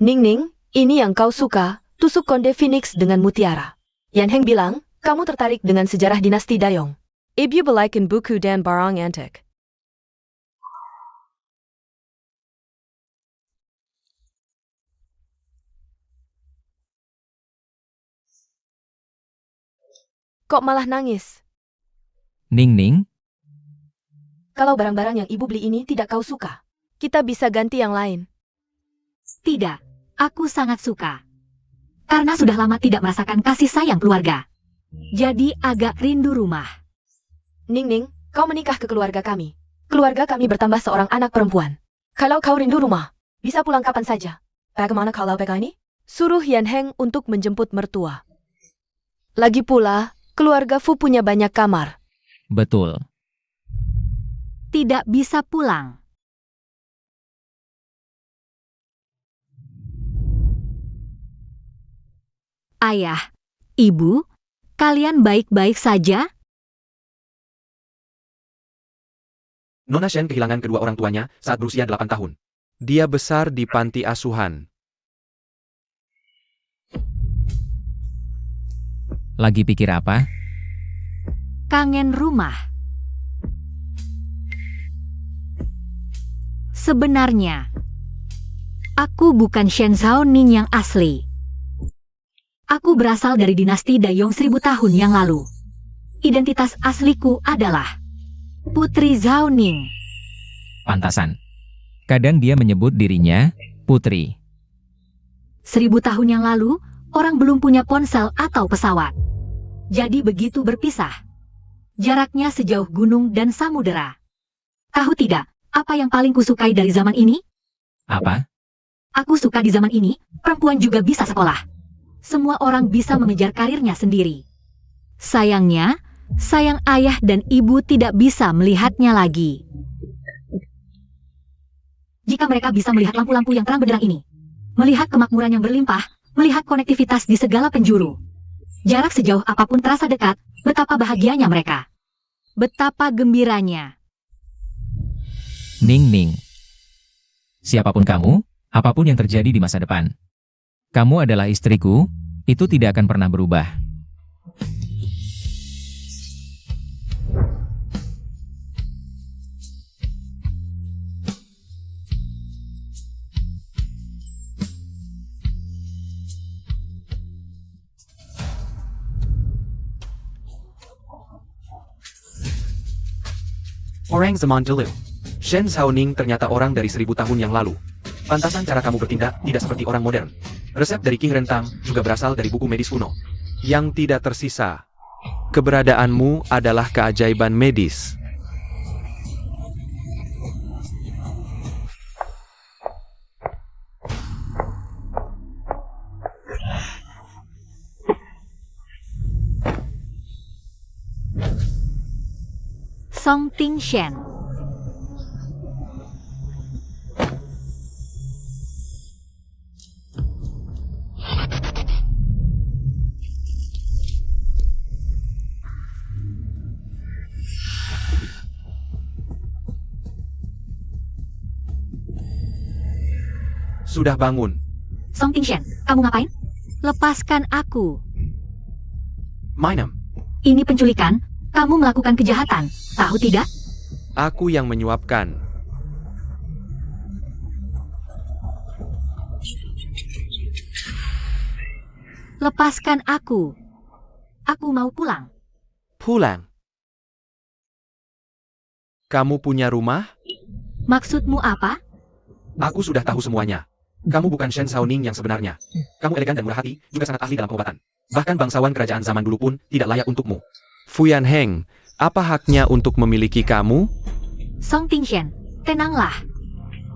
Speaker 2: Ning Ning, ini yang kau suka, tusuk konde Phoenix dengan mutiara. Yan Heng bilang, kamu tertarik dengan sejarah dinasti Dayong. Ibu belikan buku dan barang antik. Kok malah nangis?
Speaker 4: Ning Ning,
Speaker 2: Kalau barang-barang yang ibu beli ini tidak kau suka, kita bisa ganti yang lain.
Speaker 3: Tidak, aku sangat suka. Karena sudah lama tidak merasakan kasih sayang keluarga. Jadi agak rindu rumah.
Speaker 2: Ning Ning, kau menikah ke keluarga kami. Keluarga kami bertambah seorang anak perempuan. Kalau kau rindu rumah, bisa pulang kapan saja. Bagaimana kalau ini? Suruh Yan Heng untuk menjemput mertua. Lagi pula, keluarga Fu punya banyak kamar.
Speaker 4: betul.
Speaker 3: Tidak bisa pulang. Ayah, Ibu, kalian baik-baik saja?
Speaker 1: Nona Shen kehilangan kedua orang tuanya saat berusia 8 tahun.
Speaker 6: Dia besar di panti asuhan.
Speaker 4: Lagi pikir apa?
Speaker 3: Kangen rumah. Sebenarnya, aku bukan Shen Zhaoning yang asli. Aku berasal dari dinasti Dayong 1000 tahun yang lalu. Identitas asliku adalah Putri Zhao Ning.
Speaker 4: Pantasan. Kadang dia menyebut dirinya putri.
Speaker 3: 1000 tahun yang lalu, orang belum punya ponsel atau pesawat. Jadi begitu berpisah. Jaraknya sejauh gunung dan samudera. Tahu tidak, apa yang paling kusukai dari zaman ini?
Speaker 4: Apa?
Speaker 3: Aku suka di zaman ini, perempuan juga bisa sekolah. Semua orang bisa mengejar karirnya sendiri. Sayangnya, sayang ayah dan ibu tidak bisa melihatnya lagi. Jika mereka bisa melihat lampu-lampu yang terang benderang ini, melihat kemakmuran yang berlimpah, melihat konektivitas di segala penjuru, jarak sejauh apapun terasa dekat, betapa bahagianya mereka. Betapa gembiranya.
Speaker 4: Ning. Siapapun kamu, apapun yang terjadi di masa depan, kamu adalah istriku, itu tidak akan pernah berubah.
Speaker 6: Orang zaman dulu. Shen Xiaoning ternyata orang dari 1000 tahun yang lalu. Pantasan cara kamu bertindak tidak seperti orang modern. Resep dari King Rentang juga berasal dari buku medis kuno. Yang tidak tersisa. Keberadaanmu adalah keajaiban medis.
Speaker 3: Song Ting Shen.
Speaker 6: Sudah bangun.
Speaker 3: Song Ting Shen, kamu ngapain? Lepaskan aku.
Speaker 6: Mainem.
Speaker 3: Ini penculikan. Kamu melakukan kejahatan. Tahu tidak?
Speaker 6: Aku yang menyuapkan.
Speaker 3: Lepaskan aku. Aku mau pulang.
Speaker 6: Pulang. Kamu punya rumah?
Speaker 3: Maksudmu apa?
Speaker 6: Aku sudah tahu semuanya. Kamu bukan Shen Xiaoning yang sebenarnya. Kamu elegan dan murah hati, juga sangat ahli dalam pengobatan. Bahkan bangsawan kerajaan zaman dulu pun tidak layak untukmu. Fuyan Heng, apa haknya untuk memiliki kamu?
Speaker 3: Song Ting Shen, tenanglah.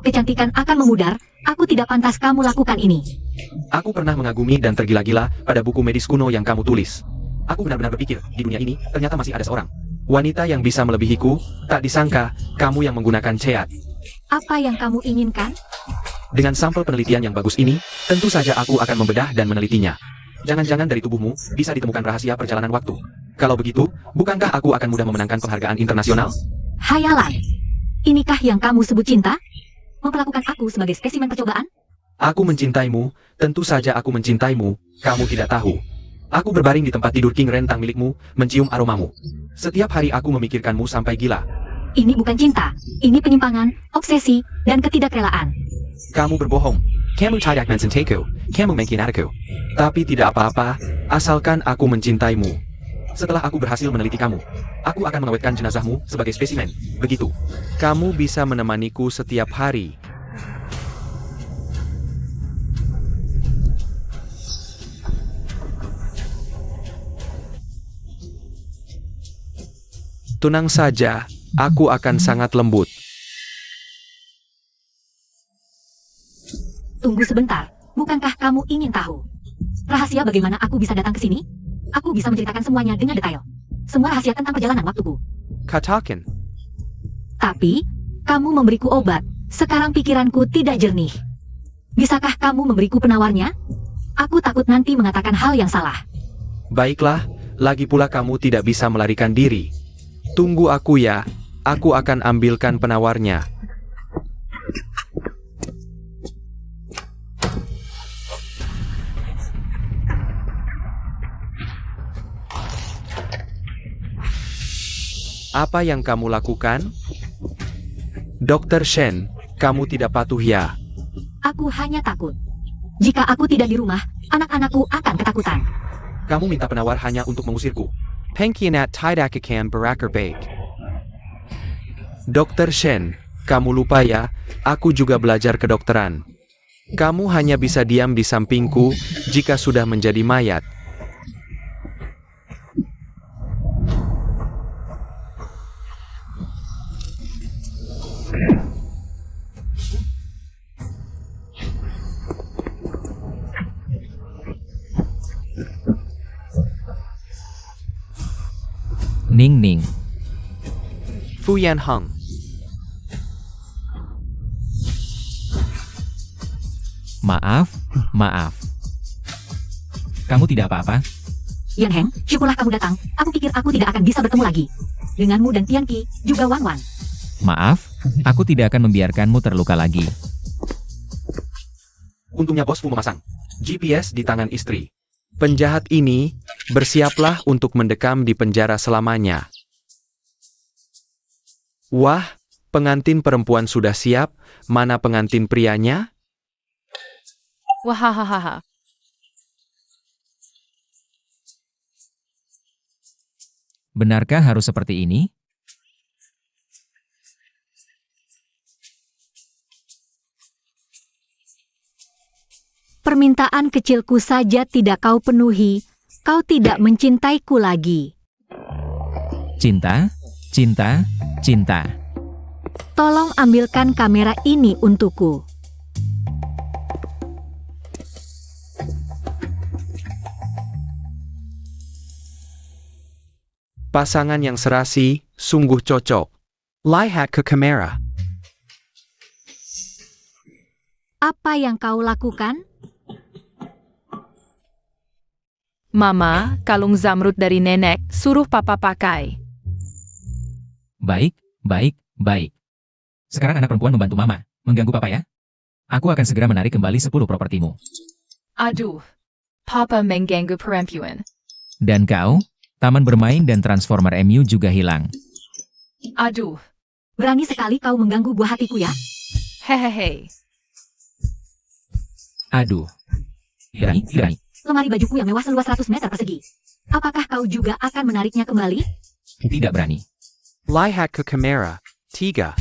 Speaker 3: Kecantikan akan memudar, aku tidak pantas kamu lakukan ini.
Speaker 6: Aku pernah mengagumi dan tergila-gila pada buku medis kuno yang kamu tulis. Aku benar-benar berpikir, di dunia ini ternyata masih ada seorang wanita yang bisa melebihiku. Tak disangka, kamu yang menggunakan ceat.
Speaker 3: Apa yang kamu inginkan?
Speaker 6: Dengan sampel penelitian yang bagus ini, tentu saja aku akan membedah dan menelitinya. Jangan-jangan dari tubuhmu bisa ditemukan rahasia perjalanan waktu. Kalau begitu, bukankah aku akan mudah memenangkan penghargaan internasional?
Speaker 3: Hayalan. Inikah yang kamu sebut cinta? Memperlakukan aku sebagai spesimen percobaan?
Speaker 6: Aku mencintaimu, tentu saja aku mencintaimu, kamu tidak tahu. Aku berbaring di tempat tidur King Rentang milikmu, mencium aromamu. Setiap hari aku memikirkanmu sampai gila.
Speaker 3: Ini bukan cinta, ini penyimpangan, obsesi, dan ketidakrelaan.
Speaker 6: Kamu berbohong. Kamu tidak mencintaiku, kamu mengkhianatiku. Tapi tidak apa-apa, asalkan aku mencintaimu. Setelah aku berhasil meneliti kamu, aku akan mengawetkan jenazahmu sebagai spesimen. Begitu. Kamu bisa menemaniku setiap hari. Tenang saja, aku akan sangat lembut.
Speaker 3: Tunggu sebentar, bukankah kamu ingin tahu rahasia bagaimana aku bisa datang ke sini? Aku bisa menceritakan semuanya dengan detail. Semua rahasia tentang perjalanan waktuku.
Speaker 6: Katakan.
Speaker 3: Tapi, kamu memberiku obat. Sekarang pikiranku tidak jernih. Bisakah kamu memberiku penawarnya? Aku takut nanti mengatakan hal yang salah.
Speaker 6: Baiklah, lagi pula kamu tidak bisa melarikan diri. Tunggu aku ya, aku akan ambilkan penawarnya. Apa yang kamu lakukan? Dr. Shen, kamu tidak patuh ya?
Speaker 3: Aku hanya takut. Jika aku tidak di rumah, anak-anakku akan ketakutan.
Speaker 6: Kamu minta penawar hanya untuk mengusirku. Pengkhianat tidak akan berakhir baik. Dokter Shen, kamu lupa ya, aku juga belajar kedokteran. Kamu hanya bisa diam di sampingku jika sudah menjadi mayat.
Speaker 4: Ning Ning.
Speaker 6: Fu Yan Heng.
Speaker 4: Maaf, maaf. Kamu tidak apa-apa?
Speaker 3: Yan Heng, syukurlah kamu datang. Aku pikir aku tidak akan bisa bertemu lagi. Denganmu dan Tian Qi, juga Wang Wang.
Speaker 4: Maaf, aku tidak akan membiarkanmu terluka lagi.
Speaker 6: Untungnya Bos Fu memasang GPS di tangan istri. Penjahat ini, bersiaplah untuk mendekam di penjara selamanya. Wah, pengantin perempuan sudah siap, mana pengantin prianya?
Speaker 5: Wahahaha.
Speaker 4: Benarkah harus seperti ini?
Speaker 3: Permintaan kecilku saja tidak kau penuhi, kau tidak mencintaiku lagi.
Speaker 4: Cinta, cinta, cinta.
Speaker 3: Tolong ambilkan kamera ini untukku.
Speaker 6: Pasangan yang serasi, sungguh cocok. Lihat ke kamera.
Speaker 3: Apa yang kau lakukan?
Speaker 5: Mama, kalung zamrud dari nenek, suruh papa pakai.
Speaker 4: Baik, baik, baik. Sekarang anak perempuan membantu mama. Mengganggu papa ya? Aku akan segera menarik kembali 10 propertimu.
Speaker 5: Aduh, papa mengganggu perempuan.
Speaker 4: Dan kau, taman bermain dan transformer MU juga hilang.
Speaker 5: Aduh,
Speaker 3: Berani sekali kau mengganggu buah hatiku ya.
Speaker 5: hehehe.
Speaker 4: Aduh. Berani, berani.
Speaker 3: Lemari bajuku yang mewah seluas 100 meter persegi. Apakah kau juga akan menariknya kembali?
Speaker 4: Tidak berani.
Speaker 6: Lihat ke kamera. 3,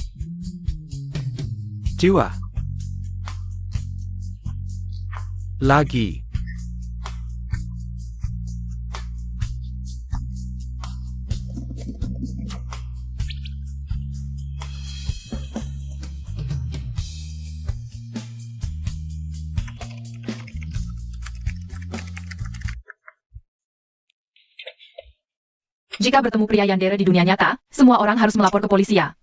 Speaker 6: 2, lagi.
Speaker 5: Jika bertemu pria yandere di dunia nyata, semua orang harus melapor ke polisi ya.